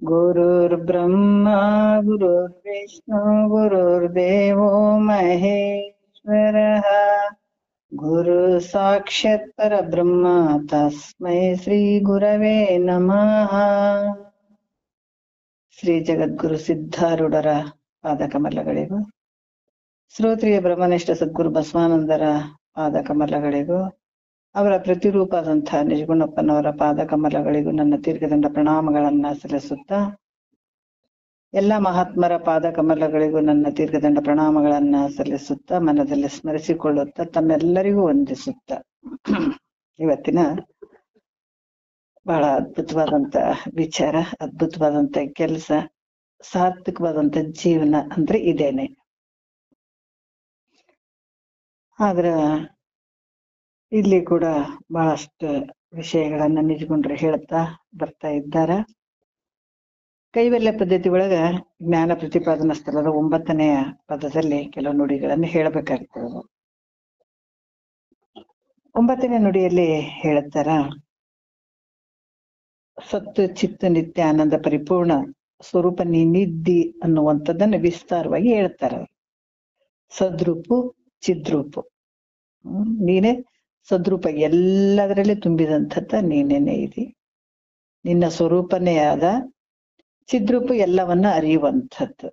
गुरुर्ब्रह्मा गुरुर्विष्णु गुरुर्देवो महेश्वरः गुरु साक्षात् परब्रह्म तस्मै ಶ್ರೀ ಗುರವೇ ನಮಃ. ಶ್ರೀ ಜಗದ್ಗುರು ಸಿದ್ಧಾರೂಢರ ಪಾದಕಮಲಗಳಿಗೂ, ಶ್ರೋತ್ರಿಯ ಬ್ರಹ್ಮನಿಷ್ಠ ಸದ್ಗುರು ಬಸವಾನಂದರ ಪಾದಕಮಲಗಳಿಗೂ, ಅವರ ಪ್ರತಿರೂಪದಂತಹ ನಿಜಗುಣಪ್ಪನವರ ಪಾದಕಮಲಗಳಿಗೂ ನನ್ನ ದೀರ್ಘದಂಡ ಪ್ರಣಾಮಗಳನ್ನ ಸಲ್ಲಿಸುತ್ತಾ, ಎಲ್ಲ ಮಹಾತ್ಮರ ಪಾದಕಮಲಗಳಿಗೂ ನನ್ನ ದೀರ್ಘದಂಡ ಪ್ರಣಾಮಗಳನ್ನ ಸಲ್ಲಿಸುತ್ತಾ, ಮನದಲ್ಲಿ ಸ್ಮರಿಸಿಕೊಳ್ಳುತ್ತಾ, ತಮ್ಮೆಲ್ಲರಿಗೂ ವಂದಿಸುತ್ತ ಇವತ್ತಿನ ಬಹಳ ಅದ್ಭುತವಾದಂತ ವಿಚಾರ, ಅದ್ಭುತವಾದಂತ ಕೆಲಸ, ಸಾರ್ಥಕವಾದಂತ ಜೀವನ ಅಂದ್ರೆ ಇದೇನೆ. ಆದ್ರ ಇಲ್ಲಿ ಕೂಡ ಬಹಳಷ್ಟು ವಿಷಯಗಳನ್ನ ನಿಜಗುಂಡ್ರು ಹೇಳ್ತಾ ಬರ್ತಾ ಇದ್ದಾರ. ಕೈವಲ್ಯ ಪದ್ಧತಿ ಒಳಗ ಜ್ಞಾನ ಪ್ರತಿಪಾದನಾ ಸ್ಥಳದ 9ನೆಯ ಪದದಲ್ಲಿ ಕೆಲವು ನುಡಿಗಳನ್ನು ಹೇಳಬೇಕಾಗ್ತದೆ. 9ನೇ ನುಡಿಯಲ್ಲಿ ಹೇಳುತ್ತಾರ, ಸತ್ತು ಚಿತ್ತ ನಿತ್ಯ ಆನಂದ ಪರಿಪೂರ್ಣ ಸ್ವರೂಪ ನೀನಿದ್ದಿ ಅನ್ನುವಂಥದ್ದನ್ನ ವಿಸ್ತಾರವಾಗಿ ಹೇಳ್ತಾರ. ಸದ್ರೂಪು ಚಿದ್ರೂಪು, ನೀನೇ ಸದ್ರೂಪ, ಎಲ್ಲದರಲ್ಲೇ ತುಂಬಿದಂಥದ್ದ ನೀನೇನೆ ಇದಿ. ನಿನ್ನ ಸ್ವರೂಪನೇ ಆದ ಚಿದ್ರೂಪ, ಎಲ್ಲವನ್ನ ಅರಿಯುವಂಥದ್ದು.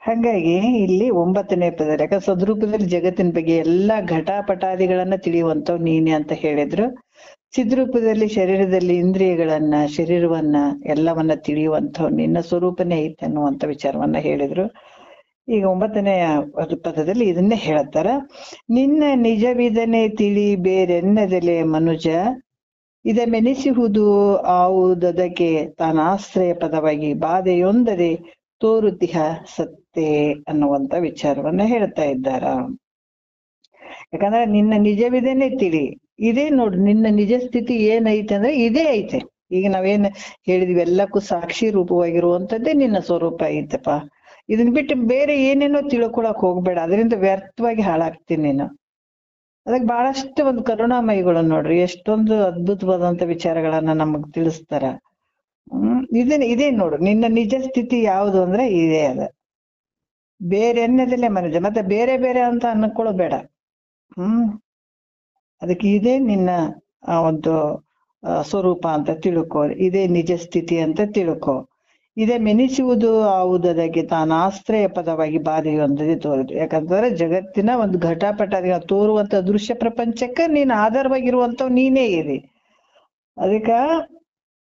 ಹಾಗಾಗಿ ಇಲ್ಲಿ 9ನೇ ಪದದಲ್ಲಿ, ಯಾಕಂದ್ರೆ ಸದ್ರೂಪದಲ್ಲಿ ಜಗತ್ತಿನ ಬಗ್ಗೆ ಎಲ್ಲಾ ಘಟಾಪಟಾದಿಗಳನ್ನ ತಿಳಿಯುವಂಥವ್ ನೀನೆ ಅಂತ ಹೇಳಿದ್ರು. ಚಿದ್ರೂಪದಲ್ಲಿ ಶರೀರದಲ್ಲಿ ಇಂದ್ರಿಯಗಳನ್ನ, ಶರೀರವನ್ನ, ಎಲ್ಲವನ್ನ ತಿಳಿಯುವಂಥವ್ ನಿನ್ನ ಸ್ವರೂಪನೇ ಐತೆ ಅನ್ನುವಂಥ ವಿಚಾರವನ್ನ ಹೇಳಿದ್ರು. ಈಗ 9ನೆಯ ಪದದಲ್ಲಿ ಇದನ್ನೇ ಹೇಳ್ತಾರ. ನಿನ್ನ ನಿಜವಿದನೆ ತಿಳಿ ಬೇರೆನ್ನದಲೆ ಮನುಜ, ಇದ ಮೆನಿಸುವುದು ಆವುದಕ್ಕೆ ತಾನಾಶ್ರಯ ಪದವಾಗಿ ಬಾಧೆಯೊಂದದೆ ತೋರುತಿಹ ಸತ್ತೇ ಅನ್ನುವಂತ ವಿಚಾರವನ್ನ ಹೇಳ್ತಾ ಇದ್ದಾರ. ಯಾಕಂದ್ರೆ ನಿನ್ನ ನಿಜವಿದನೆ ತಿಳಿ, ಇದೇ ನೋಡು, ನಿನ್ನ ನಿಜ ಸ್ಥಿತಿ ಏನೈತೆ ಅಂದ್ರೆ ಇದೇ ಐತೆ. ಈಗ ನಾವೇನ್ ಹೇಳಿದ್ವಿ, ಎಲ್ಲಕ್ಕೂ ಸಾಕ್ಷಿ ರೂಪವಾಗಿರುವಂತದ್ದೇ ನಿನ್ನ ಸ್ವರೂಪ ಐತಪ್ಪ. ಇದನ್ ಬಿಟ್ಟು ಬೇರೆ ಏನೇನೋ ತಿಳ್ಕೊಳಕ್ ಹೋಗ್ಬೇಡ, ಅದರಿಂದ ವ್ಯರ್ಥವಾಗಿ ಹಾಳಾಗ್ತೀನಿ ನೀನು. ಅದಕ್ಕೆ ಬಹಳಷ್ಟು ಒಂದು ಕರುಣಾಮಯಿಗಳು ನೋಡ್ರಿ, ಎಷ್ಟೊಂದು ಅದ್ಭುತವಾದಂತ ವಿಚಾರಗಳನ್ನ ನಮಗ್ ತಿಳಿಸ್ತಾರ. ಇದೇ ನೋಡು, ನಿನ್ನ ನಿಜ ಸ್ಥಿತಿ ಯಾವುದು ಅಂದ್ರೆ ಇದೇ ಅದ. ಬೇರೆ ಎನ್ನದಲ್ಲೇ ಮನುಜ, ಮತ್ತೆ ಬೇರೆ ಬೇರೆ ಅಂತ ಅನ್ಕೊಳ್ಳಬೇಡ. ಅದಕ್ಕೆ ಇದೇ ನಿನ್ನ ಒಂದು ಸ್ವರೂಪ ಅಂತ ತಿಳ್ಕೊ, ಇದೇ ನಿಜ ಸ್ಥಿತಿ ಅಂತ ತಿಳ್ಕೊ. ಇದೇ ಮೆನಿಸುವುದು ಆವುದಕ್ಕೆ ತಾನಾಶ್ರಯ ಪದವಾಗಿ ಬಾಧೆಯೊಂದದೆ ತೋರಿದ್ರು. ಯಾಕಂತಂದ್ರೆ ಜಗತ್ತಿನ ಒಂದು ಘಟಪಟ ತೋರುವಂತ ದೃಶ್ಯ ಪ್ರಪಂಚಕ್ಕೆ ನೀನ್ ಆಧಾರವಾಗಿರುವಂತವ್ ನೀನೇ ಇರಿ. ಅದಕ್ಕ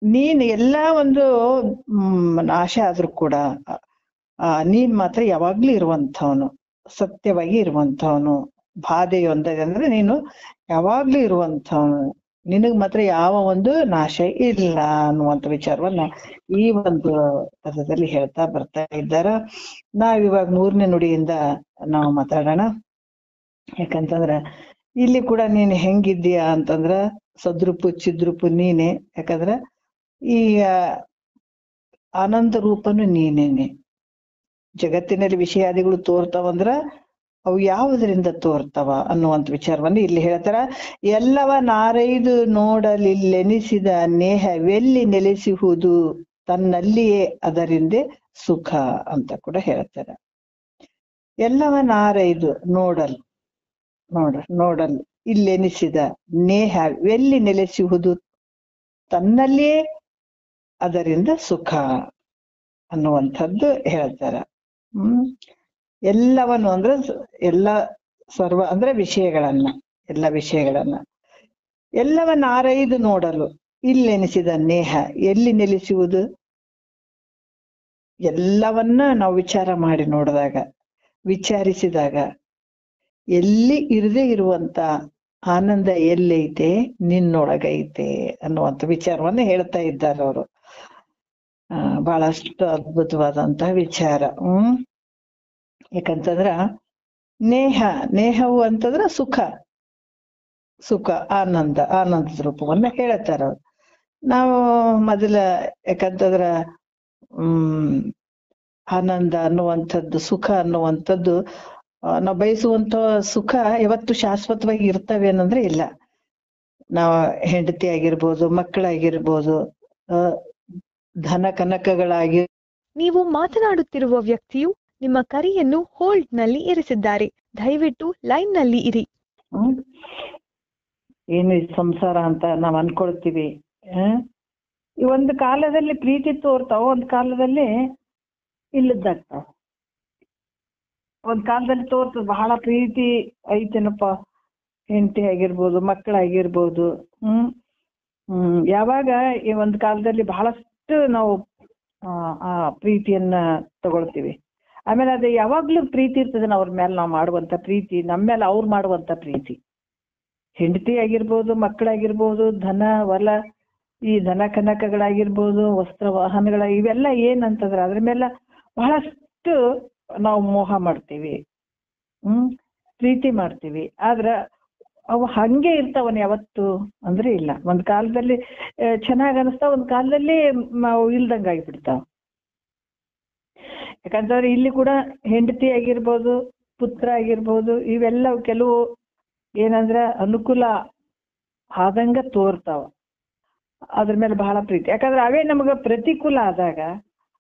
ನೀನ್ ಎಲ್ಲಾ ಒಂದು ನಾಶ ಆದ್ರೂ ಕೂಡ ನೀನ್ ಮಾತ್ರ ಯಾವಾಗ್ಲೂ ಇರುವಂತವನು, ಸತ್ಯವಾಗಿ ಇರುವಂತವನು. ಬಾಧೆಯೊಂದದೆ ಅಂದ್ರೆ ನೀನು ಯಾವಾಗ್ಲೂ ಇರುವಂತವನು, ನಿನಗ್ ಮಾತ್ರ ಯಾವ ಒಂದು ನಾಶ ಇಲ್ಲ ಅನ್ನುವಂತ ವಿಚಾರವನ್ನ ಈ ಒಂದು ಪದದಲ್ಲಿ ಹೇಳ್ತಾ ಬರ್ತಾ ಇದ್ದಾರ. ನಾವಿವಾಗ 3ನೇ ನುಡಿಯಿಂದ ನಾವು ಮಾತಾಡೋಣ. ಯಾಕಂತಂದ್ರ ಇಲ್ಲಿ ಕೂಡ ನೀನ್ ಹೆಂಗಿದ್ದೀಯಾ ಅಂತಂದ್ರ ಸದ್ರೂಪು ಚಿದ್ರೂಪು ನೀನೆ. ಯಾಕಂದ್ರ ಈ ಆನಂದ ರೂಪನು ನೀನೇನೆ. ಜಗತ್ತಿನಲ್ಲಿ ವಿಷಯಾದಿಗಳು ತೋರ್ತಾವಂದ್ರ ಅವು ಯಾವುದರಿಂದ ತೋರ್ತಾವ ಅನ್ನುವಂತ ವಿಚಾರವನ್ನು ಇಲ್ಲಿ ಹೇಳ್ತಾರ. ಎಲ್ಲವ ನಾರೈದು ನೋಡಲಿಲ್ಲೆನಿಸಿದ ನೇಹವೆಲ್ಲಿ ನೆಲೆಸುವುದು ತನ್ನಲ್ಲಿಯೇ ಅದರಿಂದ ಸುಖ ಅಂತ ಕೂಡ ಹೇಳ್ತಾರ. ಎಲ್ಲವ ನಾರೈದು ನೋಡಲ್ ಇಲ್ಲೆನಿಸಿದ ನೇಹವೆಲ್ಲಿ ನೆಲೆಸುವುದು ತನ್ನಲ್ಲಿಯೇ ಅದರಿಂದ ಸುಖ ಅನ್ನುವಂಥದ್ದು ಹೇಳ್ತಾರ. ಎಲ್ಲವನ್ನು ಅಂದ್ರೆ ಎಲ್ಲ ಸರ್ವ ಅಂದ್ರೆ ವಿಷಯಗಳನ್ನ, ಎಲ್ಲ ವಿಷಯಗಳನ್ನ ಎಲ್ಲವನ್ನ ಆರೈದು ನೋಡಲು ಇಲ್ಲೆನಿಸಿದ ನೇಹ ಎಲ್ಲಿ ನೆಲೆಸುವುದು. ಎಲ್ಲವನ್ನ ನಾವು ವಿಚಾರ ಮಾಡಿ ನೋಡಿದಾಗ, ವಿಚಾರಿಸಿದಾಗ ಎಲ್ಲಿ ಇರದೇ ಇರುವಂತ ಆನಂದ ಎಲ್ಲೈತೆ, ನಿನ್ನೊಳಗೈತೆ ಅನ್ನುವಂಥ ವಿಚಾರವನ್ನ ಹೇಳ್ತಾ ಇದ್ದಾರೆ ಅವರು. ಬಹಳಷ್ಟು ಅದ್ಭುತವಾದಂತ ವಿಚಾರ. ಯಾಕಂತಂದ್ರ ನೇಹವು ಅಂತಂದ್ರ ಸುಖ ಆನಂದದ ರೂಪವನ್ನ ಹೇಳ್ತಾರ. ನಾವು ಮೊದಲ ಯಾಕಂತಂದ್ರ ಆನಂದ ಅನ್ನುವಂಥದ್ದು, ಸುಖ ಅನ್ನುವಂಥದ್ದು ನಾವು ಬಯಸುವಂತ ಸುಖ ಯಾವತ್ತು ಶಾಶ್ವತವಾಗಿ ಇರ್ತವೆ ಅನ್ನಂದ್ರೆ ಇಲ್ಲ. ನಾವು ಹೆಂಡತಿ ಆಗಿರ್ಬೋದು, ಮಕ್ಕಳಾಗಿರ್ಬೋದು, ಧನ ಕನಕಗಳಾಗಿ. ನೀವು ಮಾತನಾಡುತ್ತಿರುವ ವ್ಯಕ್ತಿಯು ನಿಮ್ಮ ಕರೆಯನ್ನು ಹೋಲ್ಡ್ ನಲ್ಲಿ ಇರಿಸಿದ್ದಾರೆ. ದಯವಿಟ್ಟು ಲೈನ್ ನಲ್ಲಿ ಇರಿ. ಏನು ಸಂಸಾರ ಅಂತ ನಾವ್ ಅನ್ಕೊಳ್ತೀವಿ. ಈ ಒಂದು ಕಾಲದಲ್ಲಿ ಪ್ರೀತಿ ತೋರ್ತಾವ, ಒಂದ್ ಕಾಲದಲ್ಲಿ ಇಲ್ಲದಾಗ್ತಾವ. ಒಂದ್ ಕಾಲದಲ್ಲಿ ತೋರ್ತದ ಬಹಳ ಪ್ರೀತಿ ಐತೇನಪ್ಪ, ಹೆಂಡತಿ ಆಗಿರ್ಬೋದು, ಮಕ್ಕಳಾಗಿರ್ಬೋದು. ಯಾವಾಗ ಈ ಒಂದ್ ಕಾಲದಲ್ಲಿ ಬಹಳಷ್ಟು ನಾವು ಆ ಪ್ರೀತಿಯನ್ನ ತಗೊಳ್ತೀವಿ. ಆಮೇಲೆ ಅದು ಯಾವಾಗ್ಲೂ ಪ್ರೀತಿ ಇರ್ತದೆ ಅವ್ರ ಮೇಲೆ ನಾವು ಮಾಡುವಂತ ಪ್ರೀತಿ, ನಮ್ಮ ಮೇಲೆ ಅವ್ರು ಮಾಡುವಂತ ಪ್ರೀತಿ. ಹೆಂಡತಿ ಆಗಿರ್ಬೋದು, ಮಕ್ಕಳಾಗಿರ್ಬೋದು, ಧನ ಹೊಲ, ಈ ಧನ ಕನಕಗಳಾಗಿರ್ಬೋದು, ವಸ್ತ್ರ ವಾಹನಗಳ, ಇವೆಲ್ಲ ಏನಂತಂದ್ರೆ ಅದ್ರ ಮೇಲೆ ಬಹಳಷ್ಟು ನಾವು ಮೋಹ ಮಾಡ್ತೀವಿ, ಪ್ರೀತಿ ಮಾಡ್ತೀವಿ. ಆದ್ರ ಅವು ಹಂಗೆ ಇರ್ತಾವನ್ ಯಾವತ್ತು ಅಂದ್ರೆ ಇಲ್ಲ. ಒಂದ್ ಕಾಲದಲ್ಲಿ ಚೆನ್ನಾಗ್ ಅನಿಸ್ತಾವ, ಒಂದ್ ಕಾಲದಲ್ಲಿ ಇಲ್ದಂಗ ಆಗಿಬಿಡ್ತಾವ. ಯಾಕಂತಂದ್ರೆ ಇಲ್ಲಿ ಕೂಡ ಹೆಂಡತಿ ಆಗಿರ್ಬೋದು, ಪುತ್ರ ಆಗಿರ್ಬೋದು, ಇವೆಲ್ಲ ಕೆಲವು ಏನಂದ್ರ ಅನುಕೂಲ ಆದಂಗ ತೋರ್ತಾವ. ಅದ್ರ ಮೇಲೆ ಬಹಳ ಪ್ರೀತಿ, ಯಾಕಂದ್ರೆ ಅವೇ ನಮಗ ಪ್ರತಿಕೂಲ ಆದಾಗ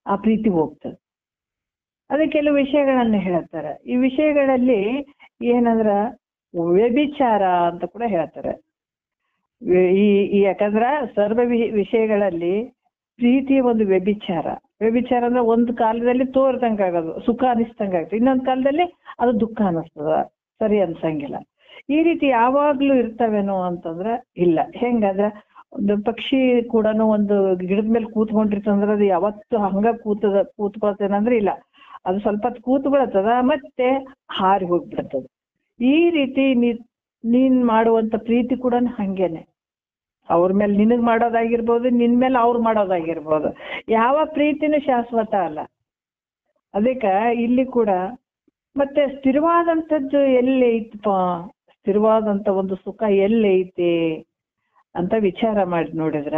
ಆ ಪ್ರೀತಿ ಹೋಗ್ತದೆ. ಅದೇ ಕೆಲವು ವಿಷಯಗಳನ್ನ ಹೇಳ್ತಾರೆ. ಈ ವಿಷಯಗಳಲ್ಲಿ ಏನಂದ್ರ ವ್ಯಭಿಚಾರ ಅಂತ ಕೂಡ ಹೇಳ್ತಾರೆ. ಯಾಕಂದ್ರ ಸರ್ವ ವಿಷಯಗಳಲ್ಲಿ ಪ್ರೀತಿ ಒಂದು ವ್ಯಭಿಚಾರ. ವ್ಯಭಿಚಾರ ಅಂದ್ರೆ ಒಂದು ಕಾಲದಲ್ಲಿ ತೋರ್ದಂಗ ಆಗೋದು, ಸುಖ ಅನಿಸ್ತಂಗ ಆಗ್ತದೆ, ಇನ್ನೊಂದ್ ಕಾಲದಲ್ಲಿ ಅದು ದುಃಖ ಅನಿಸ್ತದ, ಸರಿ ಅನ್ಸಂಗಿಲ್ಲ. ಈ ರೀತಿ ಯಾವಾಗ್ಲೂ ಇರ್ತವೇನೋ ಅಂತಂದ್ರ ಇಲ್ಲ. ಹೆಂಗಂದ್ರ ಒಂದು ಪಕ್ಷಿ ಕೂಡ ಒಂದು ಗಿಡದ ಮೇಲೆ ಕೂತ್ಕೊಂಡಿರ್ತಂದ್ರ ಅದು ಯಾವತ್ತು ಹಂಗ ಕೂತ್ಕೊಳ್ತೇನಂದ್ರೆ ಇಲ್ಲ, ಅದು ಸ್ವಲ್ಪ ಕೂತ್ಕೊಳತ್ತದ ಮತ್ತೆ ಹಾರಿ ಹೋಗ್ಬಿಡ್ತದ. ಈ ರೀತಿ ನೀನ್ ಮಾಡುವಂತ ಪ್ರೀತಿ ಕೂಡ ಹಂಗೇನೆ. ಅವ್ರ ಮೇಲೆ ನಿನಗ್ ಮಾಡೋದಾಗಿರ್ಬೋದು, ನಿನ್ ಮೇಲೆ ಅವ್ರು ಮಾಡೋದಾಗಿರ್ಬೋದು, ಯಾವ ಪ್ರೀತಿನೂ ಶಾಶ್ವತ ಅಲ್ಲ. ಅದಕ್ಕ ಇಲ್ಲಿ ಕೂಡ ಮತ್ತೆ ಸ್ಥಿರವಾದಂಥದ್ದು ಎಲ್ಲಿ ಐತಪ್ಪ, ಸ್ಥಿರವಾದಂತ ಒಂದು ಸುಖ ಎಲ್ಲಿ ಐತೆ ಅಂತ ವಿಚಾರ ಮಾಡಿ ನೋಡಿದ್ರ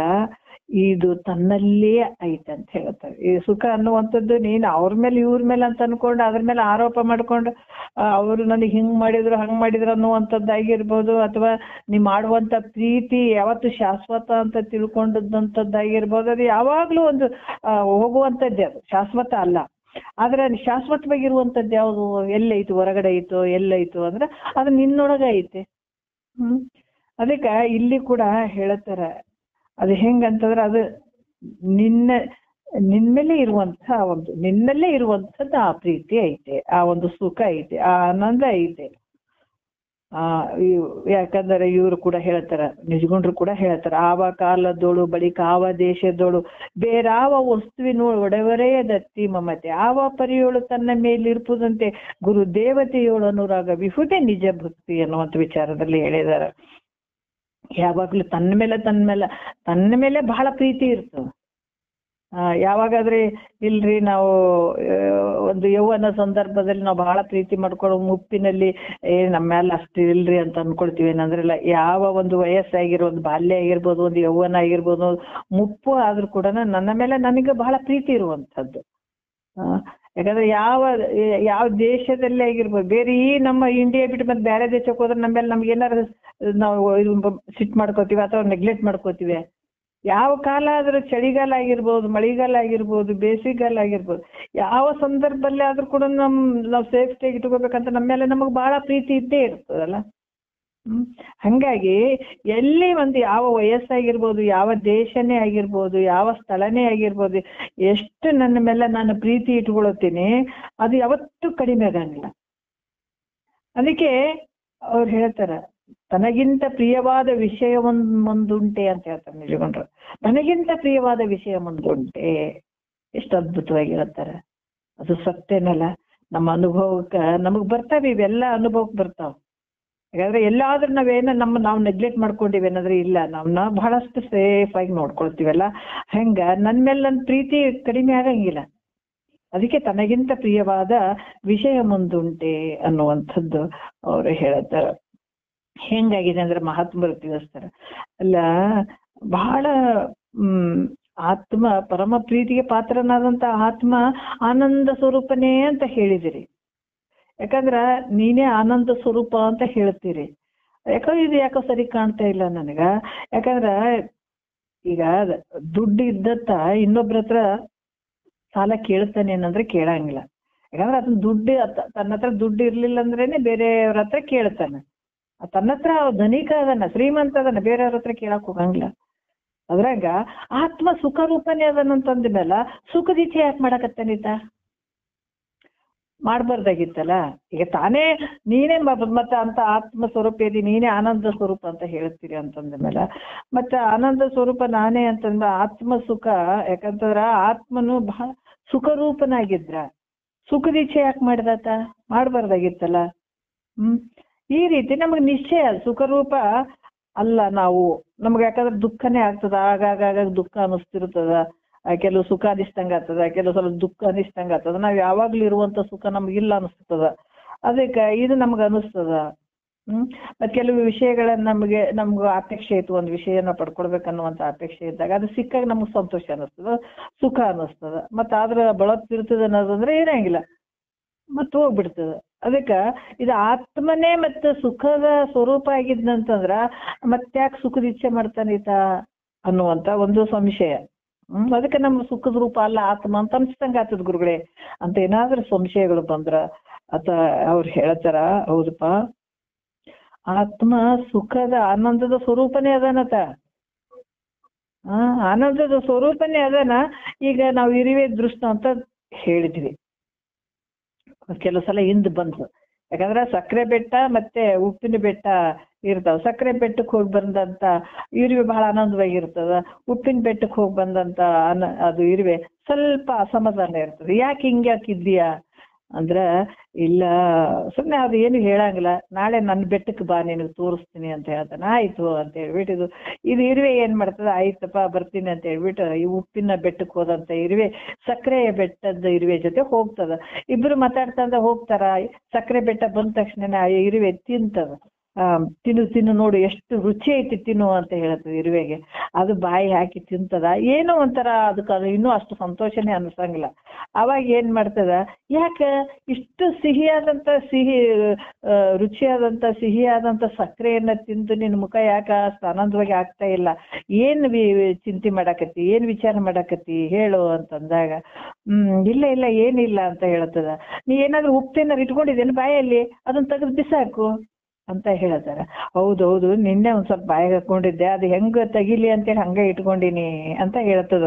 ಇದು ತನ್ನಲ್ಲೇ ಐತೆ ಅಂತ ಹೇಳ್ತಾರೆ. ಈ ಸುಖ ಅನ್ನುವಂಥದ್ದು ನೀನ್ ಅವ್ರ ಮೇಲೆ ಇವ್ರ ಮೇಲೆ ಅಂತ ಅನ್ಕೊಂಡು ಅದ್ರ ಮೇಲೆ ಆರೋಪ ಮಾಡ್ಕೊಂಡು ಅವರು ನನಗೆ ಹಿಂಗ್ ಮಾಡಿದ್ರು ಹಂಗ್ ಮಾಡಿದ್ರು ಅನ್ನುವಂಥದ್ದಾಗಿರ್ಬೋದು, ಅಥವಾ ನೀ ಮಾಡುವಂತ ಪ್ರೀತಿ ಯಾವತ್ತು ಶಾಶ್ವತ ಅಂತ ತಿಳ್ಕೊಂಡದಂಥದ್ದಾಗಿರ್ಬೋದು. ಅದು ಯಾವಾಗ್ಲೂ ಒಂದು ಹೋಗುವಂಥದ್ದೇ, ಅದು ಶಾಶ್ವತ ಅಲ್ಲ. ಆದ್ರೆ ಶಾಶ್ವತವಾಗಿರುವಂಥದ್ದು ಯಾವುದು, ಎಲ್ಲೈತು, ಹೊರಗಡೆ ಐತೋ ಎಲ್ಲೈತು ಅಂದ್ರೆ ಅದು ನಿನ್ನೊಳಗ ಐತೆ. ಅದಕ್ಕೆ ಇಲ್ಲಿ ಕೂಡ ಹೇಳ್ತಾರ, ಅದು ಹೆಂಗಂತಂದ್ರೆ ಅದು ನಿನ್ಮೇಲೆ ಇರುವಂತ ಒಂದು, ನಿನ್ನಲ್ಲೇ ಇರುವಂತದ್ದು ಆ ಪ್ರೀತಿ ಐತೆ, ಆ ಒಂದು ಸುಖ ಐತೆ, ಆ ಆನಂದ ಐತೆ. ಯಾಕಂದ್ರೆ ಇವರು ಕೂಡ ಹೇಳ್ತಾರ, ನಿಜಗುಂಡ್ರು ಕೂಡ ಹೇಳ್ತಾರ, ಆವ ಕಾಲದೋಳು ಬಳಿಕ ಆವ ದೇಶದೋಳು ಬೇರಾವ ವಸ್ತುವಿನ ಒಡೆವರೇ ದತ್ತಿ ಮಮತೆ, ಆವ ಪರಿಯೋಳು ತನ್ನ ಮೇಲಿರ್ಪುದಂತೆ ಗುರು ದೇವತೆಯೋಳು ಅನುರಾಗ ವಿಹುದೇ ನಿಜ ಭಕ್ತಿ ಅನ್ನುವಂಥ ವಿಚಾರದಲ್ಲಿ ಹೇಳಿದಾರೆ. ಯಾವಾಗ್ಲೂ ತನ್ನ ಮೇಲೆ ಬಹಳ ಪ್ರೀತಿ ಇರ್ತದೆ. ಯಾವಾಗಾದ್ರೆ ಇಲ್ರಿ ನಾವು ಒಂದು ಯೌವನ ಸಂದರ್ಭದಲ್ಲಿ ನಾವು ಬಹಳ ಪ್ರೀತಿ ಮಾಡ್ಕೊಳ್ಳೋ ಮುಪ್ಪಿನಲ್ಲಿ ನಮ್ಮ ಮೇಲೆ ಅಷ್ಟು ಇಲ್ರಿ ಅಂತ ಅನ್ಕೊಳ್ತೀವಿ. ಏನಂದ್ರಲ್ಲ, ಯಾವ ಒಂದು ವಯಸ್ಸಾಗಿರೋ, ಒಂದು ಬಾಲ್ಯ ಆಗಿರ್ಬೋದು, ಒಂದು ಯೌವನ ಆಗಿರ್ಬೋದು, ಮುಪ್ಪು ಆದ್ರೂ ಕೂಡ ನನ್ನ ಮೇಲೆ ನನಗೆ ಬಹಳ ಪ್ರೀತಿ ಇರುವಂತದ್ದು. ಯಾಕಂದ್ರೆ ಯಾವ ದೇಶದಲ್ಲೇ ಆಗಿರ್ಬೋದು, ಬೇರೆ ಈ ನಮ್ಮ ಇಂಡಿಯಾ ಬಿಟ್ಟು ಮತ್ತೆ ಬೇರೆ ದೇಶಕ್ಕೆ ಹೋದ್ರೆ ನಮ್ಮ ಮೇಲೆ ನಮ್ಗೆ ಏನಾರು ನಾವು ಸಿಟ್ ಮಾಡ್ಕೋತೀವಿ ಅಥವಾ ನೆಗ್ಲೆಕ್ಟ್ ಮಾಡ್ಕೋತೀವಿ. ಯಾವ ಕಾಲ ಆದ್ರೂ, ಚಳಿಗಾಲ ಆಗಿರ್ಬೋದು, ಮಳೆಗಾಲ ಆಗಿರ್ಬೋದು, ಬೇಸಿಗೆಗಾಲ ಆಗಿರ್ಬೋದು, ಯಾವ ಸಂದರ್ಭದಲ್ಲಿ ಆದ್ರೂ ಕೂಡ ನಾವು ಸೇಫ್ಟಿಯಾಗಿ ಇಟ್ಕೋಬೇಕಂತ ನಮ್ಮ ಮೇಲೆ ನಮಗ್ ಬಹಳ ಪ್ರೀತಿ ಇದ್ದೇ ಇರ್ತದಲ್ಲ. ಹಂಗಾಗಿ ಎಲ್ಲಿ ಒಂದು ಯಾವ ವಯಸ್ಸಾಗಿರ್ಬೋದು, ಯಾವ ದೇಶನೇ ಆಗಿರ್ಬೋದು, ಯಾವ ಸ್ಥಳನೇ ಆಗಿರ್ಬೋದು, ಎಷ್ಟು ನನ್ನ ಮೇಲೆ ನಾನು ಪ್ರೀತಿ ಇಟ್ಕೊಳ್ತೀನಿ ಅದು ಯಾವತ್ತೂ ಕಡಿಮೆ ಆಗಂಗಿಲ್ಲ. ಅದಕ್ಕೆ ಅವ್ರು ಹೇಳ್ತಾರ, ತನಗಿಂತ ಪ್ರಿಯವಾದ ವಿಷಯ ಒಂದುಂಟೆ ಅಂತ ಹೇಳ್ತಾರೆ ನಿಜಗೊಂಡ್ರು. ತನಗಿಂತ ಪ್ರಿಯವಾದ ವಿಷಯ ಒಂದುಂಟೆ, ಎಷ್ಟು ಅದ್ಭುತವಾಗಿ ಹೇಳ್ತಾರೆ. ಅದು ಸತ್ಯನಲ್ಲ, ನಮ್ಮ ಅನುಭವಕ್ಕೆ ನಮಗ್ ಬರ್ತಾವೆ, ಇವೆಲ್ಲ ಅನುಭವಕ್ಕೆ ಬರ್ತಾವ. ಯಾಕಂದ್ರೆ ಎಲ್ಲಾದ್ರೂ ನಾವು ನೆಗ್ಲೆಕ್ಟ್ ಮಾಡ್ಕೊಂಡಿವೇನಂದ್ರೆ ಇಲ್ಲ, ನಮ್ನ ಬಹಳಷ್ಟು ಸೇಫ್ ಆಗಿ ನೋಡ್ಕೊಳ್ತೀವಲ್ಲ. ಹೆಂಗ ನನ್ ಮೇಲೆ ನನ್ನ ಪ್ರೀತಿ ಕಡಿಮೆ ಆಗಂಗಿಲ್ಲ. ಅದಕ್ಕೆ ತನಗಿಂತ ಪ್ರಿಯವಾದ ವಿಷಯ ಮುಂದುಂಟೆ ಅನ್ನುವಂಥದ್ದು ಅವ್ರು ಹೇಳ್ತಾರೆ. ಹೆಂಗಾಗಿದೆ ಅಂದ್ರೆ ಮಹಾತ್ಮರು ತಿಳಿಸ್ತಾರೆ ಅಲ್ಲ, ಬಹಳ ಆತ್ಮ ಪರಮ ಪ್ರೀತಿಗೆ ಪಾತ್ರನಾದಂತ ಆತ್ಮ ಆನಂದ ಸ್ವರೂಪನೇ ಅಂತ ಹೇಳಿದಿರಿ. ಯಾಕಂದ್ರ ನೀನೇ ಆನಂದ ಸ್ವರೂಪ ಅಂತ ಹೇಳ್ತೀರಿ. ಯಾಕೋ ಇದು ಯಾಕೋ ಸರಿ ಕಾಣ್ತಾ ಇಲ್ಲ ನನಗ. ಯಾಕಂದ್ರ ಈಗ ದುಡ್ಡು ಇದ್ದತ್ತ ಇನ್ನೊಬ್ರ ಹತ್ರ ಸಾಲ ಕೇಳ್ತಾನೆ ಏನಂದ್ರೆ ಕೇಳಂಗಿಲ್ಲ. ಯಾಕಂದ್ರೆ ಅದನ್ನ ದುಡ್ಡು ತನ್ನ ಹತ್ರ ದುಡ್ಡು ಇರ್ಲಿಲ್ಲ ಅಂದ್ರೇನೆ ಬೇರೆಯವ್ರ ಹತ್ರ ಕೇಳ್ತಾನೆ. ತನ್ನ ಹತ್ರ ಧನಿಕ ಅದನ್ನ, ಶ್ರೀಮಂತ ಅದನ್ನ, ಬೇರೆಯವ್ರ ಹತ್ರ ಕೇಳಕ್ ಹೋಗಂಗಿಲ್ಲ. ಅದ್ರಾಗ ಆತ್ಮ ಸುಖ ರೂಪನೇ ಅದನ್ನಂತಂದ ಮೇಲೆ ಸುಖದ ಇಚ್ಛೆ ಯಾಕೆ ಮಾಡಕತ್ತಾನಿತ? ಮಾಡ್ಬಾರ್ದಾಗಿತ್ತಲ್ಲ. ಈಗ ತಾನೇ ನೀನೇ ಮತ್ತೆ ಅಂತ ಆತ್ಮ ಸ್ವರೂಪ ಇದಿ, ನೀನೇ ಆನಂದ ಸ್ವರೂಪ ಅಂತ ಹೇಳ್ತೀರಿ ಅಂತಂದ ಮೇಲೆ ಮತ್ತೆ ಆನಂದ ಸ್ವರೂಪ ನಾನೇ ಅಂತಂದ್ರೆ ಆತ್ಮ ಸುಖ. ಯಾಕಂತಂದ್ರ ಆತ್ಮನು ಬಹಳ ಸುಖ ರೂಪನಾಗಿದ್ರ ಸುಖದ ಇಚ್ಛೆ ಯಾಕೆ ಮಾಡಿದಾತ? ಮಾಡ್ಬಾರ್ದಾಗಿತ್ತಲ್ಲ. ಈ ರೀತಿ ನಮಗ್ ನಿಶ್ಚಯ ಸುಖರೂಪ ಅಲ್ಲ ನಾವು. ನಮ್ಗೆ ಯಾಕಂದ್ರೆ ದುಃಖನೇ ಆಗ್ತದ, ಆಗಾಗ ದುಃಖ ಅನಿಸ್ತಿರ್ತದ. ಕೆಲವು ಸುಖ ಅನಿಸ್ತಂಗ ಆಗ್ತದ, ಕೆಲವು ಸ್ವಲ್ಪ ದುಃಖ ಅನಿಸ್ತಂಗ ಆಗ್ತದ. ನಾವ್ ಯಾವಾಗ್ಲೂ ಇರುವಂತ ಸುಖ ನಮ್ಗಿಲ್ಲ ಅನಿಸ್ತದ, ಅದಕ್ಕೆ ಇದು ನಮ್ಗೆ ಅನಿಸ್ತದ. ಮತ್ತೆ ಕೆಲವು ವಿಷಯಗಳನ್ನ ನಮ್ಗೆ ಅಪೇಕ್ಷೆ ಇತ್ತು, ಒಂದು ವಿಷಯನ ಪಡ್ಕೊಡ್ಬೇಕನ್ನುವಂತ ಅಪೇಕ್ಷೆ ಇದ್ದಾಗ ಅದು ಸಿಕ್ಕಾಗ ನಮ್ಗೆ ಸಂತೋಷ ಅನಿಸ್ತದ, ಸುಖ ಅನಿಸ್ತದ. ಮತ್ತೆ ಆದ್ರ ಬಳತ್ತಿರ್ತದ ಅನ್ನೋದಂದ್ರೆ ಇರಂಗಿಲ್ಲ, ಮತ್ತೆ ಹೋಗ್ಬಿಡ್ತದ. ಅದಕ್ಕ ಇದು ಆತ್ಮನೇ ಮತ್ತೆ ಸುಖದ ಸ್ವರೂಪ ಆಗಿದ್ನಂತಂದ್ರ ಮತ್ತ್ಯಾಕ್ ಸುಖದ ಇಚ್ಛೆ ಮಾಡ್ತಾನೀತ ಅನ್ನುವಂತ ಒಂದು ಸಂಶಯ. ಅದಕ್ಕೆ ನಮ್ಮ ಸುಖದ ರೂಪ ಅಲ್ಲ ಆತ್ಮ ಅಂತ ಅನ್ಸ್ತಂಗ ಆತದ ಗುರುಗಳೇ ಅಂತ ಏನಾದ್ರೂ ಸಂಶಯಗಳು ಬಂದ್ರ ಅವ್ರು ಹೇಳ್ತಾರ, ಹೌದಪ್ಪ ಆತ್ಮ ಸುಖದ ಆನಂದದ ಸ್ವರೂಪನೇ ಅದನತ. ಆನಂದದ ಸ್ವರೂಪನೇ ಅದನ. ಈಗ ನಾವು ಇರುವೆ ದೃಷ್ಟ ಅಂತ ಹೇಳಿದ್ವಿ, ಕೆಲವು ಸಲ ಹಿಂದ್ ಬಂತು. ಯಾಕಂದ್ರೆ ಸಕ್ಕರೆ ಬೆಟ್ಟ ಮತ್ತೆ ಉಪ್ಪಿನ ಬೆಟ್ಟ ಇರ್ತಾವ. ಸಕ್ಕರೆ ಬೆಟ್ಟಕ್ಕೆ ಹೋಗಿ ಬಂದಂತ ಇರುವೆ ಬಹಳ ಆನಂದವಾಗಿರ್ತದ, ಉಪ್ಪಿನ ಬೆಟ್ಟಕ್ಕೆ ಹೋಗಿ ಬಂದಂತ ಅದು ಇರುವೆ ಸ್ವಲ್ಪ ಅಸಮಾಧಾನ ಇರ್ತದೆ. ಯಾಕೆ ಹಿಂಗ್ಯಾಕಿದ್ಯಾ ಅಂದ್ರ ಇಲ್ಲ ಸುಮ್ನೆ ಅದು ಏನು ಹೇಳಂಗಿಲ್ಲ, ನಾಳೆ ನನ್ನ ಬೆಟ್ಟಕ್ಕೆ ಬಾ ನಿನಗೆ ತೋರಿಸ್ತೀನಿ ಅಂತ ಹೇಳ್ತಾನೆ. ಆಯ್ತು ಅಂತ ಹೇಳ್ಬಿಟ್ಟು ಇದು ಇರುವೆ ಏನ್ ಮಾಡ್ತದ, ಆಯ್ತಪ್ಪ ಬರ್ತೀನಿ ಅಂತ ಹೇಳ್ಬಿಟ್ಟು ಈ ಉಪ್ಪಿನ ಬೆಟ್ಟಕ್ಕೆ ಹೋದಂತ ಇರುವೆ ಸಕ್ಕರೆಯ ಬೆಟ್ಟದ ಇರುವೆ ಜೊತೆ ಹೋಗ್ತದ. ಇಬ್ರು ಮಾತಾಡ್ತಂದ ಹೋಗ್ತಾರ. ಸಕ್ಕರೆ ಬೆಟ್ಟ ಬಂದ ತಕ್ಷಣ ಆ ಇರುವೆ ತಿಂತದ. ತಿನ್ನು ನೋಡು ಎಷ್ಟು ರುಚಿ ಐತಿ ತಿನ್ನು ಅಂತ ಹೇಳ್ತದೆ ಇರುವೆಗೆ. ಅದು ಬಾಯಿ ಹಾಕಿ ತಿಂತದ. ಏನೋ ಒಂಥರ ಅದಕ್ಕೆ ಅದು ಇನ್ನೂ ಅಷ್ಟು ಸಂತೋಷನೇ ಅನ್ಸಂಗಿಲ್ಲ. ಅವಾಗ ಏನ್ ಮಾಡ್ತದ, ಯಾಕ ಇಷ್ಟು ಸಿಹಿಯಾದಂತ ರುಚಿಯಾದಂತ ಸಿಹಿಯಾದಂತ ಸಕ್ಕರೆಯನ್ನ ತಿಂದು ನಿನ್ ಮುಖ ಯಾಕ ಆನಂದವಾಗಿ ಆಗ್ತಾ ಇಲ್ಲ, ಏನ್ ಚಿಂತೆ ಮಾಡಾಕತ್ತಿ, ಏನ್ ವಿಚಾರ ಮಾಡಾಕತ್ತಿ ಹೇಳು ಅಂತಂದಾಗ ಇಲ್ಲ ಏನಿಲ್ಲ ಅಂತ ಹೇಳ್ತದ. ನೀ ಏನಾದ್ರೂ ಉಪ್ಪೇನಾದ್ರು ಇಟ್ಕೊಂಡಿದ್ದೇನೆ ಬಾಯಲ್ಲಿ, ಅದನ್ನ ತೆಗೆದು ಬಿಸಾಕು ಅಂತ ಹೇಳ್ತಾರ. ಹೌದೌದು ನಿನ್ನೆ ಒಂದ್ ಸ್ವಲ್ಪ ಬಾಯಿಗೆ ಹಾಕೊಂಡಿದ್ದೆ, ಅದು ಹೆಂಗ ತೆಗಿಲಿ ಅಂತೇಳಿ ಹಂಗ ಇಟ್ಕೊಂಡಿನಿ ಅಂತ ಹೇಳ್ತದ.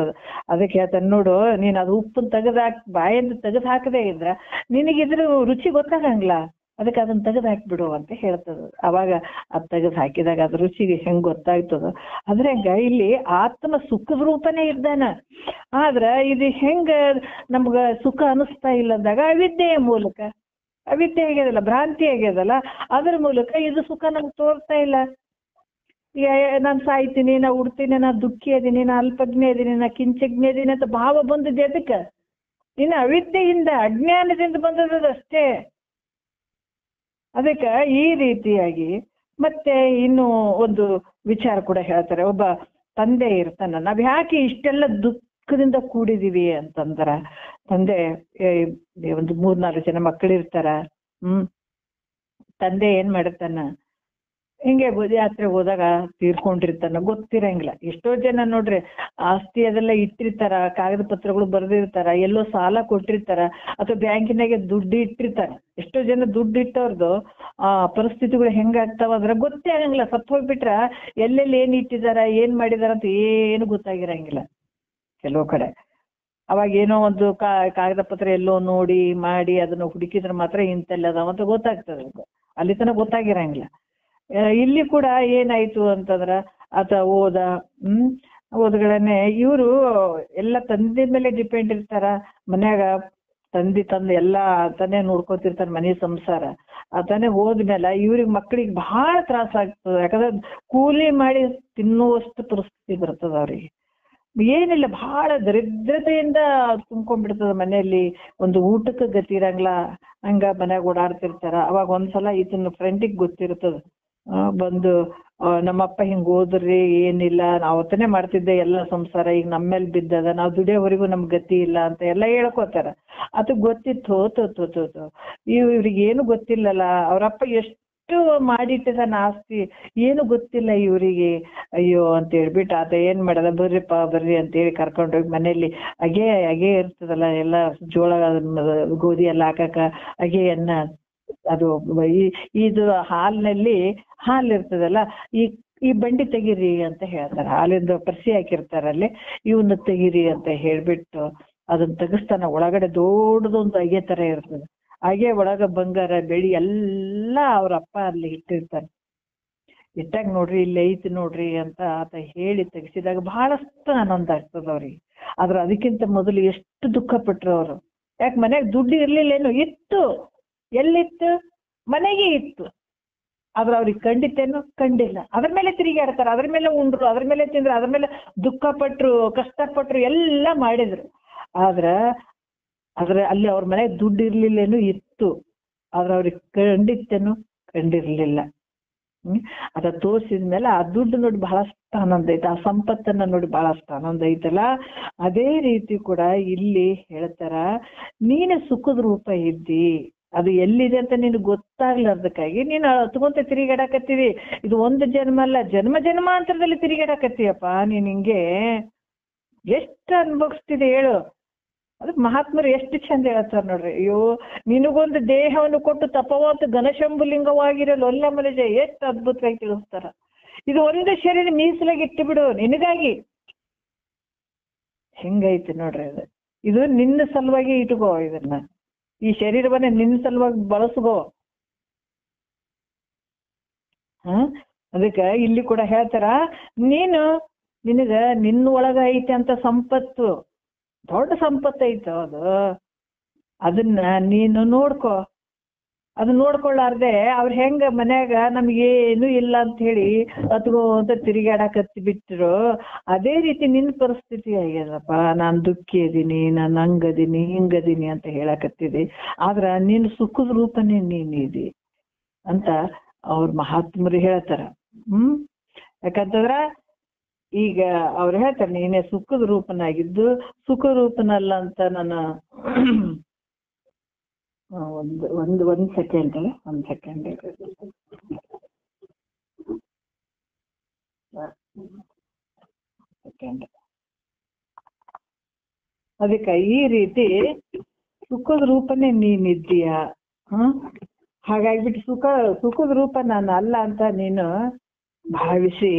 ಅದಕ್ಕೆ ಹೇಳ್ತಾನೆ, ನೋಡು ನೀನ್ ಅದು ಉಪ್ಪನ್ನ ಬಾಯಿಂದ ತೆಗೆದು ಹಾಕದೇ ಇದ್ರ ನಿನಗಿದ್ರ ರುಚಿ ಗೊತ್ತಾಗಂಗಿಲ್ಲ, ಅದಕ್ಕೆ ಅದನ್ನ ತೆಗೆದು ಹಾಕ್ಬಿಡು ಅಂತ ಹೇಳ್ತದ. ಅವಾಗ ಅದ್ ತೆಗೆದು ಹಾಕಿದಾಗ ಅದ್ ರುಚಿಗೆ ಹೆಂಗ್ ಗೊತ್ತಾಗ್ತದ. ಅದ್ರಂಗ ಇಲ್ಲಿ ಆತ್ಮ ಸುಖದ ರೂಪನೇ ಇದ್ದಾನ. ಆದ್ರ ಇದು ಹೆಂಗ ನಮ್ಗ ಸುಖ ಅನಿಸ್ತಾ ಇಲ್ಲ ಅಂದಾಗ ಅವಿದ್ಯೆಯ ಮೂಲಕ, ಅವಿದ್ಯೆ ಆಗ್ಯದಲ್ಲ, ಭ್ರಾಂತಿ ಆಗ್ಯದಲ್ಲ, ಅದ್ರ ಮೂಲಕ ಇದು ಸುಖ ನಮ್ಗೆ ತೋರ್ತಾ ಇಲ್ಲ. ಈಗ ನಾನ್ ಸಾಯ್ತೀನಿ, ನಾ ಉಡ್ತೀನಿ, ನಾ ದುಃಖಿ ಅದೀನಿ, ನಾ ಅಲ್ಪಜ್ಞೆ ಅದೀನಿ, ನಾ ಕಿಂಚಜ್ಞೆ ಅದೀನಿ ಅಂತ ಭಾವ ಬಂದದ್ದು ಅದಕ್ಕೆ ಇನ್ನು ಅವಿದ್ಯೆಯಿಂದ ಅಜ್ಞಾನದಿಂದ ಬಂದದಷ್ಟೇ. ಅದಕ್ಕೆ ಈ ರೀತಿಯಾಗಿ ಮತ್ತೆ ಇನ್ನು ಒಂದು ವಿಚಾರ ಕೂಡ ಹೇಳ್ತಾರೆ. ಒಬ್ಬ ತಂದೆ ಇರ್ತಾನ, ನಾವ್ ಯಾಕೆ ಇಷ್ಟೆಲ್ಲ ದುಃಖದಿಂದ ಕೂಡಿದೀವಿ ಅಂತಂದ್ರ, ತಂದೆ ಒಂದು 3-4 ಜನ ಮಕ್ಕಳಿರ್ತಾರ. ತಂದೆ ಏನ್ ಮಾಡಿರ್ತಾನ, ಹಿಂಗೆ ಯಾತ್ರೆ ಹೋದಾಗ ತೀರ್ಕೊಂಡಿರ್ತಾನ, ಗೊತ್ತಿರಂಗಿಲ್ಲ. ಎಷ್ಟೋ ಜನ ನೋಡ್ರಿ ಆಸ್ತಿ ಅದೆಲ್ಲ ಇಟ್ಟಿರ್ತಾರ, ಕಾಗದ ಪತ್ರಗಳು ಬರ್ದಿರ್ತಾರ, ಎಲ್ಲೋ ಸಾಲ ಕೊಟ್ಟಿರ್ತಾರ, ಅಥವಾ ಬ್ಯಾಂಕಿನಾಗೆ ದುಡ್ಡು ಇಟ್ಟಿರ್ತಾರ. ಎಷ್ಟೋ ಜನ ದುಡ್ಡು ಇಟ್ಟವ್ರದ್ದು ಪರಿಸ್ಥಿತಿಗಳು ಹೆಂಗಾಗ್ತಾವ ಅಂದ್ರೆ ಗೊತ್ತೇ ಆಗಂಗಿಲ್ಲ. ಸತ್ತು ಹೋಗ್ಬಿಟ್ರ ಎಲ್ಲೆಲ್ಲಿ ಏನ್ ಇಟ್ಟಿದಾರ, ಏನ್ ಮಾಡಿದಾರ ಅಂತ ಏನು ಗೊತ್ತಾಗಿರಂಗಿಲ್ಲ ಕೆಲವು ಕಡೆ. ಅವಾಗ ಏನೋ ಒಂದು ಕಾಗದ ಪತ್ರ ಎಲ್ಲೋ ನೋಡಿ ಮಾಡಿ ಅದನ್ನ ಹುಡುಕಿದ್ರೆ ಮಾತ್ರ ಇಂತೆಲ್ಲ ಅದಾವ ಅಂತ ಗೊತ್ತಾಗ್ತದೆ. ಅಲ್ಲಿ ತನಕ ಗೊತ್ತಾಗಿರಂಗಿಲ್ಲ. ಇಲ್ಲಿ ಕೂಡ ಏನಾಯ್ತು ಅಂತಂದ್ರ ಆತ ಓದ್ಗಳನ್ನೇ ಇವರು ಎಲ್ಲ ತಂದೆ ಮೇಲೆ ಡಿಪೆಂಡ್ ಇರ್ತಾರ. ಮನ್ಯಾಗ ತಂದೆ ಎಲ್ಲಾ ತಾನೇ ನೋಡ್ಕೊತಿರ್ತಾರ, ಮನೆ ಸಂಸಾರ ತಾನೇ ಹೋದ್ಮೇಲೆ ಇವ್ರಿಗೆ ಮಕ್ಕಳಿಗೆ ಬಹಳ ತ್ರಾಸ ಆಗ್ತದ. ಯಾಕಂದ್ರೆ ಕೂಲಿ ಮಾಡಿ ತಿನ್ನುವಷ್ಟು ಪರಿಸ್ಥಿತಿ ಬರ್ತದ ಅವ್ರಿಗೆ. ಏನಿಲ್ಲ, ಬಹಳ ದರಿದ್ರತೆಯಿಂದ ತುಂಬ್ಕೊಂಡ್ಬಿಡ್ತದ ಮನೆಯಲ್ಲಿ. ಒಂದು ಊಟಕ್ಕೆ ಗತಿ ಇರಂಗಿಲ್ಲ, ಹಂಗ ಮನ್ಯಾಗ ಓಡಾಡ್ತಿರ್ತಾರ. ಅವಾಗ ಒಂದ್ಸಲ ಇದನ್ನ ಫ್ರೆಂಡಿಗೆ ಗೊತ್ತಿರ್ತದ, ಬಂದು ನಮ್ಮಪ್ಪ ಹಿಂಗ್ ಹೋದ್ರಿ, ಏನಿಲ್ಲ ನಾವ್ ಅವತ್ತನೇ ಮಾಡ್ತಿದ್ದೆ ಎಲ್ಲ ಸಂಸಾರ, ಈಗ ನಮ್ಮೇಲ್ ಬಿದ್ದದ, ನಾವ್ ದುಡಿಯೋವರೆಗೂ ನಮ್ ಗತಿ ಇಲ್ಲ ಅಂತ ಎಲ್ಲ ಹೇಳ್ಕೋತಾರ. ಅದು ಗೊತ್ತಿತ್ತು. ಇವ್ರಿಗೆ ಏನು ಗೊತ್ತಿಲ್ಲಲ್ಲ, ಅವ್ರಪ್ಪ ಮಾಡಿಟ್ಟಿದಾನ ಆಸ್ತಿ, ಏನು ಗೊತ್ತಿಲ್ಲ ಇವರಿಗೆ. ಅಯ್ಯೋ ಅಂತ ಹೇಳ್ಬಿಟ್ಟು ಆತ ಏನ್ ಮಾಡದ, ಬರ್ರಿಪ್ಪ ಬರ್ರಿ ಅಂತ ಹೇಳಿ ಕರ್ಕೊಂಡೋಗಿ ಮನೆಯಲ್ಲಿ ಅಗೆ ಇರ್ತದಲ್ಲ, ಎಲ್ಲ ಜೋಳ ಗೋಧಿ ಎಲ್ಲ ಹಾಕಕ ಅಗೆಯನ್ನ, ಅದು ಇದು ಹಾಲಿನಲ್ಲಿ ಹಾಲು ಇರ್ತದಲ್ಲ, ಈ ಬಂಡಿ ತೆಗೀರಿ ಅಂತ ಹೇಳ್ತಾರೆ. ಹಾಲಿಂದ ಪರ್ಸಿ ಹಾಕಿರ್ತಾರಲ್ಲಿ, ಇವನ್ನ ತೆಗೀರಿ ಅಂತ ಹೇಳ್ಬಿಟ್ಟು ಅದನ್ನ ತೆಗಿಸ್ತಾನ. ಒಳಗಡೆ ದೊಡ್ಡದೊಂದು ಅಗೆ ತರ ಇರ್ತದೆ. ಹಾಗೆ ಒಳಗ ಬಂಗಾರ ಬೆಳ್ಳಿ ಎಲ್ಲ ಅವ್ರ ಅಪ್ಪ ಅಲ್ಲಿ ಇಟ್ಟಿರ್ತಾರೆ. ಇಟ್ಟಾಗ ನೋಡ್ರಿ ಇಲ್ಲಿ ಐತಿ ನೋಡ್ರಿ ಅಂತ ಆತ ಹೇಳಿ ತೆಗಿಸಿದಾಗ ಬಹಳಷ್ಟು ಆನಂದ ಆಗ್ತದ ಅವ್ರಿಗೆ. ಆದ್ರೆ ಅದಕ್ಕಿಂತ ಮೊದಲು ಎಷ್ಟು ದುಃಖ ಪಟ್ರು ಅವರು. ಯಾಕೆ ಮನ್ಯಾಗ ದುಡ್ಡು ಇರ್ಲಿಲ್ಲೇನು, ಇತ್ತು. ಎಲ್ಲಿತ್ತು? ಮನೆಗೆ ಇತ್ತು. ಆದ್ರೆ ಅವ್ರಿಗೆ ಕಂಡಿತ್ತೇನು? ಕಂಡಿಲ್ಲ. ಅದ್ರ ಮೇಲೆ ತಿರುಗಾಡ್ತಾರೆ, ಅದ್ರ ಮೇಲೆ ಉಂಡ್ರು, ಅದ್ರ ಮೇಲೆ ತಿಂದ್ರು, ಅದ್ರ ಮೇಲೆ ದುಃಖ ಪಟ್ರು, ಕಷ್ಟಪಟ್ರು, ಎಲ್ಲ ಮಾಡಿದ್ರು. ಆದ್ರೆ ಅಲ್ಲಿ ಅವ್ರ ಮನೆಗೆ ದುಡ್ಡು ಇರ್ಲಿಲ್ಲೇನು, ಇತ್ತು. ಆದ್ರೆ ಅವ್ರಿಗೆ ಕಂಡಿತ್ತೇನು? ಕಂಡಿರ್ಲಿಲ್ಲ. ಅದ ತೋರಿಸಿದ್ಮೇಲೆ ಆ ದುಡ್ಡು ನೋಡಿ ಬಹಳಷ್ಟು ಆನಂದ ಐತೆ, ಆ ಸಂಪತ್ತನ್ನ ನೋಡಿ ಬಹಳಷ್ಟು ಆನಂದ ಐತಲ್ಲ. ಅದೇ ರೀತಿ ಕೂಡ ಇಲ್ಲಿ ಹೇಳ್ತಾರ, ನೀನೆ ಸುಖದ ರೂಪ ಇದ್ದಿ, ಅದು ಎಲ್ಲಿದೆ ಅಂತ ನಿನ್ಗೆ ಗೊತ್ತಾಗ್ಲಾರ್ದಕ್ಕಾಗಿ ನೀನು ಹತ್ಕೊಂತ ತಿರುಗಾಡಕತ್ತೀವಿ. ಇದು ಒಂದು ಜನ್ಮ ಅಲ್ಲ, ಜನ್ಮ ಜನ್ಮಾಂತರದಲ್ಲಿ ತಿರುಗಾಡಕತ್ತೀಯಪ್ಪ ನೀನ್. ಹಿಂಗೆ ಎಷ್ಟು ಅನ್ಭವಿಸ್ತಿದೆ ಹೇಳು. ಅದು ಮಹಾತ್ಮರು ಎಷ್ಟು ಚಂದ ಹೇಳ್ತಾರೆ ನೋಡ್ರಿ. ಅಯ್ಯೋ, ನಿನಗೊಂದು ದೇಹವನ್ನು ಕೊಟ್ಟು ತಪವಂತ ಘನಶಂಭುಲಿಂಗವಾಗಿರಲು ಒಲ್ಲ ಮನುಜ, ಎಷ್ಟು ಅದ್ಭುತವಾಗಿ ತಿಳಿಸ್ತಾರ. ಇದು ಒಂದು ಶರೀರ ಮೀಸಲಾಗಿ ಇಟ್ಟು ಬಿಡು ನಿನಗಾಗಿ. ಹೆಂಗೈತಿ ನೋಡ್ರಿ ಅದು. ಇದು ನಿನ್ನ ಸಲುವಾಗಿ ಇಟ್ಕೋ, ಇದನ್ನ, ಈ ಶರೀರವನ್ನ ನಿನ್ನ ಸಲುವಾಗಿ ಬಳಸ್ಕೋ. ಅದಕ್ಕೆ ಇಲ್ಲಿ ಕೂಡ ಹೇಳ್ತಾರ, ನಿನಗ ನಿನ್ನ ಒಳಗ ಐತೆ ಅಂತ ಸಂಪತ್ತು, ದೊಡ್ಡ ಸಂಪತ್ತು ಐತೆ ಅದು. ಅದನ್ನ ನೀನು ನೋಡ್ಕೋ. ಅದು ನೋಡ್ಕೊಳ್ಳಾರ್ದೆ ಅವ್ರು ಹೆಂಗ ಮನ್ಯಾಗ ನಮ್ಗೇನು ಇಲ್ಲ ಅಂತ ಹೇಳಿ ಅಂತ ತಿರುಗಾಡಕತ್ತಿ ಬಿಟ್ಟರು, ಅದೇ ರೀತಿ ನಿನ್ನ ಪರಿಸ್ಥಿತಿ ಆಗ್ಯದಪ್ಪ. ನಾನ್ ದುಃಖಿ ಇದೀನಿ, ನಾನು ಹಂಗದೀನಿ ಹಿಂಗದೀನಿ ಅಂತ ಹೇಳಕತ್ತಿದಿ. ಆದ್ರ ನೀನು ಸುಖದ ರೂಪನೇ ನೀನಿದಿ ಅಂತ ಅವ್ರ ಮಹಾತ್ಮರು ಹೇಳ್ತಾರ. ಯಾಕಂತಂದ್ರ ಈಗ ಅವ್ರು ಹೇಳ್ತಾರೆ, ನೀನೇ ಸುಖದ ರೂಪನಾಗಿದ್ದು ಸುಖ ರೂಪನಲ್ಲ ಅಂತ. ನಾನು ಒಂದ್ ಸೆಕೆಂಡ್ ಅದಕ್ಕೆ ಈ ರೀತಿ ಸುಖದ ರೂಪನೇ ನೀನಿದ್ದೀಯ. ಹಾಗಾಗಿಬಿಟ್ಟು ಸುಖದ ರೂಪ ನಾನು ಅಲ್ಲ ಅಂತ ನೀನು ಭಾವಿಸಿ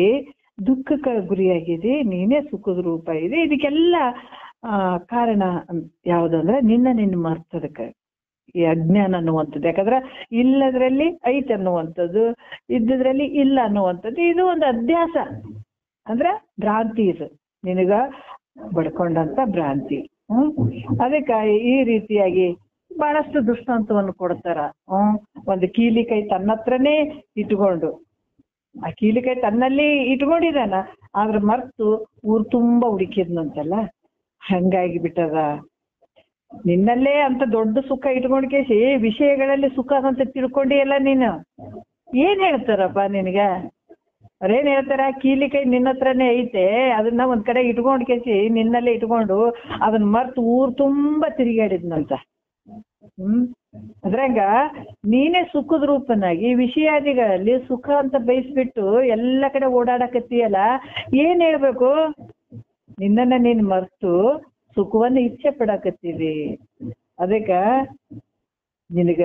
ದುಃಖಕ್ಕೆ ಗುರಿಯಾಗಿದೆ. ನೀನೇ ಸುಖದ ರೂಪ ಇದೆ. ಇದಕ್ಕೆಲ್ಲ ಕಾರಣ ಯಾವ್ದಂದ್ರೆ ನಿನ್ನ ಮರ್ತದಕ್ಕೆ ಈ ಅಜ್ಞಾನ ಅನ್ನುವಂಥದ್ದು. ಯಾಕಂದ್ರೆ ಇಲ್ಲದ್ರಲ್ಲಿ ಐತೆ ಅನ್ನುವಂಥದ್ದು, ಇದ್ದದ್ರಲ್ಲಿ ಇಲ್ಲ ಅನ್ನುವಂಥದ್ದು, ಇದು ಒಂದು ಅಭ್ಯಾಸ ಅಂದ್ರೆ ಭ್ರಾಂತಿ. ಇದು ನಿನಗ ಬಡ್ಕೊಂಡಂತ ಭ್ರಾಂತಿ. ಅದಕ್ಕೆ ಈ ರೀತಿಯಾಗಿ ಬಹಳಷ್ಟು ದೃಷ್ಟಾಂತವನ್ನು ಕೊಡ್ತಾರ. ಒಂದು ಕೀಲಿಕೈ ತನ್ನತ್ರನೇ ಇಟ್ಕೊಂಡು, ಆ ಕೀಲಿಕೈ ತನ್ನಲ್ಲಿ ಇಟ್ಕೊಂಡಿದಾನ, ಆದ್ರೆ ಮರ್ತು ಊರ್ ತುಂಬಾ ಹುಡುಕಿದ್ನಂತಲ್ಲ, ಹಂಗಾಗಿ ಬಿಟ್ಟದ. ನಿನ್ನಲ್ಲೇ ಅಂತ ದೊಡ್ಡ ಸುಖ ಇಟ್ಕೊಂಡ್ಕೇಸಿ ವಿಷಯಗಳಲ್ಲಿ ಸುಖ ಅಂತ ತಿಳ್ಕೊಂಡಿಯಲ್ಲ ನೀನು. ಏನ್ ಹೇಳ್ತಾರಪ್ಪ ನಿನಗ? ಅವ್ರೇನ್ ಹೇಳ್ತಾರ, ಕೀಲಿಕೈ ನಿನ್ನ ಹತ್ರನೇ ಐತೆ, ಅದನ್ನ ಒಂದ್ ಕಡೆ ಇಟ್ಕೊಂಡ್ಕೇಸಿ ನಿನ್ನಲ್ಲೇ ಇಟ್ಕೊಂಡು ಅದನ್ನ ಮರ್ತು ಊರ್ ತುಂಬಾ ತಿರುಗಾಡಿದ್ನಂತ. ಅದ್ರಂಗ ನೀನೇ ಸುಖದ ರೂಪನಾಗಿ ವಿಷಯಾದಿಗಳಲ್ಲಿ ಸುಖ ಅಂತ ಬಯಸ್ಬಿಟ್ಟು ಎಲ್ಲ ಕಡೆ ಓಡಾಡಕತ್ತೀಯಲ್ಲ, ಏನ್ ಹೇಳ್ಬೇಕು? ನಿನ್ನನ್ನ ನೀನ್ ಮರ್ತು ಸುಖವನ್ನ ಇಚ್ಛೆ ಪಡಾಕತ್ತೀವಿ. ಅದಕ್ಕ ನಿನಗ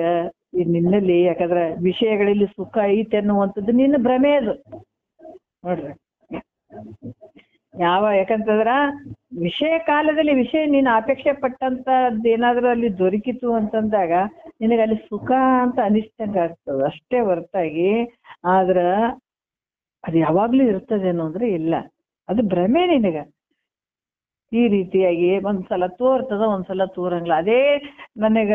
ನಿನ್ನಲ್ಲಿ, ಯಾಕಂದ್ರ ವಿಷಯಗಳಲ್ಲಿ ಸುಖ ಐತೆ ಅನ್ನುವಂಥದ್ದು ನಿನ್ನ ಭ್ರಮೆ ಅದು ನೋಡ್ರಿ. ಯಾಕಂತಂದ್ರ ವಿಷಯ ಕಾಲದಲ್ಲಿ ವಿಷಯ ನೀನು ಅಪೇಕ್ಷೆ ಪಟ್ಟಂತದ್ದು ಏನಾದ್ರೂ ಅಲ್ಲಿ ದೊರಕಿತು ಅಂತಂದಾಗ ನಿನಗೆ ಅಲ್ಲಿ ಸುಖ ಅಂತ ಅನಿಸ್ತಂಗ ಆಗ್ತದ ಅಷ್ಟೇ ಹೊರತಾಗಿ. ಆದ್ರ ಅದು ಯಾವಾಗ್ಲೂ ಇರ್ತದೇನೋ ಅಂದ್ರೆ ಇಲ್ಲ, ಅದು ಭ್ರಮೆ ನಿನಗ. ಈ ರೀತಿಯಾಗಿ ಒಂದ್ಸಲ ತೋರ್ತದ, ಒಂದ್ಸಲ ತೋರಂಗಿಲ್ಲ. ಅದೇ ನನಗ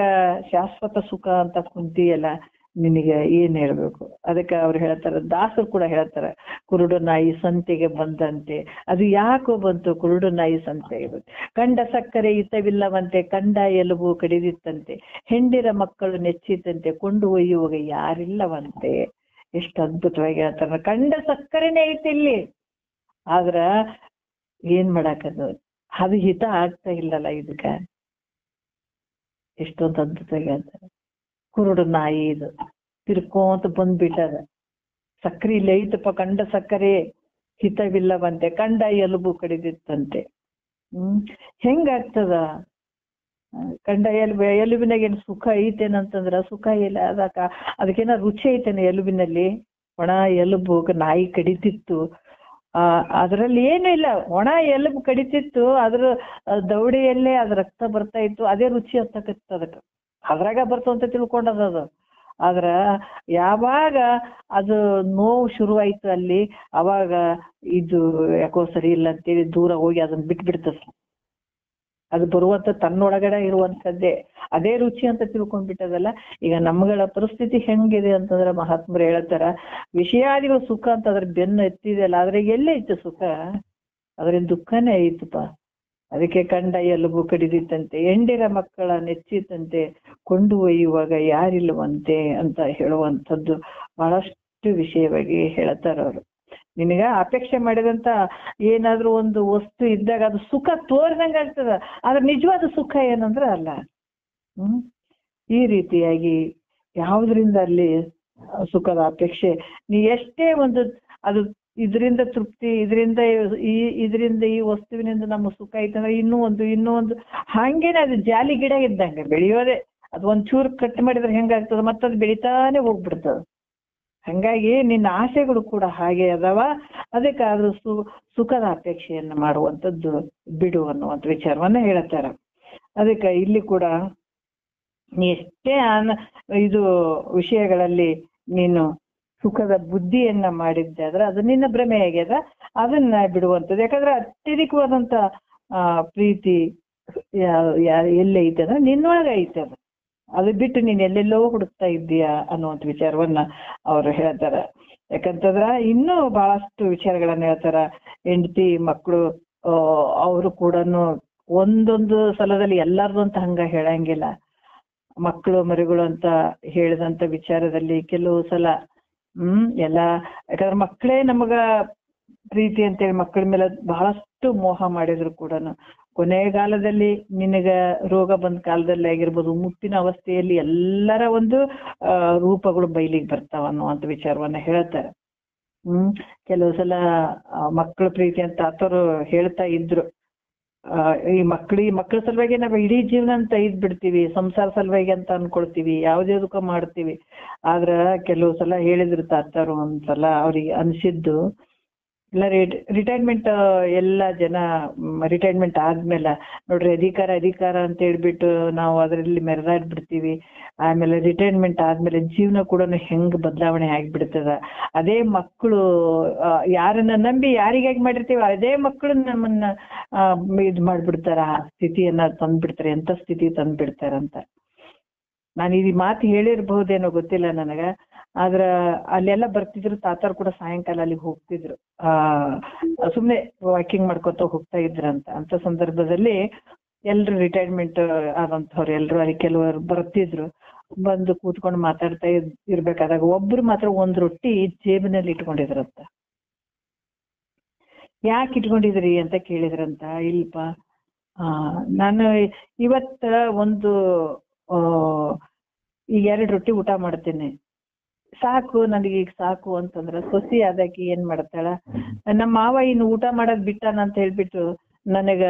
ಶಾಶ್ವತ ಸುಖ ಅಂತ ಕುಂತಿಯಲ್ಲ, ನಿನಗೆ ಏನ್ ಹೇಳ್ಬೇಕು? ಅದಕ್ಕೆ ಅವ್ರು ಹೇಳ್ತಾರ, ದಾಸರು ಕೂಡ ಹೇಳ್ತಾರ, ಕುರುಡು ನಾಯಿ ಸಂತೆಗೆ ಬಂದಂತೆ. ಅದು ಯಾಕೋ ಬಂತು ಕುರುಡು ನಾಯಿ ಸಂತೆಗೆ ಬಂತು? ಕಂಡ ಸಕ್ಕರೆ ಹಿತವಿಲ್ಲವಂತೆ, ಕಂಡ ಎಲುಬು ಕಡಿದಿತ್ತಂತೆ, ಹೆಂಡಿರ ಮಕ್ಕಳು ನೆಚ್ಚಿತಂತೆ, ಕೊಂಡು ಒಯ್ಯುವಾಗ ಯಾರಿಲ್ಲವಂತೆ. ಎಷ್ಟು ಅದ್ಭುತವಾಗಿ ಹೇಳ್ತಾರ. ಕಂಡ ಸಕ್ಕರೆನೇ ಐತಿ ಇಲ್ಲಿ, ಆದ್ರ ಏನ್ ಮಾಡಾಕದು? ಅದು ಹಿತ ಆಗ್ತಾ ಇಲ್ಲಲ್ಲ ಇದಕ್ಕ. ಎಷ್ಟೊಂದು ಅದ್ಭುತವಾಗಿ ಹೇಳ್ತಾರೆ. ಕುರುಡು ನಾಯಿ ಇದು ತಿರ್ಕೋಂತ ಬಂದ್ಬಿಟ್ಟದ. ಸಕ್ರಿ ಇಲ್ಲಿ ಐತಪ್ಪ, ಕಂಡ ಸಕ್ಕರೆ ಹಿತವಿಲ್ಲವಂತೆ, ಕಂಡ ಎಲುಬು ಕಡಿದಿತ್ತಂತೆ. ಹೆಂಗಾಗ್ತದ? ಕಂಡ ಎಲುಬಿನಾಗ ಏನ್ ಸುಖ ಐತೇನಂತಂದ್ರ ಸುಖ ಇಲ್ಲ. ಅದಕ್ಕೇನ ರುಚಿ ಐತೇನ ಎಲುಬಿನಲ್ಲಿ? ಒಣ ಎಲುಬು ನಾಯಿ ಕಡಿತಿತ್ತು, ಅದ್ರಲ್ಲಿ ಏನು ಇಲ್ಲ, ಒಣ ಎಲುಬು ಕಡಿತಿತ್ತು, ಅದ್ರ ದೌಡೆಯಲ್ಲೇ ಅದ್ ರಕ್ತ ಬರ್ತಾ ಇತ್ತು, ಅದೇ ರುಚಿ ಹತ್ತಕತ್ತ ಅದಕ್ಕೆ, ಅದ್ರಾಗ ಬರ್ತಾವಂತ ತಿಳ್ಕೊಂಡದ ಅದು. ಆದ್ರ ಯಾವಾಗ ಅದು ನೋವು ಶುರುವಾಯ್ತು ಅಲ್ಲಿ, ಅವಾಗ ಇದು ಯಾಕೋ ಸರಿ ಇಲ್ಲ ಅಂತೇಳಿ ದೂರ ಹೋಗಿ ಅದನ್ನ ಬಿಟ್ಬಿಡ್ತದ. ಅದು ಬರುವಂತ ತನ್ನೊಳಗಡೆ ಇರುವಂತದ್ದೇ ಅದೇ ರುಚಿ ಅಂತ ತಿಳ್ಕೊಂಡ್ಬಿಟ್ಟದಲ್ಲ. ಈಗ ನಮ್ಗಳ ಪರಿಸ್ಥಿತಿ ಹೆಂಗಿದೆ ಅಂತಂದ್ರೆ ಮಹಾತ್ಮರು ಹೇಳ್ತಾರ, ವಿಷಯಾದಿಗಳು ಸುಖ ಅಂತ ಅದ್ರ ಬೆನ್ನು ಎತ್ತಿದೆಯಲ್ಲ, ಅದ್ರಾಗ ಎಲ್ಲೇ ಐತೆ ಸುಖ? ಅದ್ರಿಂದ ದುಃಖನೇ ಐತಪ್ಪ. ಅದಕ್ಕೆ ಕಂಡ ಎಲುಬು ಕಡಿದಿತ್ತಂತೆ, ಎಂಡಿರ ಮಕ್ಕಳ ನೆಚ್ಚಿತಂತೆ, ಕೊಂಡು ಒಯ್ಯುವಾಗ ಯಾರಿಲ್ವಂತೆ ಅಂತ ಹೇಳುವಂಥದ್ದು ಬಹಳಷ್ಟು ವಿಷಯವಾಗಿ ಹೇಳ್ತಾರ ಅವರು. ನಿನಗ ಅಪೇಕ್ಷೆ ಮಾಡಿದಂತ ಏನಾದ್ರೂ ಒಂದು ವಸ್ತು ಇದ್ದಾಗ ಅದು ಸುಖ ತೋರಿದಂಗ ಆಗ್ತದ, ಆದ್ರೆ ನಿಜವಾದ ಸುಖ ಏನಂದ್ರ ಅಲ್ಲ. ಈ ರೀತಿಯಾಗಿ ಯಾವುದರಿಂದ ಅಲ್ಲಿ ಸುಖದ ಅಪೇಕ್ಷೆ, ನೀ ಎಷ್ಟೇ ಒಂದು ಅದು ಇದರಿಂದ ತೃಪ್ತಿ, ಇದರಿಂದ ಈ ವಸ್ತುವಿನಿಂದ ನಮ್ಮ ಸುಖ ಐತಂದ್ರೆ ಇನ್ನೂ ಒಂದು ಹಂಗೇನೆ ಅದು ಜಾಲಿ ಗಿಡ ಇದ್ದಂಗೆ ಬೆಳೆಯೋದೆ. ಅದು ಒಂಚೂರು ಕಟ್ ಮಾಡಿದ್ರೆ ಹೆಂಗಾಗ್ತದ, ಮತ್ತದು ಬೆಳಿತಾನೆ ಹೋಗ್ಬಿಡ್ತದ. ಹಂಗಾಗಿ ನಿನ್ನ ಆಸೆಗಳು ಕೂಡ ಹಾಗೆ ಅದಾವ. ಅದಕ್ಕೆ ಆದ್ರೂ ಸುಖದ ಅಪೇಕ್ಷೆಯನ್ನು ಮಾಡುವಂಥದ್ದು ಬಿಡು ಅನ್ನುವಂಥ ವಿಚಾರವನ್ನ ಹೇಳ್ತಾರ. ಅದಕ್ಕೆ ಇಲ್ಲಿ ಕೂಡ ನೀ ಎಷ್ಟೇ ಇದು ವಿಷಯಗಳಲ್ಲಿ ನೀನು ಸುಖದ ಬುದ್ಧಿಯನ್ನ ಮಾಡಿದ್ದೆ ಆದ್ರೆ ಅದು ನಿನ್ನ ಭ್ರಮೆ ಆಗ್ಯದ, ಅದನ್ನ ಬಿಡುವಂಥದ್ದು. ಯಾಕಂದ್ರೆ ಅತ್ಯಧಿಕವಾದಂತ ಪ್ರೀತಿ ಎಲ್ಲೇ ಐತೆ ಅಂದ್ರೆ ನಿನ್ನೊಳಗೆ ಐತೆ, ಅದು ಬಿಟ್ಟು ನೀನ್ ಎಲ್ಲೆಲ್ಲೋ ಹುಡುಕ್ತಾ ಇದ್ದೀಯಾ ಅನ್ನುವಂಥ ವಿಚಾರವನ್ನ ಅವರು ಹೇಳ್ತಾರ. ಯಾಕಂತಂದ್ರ ಇನ್ನೂ ಬಹಳಷ್ಟು ವಿಚಾರಗಳನ್ನ ಹೇಳ್ತಾರ. ಹೆಂಡತಿ ಮಕ್ಕಳು ಅವರು ಕೂಡ ಒಂದೊಂದು ಸಲದಲ್ಲಿ ಎಲ್ಲಾರ್ದು ಅಂತ ಹಂಗ ಹೇಳಂಗಿಲ್ಲ. ಮಕ್ಕಳು ಮರಿಗಳು ಅಂತ ಹೇಳಿದಂತ ವಿಚಾರದಲ್ಲಿ ಕೆಲವು ಸಲ ಎಲ್ಲ, ಯಾಕಂದ್ರೆ ಮಕ್ಕಳೇ ನಮಗ ಪ್ರೀತಿ ಅಂತೇಳಿ ಮಕ್ಕಳ ಮೇಲೆ ಬಹಳಷ್ಟು ಮೋಹ ಮಾಡಿದ್ರು ಕೂಡ ಕೊನೆಗಾಲದಲ್ಲಿ ನಿನಗ ರೋಗ ಬಂದ ಕಾಲದಲ್ಲಿ ಆಗಿರ್ಬೋದು, ಮುಪ್ಪಿನ ಅವಸ್ಥೆಯಲ್ಲಿ ಎಲ್ಲರ ಒಂದು ರೂಪಗಳು ಬಯಲಿಗೆ ಬರ್ತಾವ ಅನ್ನುವಂಥ ವಿಚಾರವನ್ನ ಹೇಳ್ತಾರೆ. ಕೆಲವು ಸಲ ಮಕ್ಕಳ ಪ್ರೀತಿ ಅಂತ ಆತರು ಹೇಳ್ತಾ ಇದ್ರು. ಈ ಮಕ್ಕಳ ಸಲುವಾಗಿ ನಾವು ಇಡೀ ಜೀವನ ಅಂತ ಇದ್ಬಿಡ್ತೀವಿ, ಸಂಸಾರ ಸಲುವಾಗಿ ಅಂತ ಅನ್ಕೊಳ್ತೀವಿ, ಯಾವ್ದಕ್ಕ ಮಾಡ್ತೀವಿ. ಆದ್ರ ಕೆಲವು ಸಲ ಹೇಳಿದ್ರು ತಾತರು, ಒಂದ್ಸಲ ಅವ್ರಿಗೆ ಅನ್ಸಿದ್ದು, ಇಲ್ಲ ರಿಟೈರ್ಮೆಂಟ್ ಎಲ್ಲ ಜನ ರಿಟೈರ್ಮೆಂಟ್ ಆದ್ಮೇಲೆ ನೋಡ್ರಿ ಅಧಿಕಾರ ಅಂತ ಹೇಳ್ಬಿಟ್ಟು ನಾವು ಅದರಲ್ಲಿ ಮೆರೆದಾಡ್ಬಿಡ್ತೀವಿ. ಆಮೇಲೆ ರಿಟೈರ್ಮೆಂಟ್ ಆದ್ಮೇಲೆ ಜೀವನ ಕೂಡ ಹೆಂಗ್ ಬದಲಾವಣೆ ಆಗ್ಬಿಡ್ತದ. ಅದೇ ಮಕ್ಕಳು ಯಾರನ್ನ ನಂಬಿ ಯಾರಿಗಾಗಿ ಮಾಡಿರ್ತೀವಿ ಅದೇ ಮಕ್ಕಳು ನಮ್ಮನ್ನ ಇದ್ ಮಾಡ್ಬಿಡ್ತಾರ, ಆ ಸ್ಥಿತಿಯನ್ನ ತಂದ್ಬಿಡ್ತಾರೆ, ಎಂತ ಸ್ಥಿತಿ ತಂದ್ಬಿಡ್ತಾರಂತ. ನಾನು ಈ ಮಾತು ಹೇಳಿರ್ಬಹುದೇನೋ ಗೊತ್ತಿಲ್ಲ ನನಗ. ಆದ್ರ ಅಲ್ಲೆಲ್ಲ ಬರ್ತಿದ್ರು ತಾತಾರು ಕೂಡ ಸಾಯಂಕಾಲ ಅಲ್ಲಿಗೆ ಹೋಗ್ತಿದ್ರು, ಸುಮ್ನೆ ವಾಕಿಂಗ್ ಮಾಡ್ಕೊತ ಹೋಗ್ತಾ ಇದ್ರಂತ. ಅಂತ ಸಂದರ್ಭದಲ್ಲಿ ಎಲ್ರು ರಿಟೈರ್ಮೆಂಟ್ ಆದಂಥವ್ರು ಎಲ್ರು ಅಲ್ಲಿ ಕೆಲವರು ಬರ್ತಿದ್ರು, ಬಂದು ಕೂತ್ಕೊಂಡು ಮಾತಾಡ್ತಾ ಇರ್ಬೇಕಾದಾಗ ಒಬ್ರು ಮಾತ್ರ ಒಂದ್ ರೊಟ್ಟಿ ಜೇಬಿನಲ್ಲಿ ಇಟ್ಕೊಂಡಿದ್ರಂತ. ಯಾಕೆ ಇಟ್ಕೊಂಡಿದ್ರಿ ಅಂತ ಕೇಳಿದ್ರಂತ. ಇಲ್ಪ ನಾನು ಇವತ್ತ ಒಂದು ಈಗ 2 ರೊಟ್ಟಿ ಊಟ ಮಾಡ್ತೇನೆ, ಸಾಕು ನನಗೆ ಈಗ ಸಾಕು ಅಂತಂದ್ರ ಸೊಸಿ ಆದಾಕಿ ಏನ್ ಮಾಡ್ತಾಳ, ನಮ್ಮ ಮಾವ ಇನ್ನು ಊಟ ಮಾಡೋದ್ ಬಿಟ್ಟಾನ ಅಂತ ಹೇಳ್ಬಿಟ್ಟು ನನಗ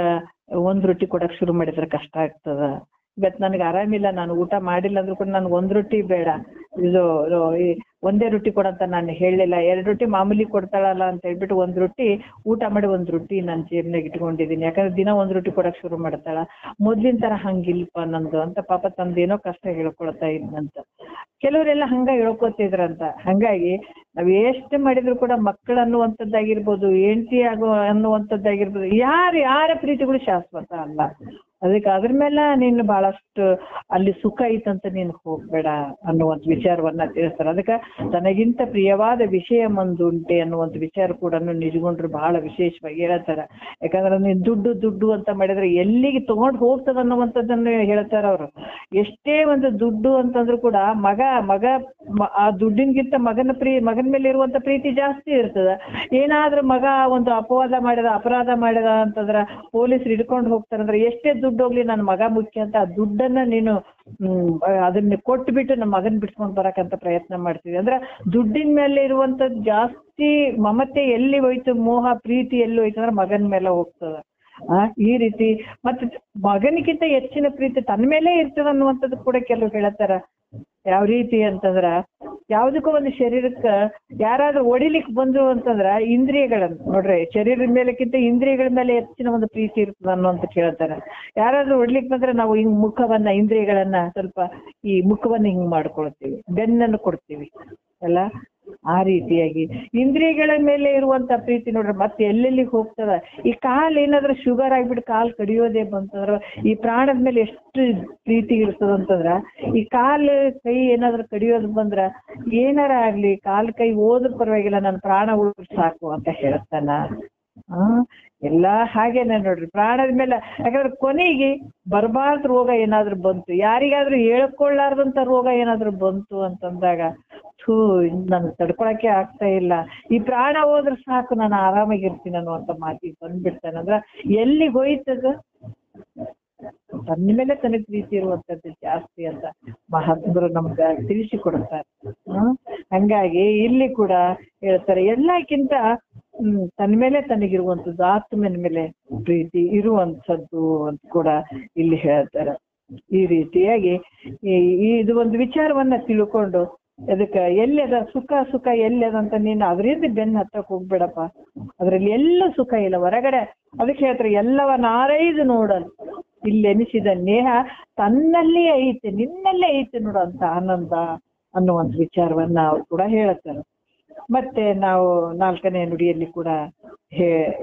1 ರೊಟ್ಟಿ ಕೊಡಕ್ ಶುರು ಮಾಡಿದ್ರೆ ಕಷ್ಟ ಆಗ್ತದ. ಇವತ್ ನನಗೆ ಆರಾಮಿಲ್ಲ, ನಾನು ಊಟ ಮಾಡಿಲ್ಲ ಅಂದ್ರೂ ಕೂಡ ನನ್ಗೆ 1 ರೊಟ್ಟಿ ಬೇಡ, ಇದು ಒಂದೇ ರೊಟ್ಟಿ ಕೊಡಂತ ನಾನು ಹೇಳಲಿಲ್ಲ, 2 ರೊಟ್ಟಿ ಮಾಮೂಲಿ ಕೊಡ್ತಾಳಲ್ಲ ಅಂತ ಹೇಳ್ಬಿಟ್ಟು 1 ರೊಟ್ಟಿ ಊಟ ಮಾಡಿ 1 ರೊಟ್ಟಿ ನಾನು ಜೇಬ್ನಾಗ ಇಟ್ಕೊಂಡಿದ್ದೀನಿ. ಯಾಕಂದ್ರೆ ದಿನ 1 ರೊಟ್ಟಿ ಕೊಡಕ್ ಶುರು ಮಾಡ್ತಾಳ, ಮೊದ್ಲಿನ ತರ ಹಂಗಿಲ್ಪ ನಂದು ಅಂತ ಪಾಪ ತಂದೇನೋ ಕಷ್ಟ ಹೇಳ್ಕೊಳ್ತಾ ಇದ್ನಂತ. ಕೆಲವರೆಲ್ಲ ಹಂಗ ಹೇಳ್ಕೊತಿದ್ರಂತ. ಹಂಗಾಗಿ ನಾವ್ ಎಷ್ಟು ಮಾಡಿದ್ರು ಕೂಡ ಮಕ್ಕಳು ಅನ್ನುವಂಥದ್ದಾಗಿರ್ಬೋದು, ಹೆಂಡತಿ ಅನ್ನುವಂಥದ್ದಾಗಿರ್ಬೋದು, ಯಾರ ಪ್ರೀತಿಗಳು ಶಾಶ್ವತ ಅಲ್ಲ. ಅದಕ್ಕೆ ಅದ್ರ ಮೇಲೆ ನೀನು ಬಹಳಷ್ಟು ಅಲ್ಲಿ ಸುಖ ಐತಂತ ನೀನು ಹೋಗ್ಬೇಡ ಅನ್ನುವಂಥ ವಿಚಾರವನ್ನ ತಿಳಿಸ್ತಾರೆ. ಅದಕ್ಕೆ ತನಗಿಂತ ಪ್ರಿಯವಾದ ವಿಷಯ ಮಂದುಂಟೆ ಅನ್ನುವಂಥ ವಿಚಾರ ಕೂಡ ನಿಜಗೊಂಡ್ರು ಬಹಳ ವಿಶೇಷವಾಗಿ ಹೇಳ್ತಾರ. ಯಾಕಂದ್ರೆ ನೀನ್ ದುಡ್ಡು ಅಂತ ಮಾಡಿದ್ರೆ ಎಲ್ಲಿಗೆ ತಗೊಂಡು ಹೋಗ್ತದ ಅನ್ನುವಂಥದ್ದನ್ನು ಹೇಳ್ತಾರ ಅವರು. ಎಷ್ಟೇ ಒಂದು ದುಡ್ಡು ಅಂತಂದ್ರು ಕೂಡ ಮಗ ಆ ದುಡ್ಡಿನ್ಗಿಂತ ಮಗನ ಮೇಲೆ ಇರುವಂತ ಪ್ರೀತಿ ಜಾಸ್ತಿ ಇರ್ತದ. ಏನಾದ್ರೂ ಮಗ ಒಂದು ಅಪರಾಧ ಮಾಡಿದ ಅಂತಂದ್ರ ಪೊಲೀಸರು ಹಿಡ್ಕೊಂಡು ಹೋಗ್ತಾರಂದ್ರೆ ಎಷ್ಟೇ ದುಡ್ಡು ದುಡ್ಡು ಹೋಗ್ಲಿ ನನ್ನ ಮಗ ಮುಖ್ಯ ಅಂತ ಆ ದುಡ್ಡನ್ನ ನೀನು ಅದನ್ನ ಕೊಟ್ಬಿಟ್ಟು ನಮ್ಮ ಮಗನ್ ಬಿಟ್ಕೊಂಡ್ ಬರಕಂತ ಪ್ರಯತ್ನ ಮಾಡ್ತೀವಿ. ಅಂದ್ರೆ ದುಡ್ಡಿನ ಮೇಲೆ ಇರುವಂತದ್ದು ಜಾಸ್ತಿ ಮಮತೆ ಎಲ್ಲಿ ಹೋಯ್ತು, ಮೋಹ ಪ್ರೀತಿ ಎಲ್ಲಿ ಹೋಯ್ತು ಅಂದ್ರೆ ಮಗನ ಮೇಲೆ ಹೋಗ್ತದ. ಈ ರೀತಿ ಮತ್ತೆ ಮಗನಿಗಿಂತ ಹೆಚ್ಚಿನ ಪ್ರೀತಿ ತನ್ನ ಮೇಲೆ ಇರ್ತದ ಅನ್ನುವಂಥದ್ದು ಕೂಡ ಕೆಲವು ಹೇಳ್ತಾರ. ಯಾವ ರೀತಿ ಅಂತಂದ್ರ ಯಾವ್ದಕ್ಕೂ ಒಂದು ಶರೀರಕ್ಕ ಯಾರಾದ್ರೂ ಹೊಡಿಲಿಕ್ ಬಂದ್ರು ಅಂತಂದ್ರ ಇಂದ್ರಿಯಗಳನ್ನ ನೋಡ್ರಿ, ಶರೀರದ ಮೇಲಕ್ಕಿಂತ ಇಂದ್ರಿಯಗಳ ಮೇಲೆ ಹೆಚ್ಚಿನ ಒಂದು ಪ್ರೀತಿ ಇರ್ತದ ಅನ್ನುವಂತ ಕೇಳ್ತಾರ. ಯಾರಾದ್ರೂ ಹೊಡ್ಲಿಕ್ ಬಂದ್ರೆ ನಾವು ಹಿಂಗ್ ಮುಖವನ್ನ ಇಂದ್ರಿಯಗಳನ್ನ ಸ್ವಲ್ಪ ಈ ಮುಖವನ್ನ ಹಿಂಗ್ ಮಾಡ್ಕೊಳ್ತೀವಿ, ಬೆನ್ನನ್ನು ಕೊಡ್ತೀವಿ ಅಲ್ಲ. ಆ ರೀತಿಯಾಗಿ ಇಂದ್ರಿಯಗಳ ಮೇಲೆ ಇರುವಂತ ಪ್ರೀತಿ ನೋಡ್ರಿ ಮತ್ತೆ ಎಲ್ಲೆಲ್ಲಿಗೆ ಹೋಗ್ತದ. ಈ ಕಾಲ್ ಏನಾದ್ರೂ ಶುಗರ್ ಆಗ್ಬಿಟ್ಟು ಕಾಲ್ ಕಡಿಯೋದೇ ಬಂತಂದ್ರ ಈ ಪ್ರಾಣದ ಮೇಲೆ ಎಷ್ಟು ಪ್ರೀತಿ ಇರ್ತದಂತಂದ್ರ ಈ ಕಾಲ್ ಕೈ ಏನಾದ್ರೂ ಕಡಿಯೋದು ಬಂದ್ರ ಏನಾರ ಆಗ್ಲಿ ಕಾಲ್ ಕೈ ಹೋದ್ರ ಪರವಾಗಿಲ್ಲ ನನ್ನ ಪ್ರಾಣ ಉಳಿದ್ರೆ ಸಾಕು ಅಂತ ಹೇಳ್ತಾನ. ಎಲ್ಲಾ ಹಾಗೇನೆ ನೋಡ್ರಿ ಪ್ರಾಣದ ಮೇಲೆ. ಯಾಕಂದ್ರೆ ಕೊನೆಗೆ ಬರ್ಬಾರ್ದು ರೋಗ ಏನಾದ್ರು ಬಂತು, ಯಾರಿಗಾದ್ರೂ ಹೇಳ್ಕೊಳ್ಳಾರ್ದಂತ ರೋಗ ಏನಾದ್ರು ಬಂತು ಅಂತಂದಾಗ ನನ್ ತಡ್ಕೊಳಕ್ಕೆ ಆಗ್ತಾ ಇಲ್ಲ, ಈ ಪ್ರಾಣ ಹೋದ್ರೆ ಸಾಕು ನಾನು ಆರಾಮಾಗಿರ್ತೀನಿ ಅನ್ನುವಂತ ಮಾತಿಗೆ ಬಂದ್ಬಿಡ್ತಾನೆ. ಅಂದ್ರ ಎಲ್ಲಿಗೆ ಹೋಯ್ತದ ತನ್ನ ಮೇಲೆ ತನಗ್ ಪ್ರೀತಿ ಇರುವಂತದ್ದು ಜಾಸ್ತಿ ಅಂತ ಮಹಾತ್ಮರು ನಮ್ಗ ತಿಳಿಸಿ ಕೊಡ್ತಾರೆ. ಹಂಗಾಗಿ ಇಲ್ಲಿ ಕೂಡ ಹೇಳ್ತಾರೆ ಎಲ್ಲಕ್ಕಿಂತ ತನ್ನ ಮೇಲೆ ತನಗಿರುವಂತದ್ದು ಆತ್ಮನ ಮೇಲೆ ಪ್ರೀತಿ ಇರುವಂತದ್ದು ಅಂತ ಕೂಡ ಇಲ್ಲಿ ಹೇಳ್ತಾರೆ. ಈ ರೀತಿಯಾಗಿ ಇದು ಒಂದು ವಿಚಾರವನ್ನ ತಿಳ್ಕೊಂಡು ಅದಕ್ಕೆ ಎಲ್ಲದ ಸುಖ ಎಲ್ಲದಂತ ನೀನು ಅದರಿಂದ ಬೆನ್ನ ಹತ್ತಕ್ ಹೋಗ್ಬೇಡಪ್ಪ, ಅದ್ರಲ್ಲಿ ಎಲ್ಲೂ ಸುಖ ಇಲ್ಲ ಹೊರಗಡೆ. ಅದಕ್ಕೆ ಹೇಳ್ತಾರೆ ಎಲ್ಲವನ್ನ ಆರೈದು ನೋಡಲು ಇಲ್ಲಿ ಎನಿಸಿದ ನೇಹ ತನ್ನಲ್ಲಿ ಐತೆ ನಿನ್ನಲ್ಲೇ ಐತೆ ನೋಡು ಅಂತ ಆನಂದ ಅನ್ನುವಂತ ವಿಚಾರವನ್ನ ಅವ್ರು ಕೂಡ ಹೇಳ್ತಾರೆ. ಮತ್ತೆ ನಾವು 4ನೇ ನುಡಿಯಲ್ಲಿ ಕೂಡ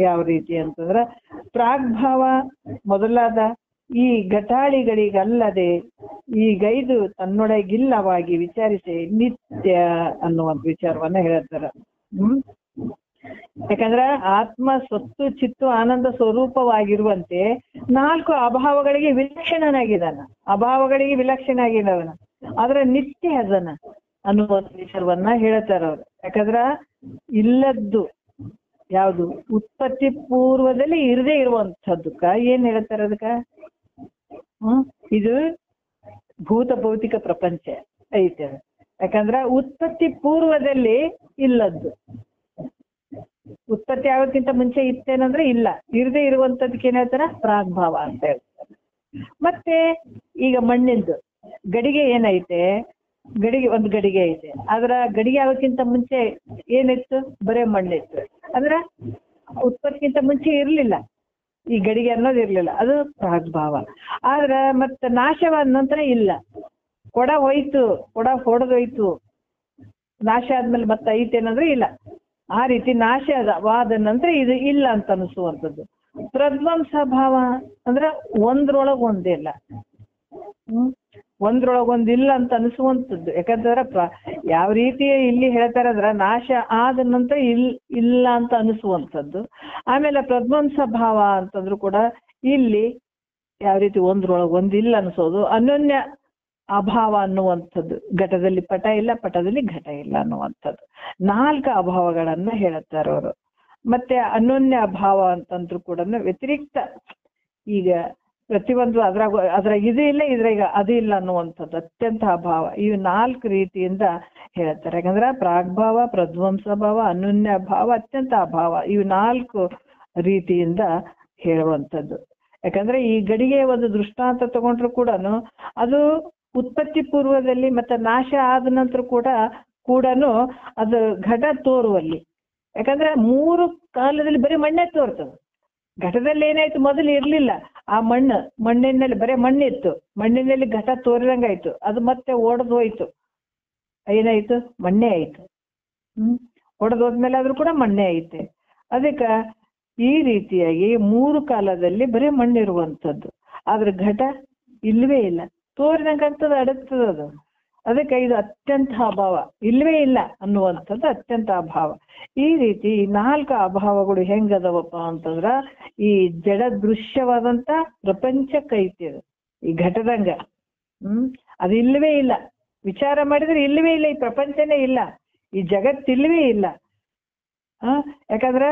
ಯಾವ ರೀತಿ ಅಂತಂದ್ರ ಪ್ರಾಗ್ಭಾವ ಮೊದಲಾದ ಈ ಘಟಾಳಿಗಳಿಗಲ್ಲದೆ ಈಗೈದು ತನ್ನೊಳಗಿಲ್ಲವಾಗಿ ವಿಚಾರಿಸಿ ನಿತ್ಯ ಅನ್ನುವಂತ ವಿಚಾರವನ್ನ ಹೇಳ್ತಾರ. ಯಾಕಂದ್ರ ಆತ್ಮ ಸ್ವತ್ತು ಚಿತ್ತು ಆನಂದ ಸ್ವರೂಪವಾಗಿರುವಂತೆ 4 ಅಭಾವಗಳಿಗೆ ವಿಲಕ್ಷಣನಾಗಿದ್ದಾನ, ಅಭಾವಗಳಿಗೆ ವಿಲಕ್ಷಣ ಆಗಿದವನ, ಆದ್ರ ನಿತ್ಯ ಅದನ ಅನ್ನುವಂತ ವಿಚಾರವನ್ನ ಹೇಳ್ತಾರ ಅವ್ರು. ಯಾಕಂದ್ರ ಇಲ್ಲದ್ದು ಯಾವುದು ಉತ್ಪತ್ತಿ ಪೂರ್ವದಲ್ಲಿ ಇರದೇ ಇರುವಂತಹದ್ದಕ್ಕ ಏನ್ ಹೇಳ್ತಾರ ಅದಕ್ಕ ಇದು ಭೂತ ಭೌತಿಕ ಪ್ರಪಂಚ ಐತೆ. ಯಾಕಂದ್ರ ಉತ್ಪತ್ತಿ ಪೂರ್ವದಲ್ಲಿ ಇಲ್ಲದ್ದು, ಉತ್ಪತ್ತಿ ಆಗೋಕ್ಕಿಂತ ಮುಂಚೆ ಇತ್ತೇನಂದ್ರೆ ಇಲ್ಲ, ಇರದೇ ಇರುವಂತದಕ್ಕೆ ಏನ್ ಹೇಳ್ತಾರ ಪ್ರಾಗ್ಭಾವ ಅಂತ ಹೇಳ್ತಾರೆ. ಮತ್ತೆ ಈಗ ಮಣ್ಣಿಂದು ಗಡಿಗೆ ಏನೈತೆ, ಒಂದು ಗಡಿಗೆ ಐತೆ, ಅದ್ರ ಗಡಿಗೆ ಆಗೋಕ್ಕಿಂತ ಮುಂಚೆ ಏನಿತ್ತು ಬರೇ ಮಣ್ಣಿತ್ತು, ಅಂದ್ರ ಉತ್ಪತ್ತಿಗಿಂತ ಮುಂಚೆ ಇರ್ಲಿಲ್ಲ, ಈ ಗಡಿಗೆ ಅನ್ನೋದು ಇರ್ಲಿಲ್ಲ, ಅದು ಪ್ರಾಗ್ಭಾವ. ಆದ್ರ ಮತ್ತ ನಾಶವಾದ ನಂತರ ಇಲ್ಲ, ಕೊಡ ಹೋಯ್ತು, ಕೊಡ ಹೊಡೆದೋಯ್ತು, ನಾಶ ಆದ್ಮೇಲೆ ಮತ್ತೆ ಐತೇನಂದ್ರೆ ಇಲ್ಲ. ಆ ರೀತಿ ನಾಶವಾದ ನಂತರ ಇದು ಇಲ್ಲ ಅಂತ ಅನಿಸುವಂಥದ್ದು. ಪ್ರಧ್ವಂಸ ಭಾವ ಅಂದ್ರ ಒಂದ್ರೊಳಗ್ ಒಂದಿಲ್ಲ, ಒಂದ್ರೊಳಗೊಂದಿಲ್ಲ ಅಂತ ಅನಿಸುವಂಥದ್ದು. ಯಾಕಂತಂದ್ರ ಯಾವ ರೀತಿ ಇಲ್ಲಿ ಹೇಳ್ತಾರಂದ್ರ ನಾಶ ಆದ ನಂತರ ಇಲ್ಲ ಅಂತ ಅನಿಸುವಂಥದ್ದು. ಆಮೇಲೆ ಪ್ರಧ್ವಂಸ ಭಾವ ಅಂತಂದ್ರು ಕೂಡ ಇಲ್ಲಿ ಯಾವ ರೀತಿ ಒಂದ್ರೊಳಗ್ ಒಂದಿಲ್ಲ ಅನ್ಸೋದು, ಅನನ್ಯ ಅಭಾವ ಅನ್ನುವಂಥದ್ದು. ಘಟದಲ್ಲಿ ಪಟ ಇಲ್ಲ, ಪಟದಲ್ಲಿ ಘಟ ಇಲ್ಲ ಅನ್ನುವಂಥದ್ದು 4 ಅಭಾವಗಳನ್ನ ಹೇಳುತ್ತಾರೆ ಅವರು. ಮತ್ತೆ ಅನನ್ಯ ಅಭಾವ ಅಂತಂದ್ರು ಕೂಡ ವ್ಯತಿರಿಕ್ತ, ಈಗ ಪ್ರತಿಯೊಂದು ಅದ್ರಾಗ ಇದು ಇಲ್ಲ, ಇದ್ರಾಗ ಅದು ಇಲ್ಲ ಅನ್ನುವಂಥದ್ದು ಅತ್ಯಂತ ಅಭಾವ. ಇವು 4 ರೀತಿಯಿಂದ ಹೇಳ್ತಾರೆ. ಯಾಕಂದ್ರೆ ಪ್ರಾಗ್ಭಾವ, ಪ್ರಧ್ವಂಸ ಭಾವ, ಅನನ್ಯ ಭಾವ, ಅತ್ಯಂತ ಅಭಾವ, ಇವು 4 ರೀತಿಯಿಂದ ಹೇಳುವಂಥದ್ದು. ಯಾಕಂದ್ರೆ ಈ ಗಡಿಗೆ ಒಂದು ದೃಷ್ಟಾಂತ ತಗೊಂಡ್ರು ಕೂಡ ಅದು ಉತ್ಪತ್ತಿ ಪೂರ್ವದಲ್ಲಿ ಮತ್ತೆ ನಾಶ ಆದ ನಂತರ ಕೂಡ ಅದು ಘಟ ತೋರುವಲ್ಲಿ. ಯಾಕಂದ್ರೆ 3 ಕಾಲದಲ್ಲಿ ಬರೀ ಮಣ್ಣೇ ತೋರ್ತದೆ. ಘಟದಲ್ಲಿ ಏನಾಯ್ತು, ಮೊದಲು ಇರ್ಲಿಲ್ಲ, ಆ ಮಣ್ಣಿನಲ್ಲಿ ಬರೀ ಮಣ್ಣಿತ್ತು, ಮಣ್ಣಿನಲ್ಲಿ ಘಟ ತೋರಿದಂಗಾಯ್ತು, ಅದು ಮತ್ತೆ ಒಡೆದು ಹೋಯ್ತು, ಏನಾಯ್ತು ಮಣ್ಣೆ ಆಯ್ತು. ಒಡೆದು ಹೋದ್ಮೇಲೆ ಆದ್ರೂ ಕೂಡ ಮಣ್ಣೆ ಐತೆ. ಅದಕ್ಕ ಈ ರೀತಿಯಾಗಿ 3 ಕಾಲದಲ್ಲಿ ಬರೀ ಮಣ್ಣಿರುವಂಥದ್ದು, ಆದ್ರೆ ಘಟ ಇಲ್ವೇ ಇಲ್ಲ, ತೋರಿದಂಗಾಗ್ತದ, ಅಡಗ್ತದ ಅದು. ಅದಕ್ಕೆ ಇದು ಅತ್ಯಂತ ಅಭಾವ, ಇಲ್ವೇ ಇಲ್ಲ ಅನ್ನುವಂಥದ್ದು ಅತ್ಯಂತ ಅಭಾವ. ಈ ರೀತಿ 4 ಅಭಾವಗಳು ಹೆಂಗದವಪ್ಪ ಅಂತಂದ್ರ ಈ ಜಡ ದೃಶ್ಯವಾದಂತ ಪ್ರಪಂಚಕ್ಕೈತಿ ಅದು, ಈ ಘಟದಂಗ. ಅದು ಇಲ್ವೇ ಇಲ್ಲ, ವಿಚಾರ ಮಾಡಿದ್ರೆ ಇಲ್ವೇ ಇಲ್ಲ, ಈ ಪ್ರಪಂಚನೇ ಇಲ್ಲ, ಈ ಜಗತ್ತಿಲ್ವೇ ಇಲ್ಲ. ಯಾಕಂದ್ರ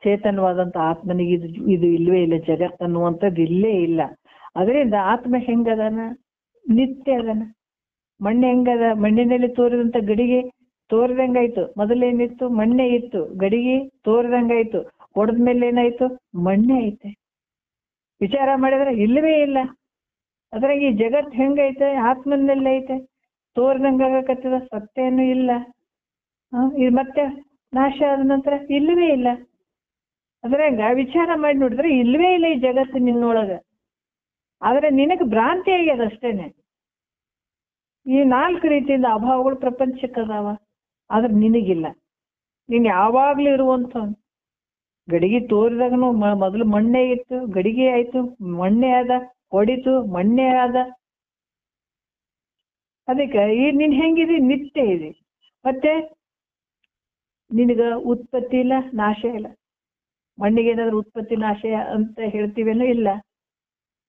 ಚೇತನವಾದಂತ ಆತ್ಮನಿಗೆ ಇದು ಇಲ್ವೇ ಇಲ್ಲ, ಜಗತ್ ಅನ್ನುವಂಥದ್ದು ಇಲ್ಲೇ ಇಲ್ಲ. ಅದರಿಂದ ಆತ್ಮ ಹೆಂಗದನ? ನಿತ್ಯ ಅದನ. ಮಣ್ಣೆ ಹೆಂಗದ? ಮಣ್ಣಿನಲ್ಲಿ ತೋರಿದಂತ ಗಡಿಗೆ ತೋರಿದಂಗಾಯ್ತು. ಮೊದಲೇನಿತ್ತು? ಮಣ್ಣೆ ಇತ್ತು. ಗಡಿಗೆ ತೋರಿದಂಗಾಯ್ತು. ಹೊಡೆದ್ಮೇಲೆ ಏನಾಯ್ತು? ಮಣ್ಣೆ ಐತೆ. ವಿಚಾರ ಮಾಡಿದ್ರೆ ಇಲ್ಲವೇ ಇಲ್ಲ. ಅದ್ರಾಗ ಈ ಜಗತ್ ಹೆಂಗೈತೆ? ಆತ್ಮನಲ್ಲಿ ಐತೆ. ತೋರಿದಂಗಾಗಕತ್ತದ, ಸತ್ಯನೂ ಇಲ್ಲ. ಇದು ಮತ್ತೆ ನಾಶ ಆದ ನಂತರ ಇಲ್ಲವೇ ಇಲ್ಲ. ಅದ್ರಾಗ ವಿಚಾರ ಮಾಡಿ ನೋಡಿದ್ರೆ ಇಲ್ವೇ ಇಲ್ಲ ಈ ಜಗತ್ತು ನಿನ್ನೊಳಗ. ಆದ್ರೆ ನಿನಗೆ ಭ್ರಾಂತಿ ಆಗ್ಯದ ಅಷ್ಟೇನೆ. ಈ 4 ರೀತಿಯಿಂದ ಅಭಾವಗಳು ಪ್ರಪಂಚಕ್ಕದಾವ, ಆದ್ರೆ ನಿನಗಿಲ್ಲ. ನೀನ್ ಯಾವಾಗ್ಲೂ ಇರುವಂತ ಗಡಿಗೆ ತೋರಿದಾಗನು ಮೊದಲು ಮಣ್ಣೆ ಇತ್ತು, ಗಡಿಗೆ ಆಯ್ತು, ಮಣ್ಣೆ ಆದ, ಹೊಡಿತು, ಮಣ್ಣೆ ಆದ. ಅದಕ್ಕೆ ಈ ನೀನ್ ಹೆಂಗಿದಿ? ನಿತ್ಯ ಇದೆ. ಮತ್ತೆ ನಿನಗ ಉತ್ಪತ್ತಿ ಇಲ್ಲ, ನಾಶ ಇಲ್ಲ. ಮಣ್ಣಿಗೆ ಏನಾದ್ರು ಉತ್ಪತ್ತಿ ನಾಶ ಅಂತ ಹೇಳ್ತೀವೇನೋ? ಇಲ್ಲ,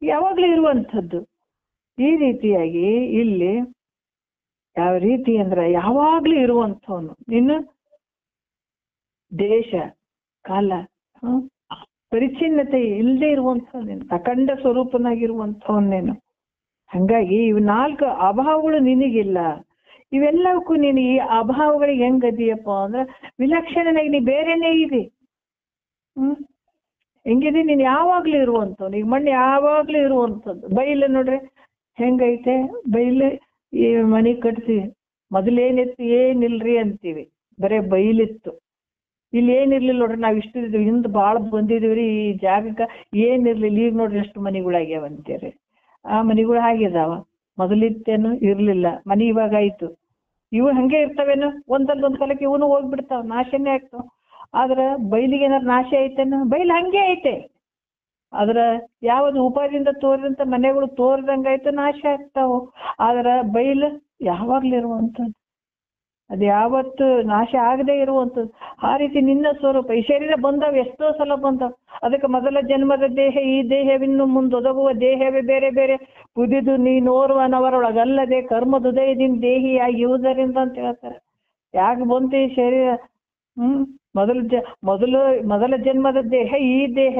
ಯಾವಾಗ್ಲೂ ಇರುವಂಥದ್ದು. ಈ ರೀತಿಯಾಗಿ ಇಲ್ಲಿ ಯಾವ ರೀತಿ ಅಂದ್ರೆ ಯಾವಾಗ್ಲೂ ಇರುವಂಥವನು ನೀನು. ದೇಶ ಕಾಲ ಪರಿಚ್ಛಿನ್ನತೆ ಇಲ್ಲದೆ ಇರುವಂಥವನೇನು, ಅಖಂಡ ಸ್ವರೂಪನಾಗಿರುವಂಥವನ್ನೇನು. ಹಂಗಾಗಿ ಇವ್ 4 ಅಭಾವಗಳು ನಿನಗಿಲ್ಲ. ಇವೆಲ್ಲವಕ್ಕೂ ನೀನು ಈ ಅಭಾವಗಳಿಗೆ ಹೆಂಗದಿಯಪ್ಪ ಅಂದ್ರೆ ವಿಲಕ್ಷಣನಾಗಿ ನೀ ಬೇರೆನೇ ಇದೆ. ಹೆಂಗಿದೆ? ನೀನ್ ಯಾವಾಗ್ಲೂ ಇರುವಂಥವ್ನು. ಈಗ ಮಣ್ಣು ಯಾವಾಗ್ಲೂ ಇರುವಂಥದ್ದು. ಬೈಲು ನೋಡ್ರಿ ಹೆಂಗೈತೆ? ಬೈಲು ಈ ಮನೆ ಕಟ್ತೀವಿ. ಮೊದಲೇನಿತ್ತು? ಏನಿಲ್ರಿ ಅಂತೀವಿ, ಬರೇ ಬೈಲಿತ್ತು. ಇಲ್ಲಿ ಏನಿರ್ಲಿಲ್ಲ ನೋಡ್ರಿ, ನಾವ್ ಇಷ್ಟು ಹಿಂದ್ ಬಾಳ ಬಂದಿದೀವ್ರಿ ಈ ಜಾಗಕ್ಕ, ಏನಿರ್ಲಿಲ್ಲ. ಈಗ ನೋಡ್ರಿ ಎಷ್ಟು ಮನೆಗಳಾಗ್ಯಾವ ಅಂತೀರಿ. ಆ ಮನೆಗಳು ಆಗಿದಾವ. ಮೊದಲಿತ್ತೇನು? ಇರ್ಲಿಲ್ಲ. ಮನೆ ಇವಾಗ ಆಯ್ತು. ಇವು ಹಂಗೆ ಇರ್ತಾವೇನು? ಒಂದೊಂದ್ ಕಾಲಕ್ಕೆ ಇವನು ಹೋಗ್ಬಿಡ್ತಾವ, ನಾಶನೇ ಆಗ್ತಾವ. ಆದ್ರ ಬೈಲಿಗೆ ಏನಾರು ನಾಶ ಐತೇನು? ಬೈಲ್ ಹಂಗೆ ಐತೆ. ಆದ್ರ ಯಾವ್ದು ಉಪಾದಿಂದ ತೋರಿದಂತ ಮನೆಗಳು ತೋರ್ದಂಗಾಯ್ತು, ನಾಶ ಆಗ್ತಾವು. ಆದ್ರ ಬೈಲ್ ಯಾವಾಗ್ಲೂ ಇರುವಂತದ್ದು, ಅದು ಯಾವತ್ತು ನಾಶ ಆಗದೆ ಇರುವಂಥದ್ದು. ಆ ರೀತಿ ನಿನ್ನ ಸ್ವರೂಪ. ಈ ಶರೀರ ಬಂದವ್, ಎಷ್ಟೋ ಸಲ ಬಂದವ್. ಅದಕ್ಕೆ ಮೊದಲ ಜನ್ಮದ ದೇಹ, ಈ ದೇಹವಿನ್ನು ಮುಂದೊದಗುವ ದೇಹವೇ ಬೇರೆ ಬೇರೆ. ಪುದಿದು ನೀನೋರ್ವನವರೊಳಗಲ್ಲದೆ ಕರ್ಮದುದಯದಿಂದ ದೇಹಿಯಾಗಿರುವುದರಿಂದ ಅಂತ ಹೇಳ್ತಾರೆ. ಯಾಕೆ ಬಂತು ಈ ಶರೀರ? ಮೊದಲ ಜನ್ಮದ ದೇಹ, ಈ ದೇಹ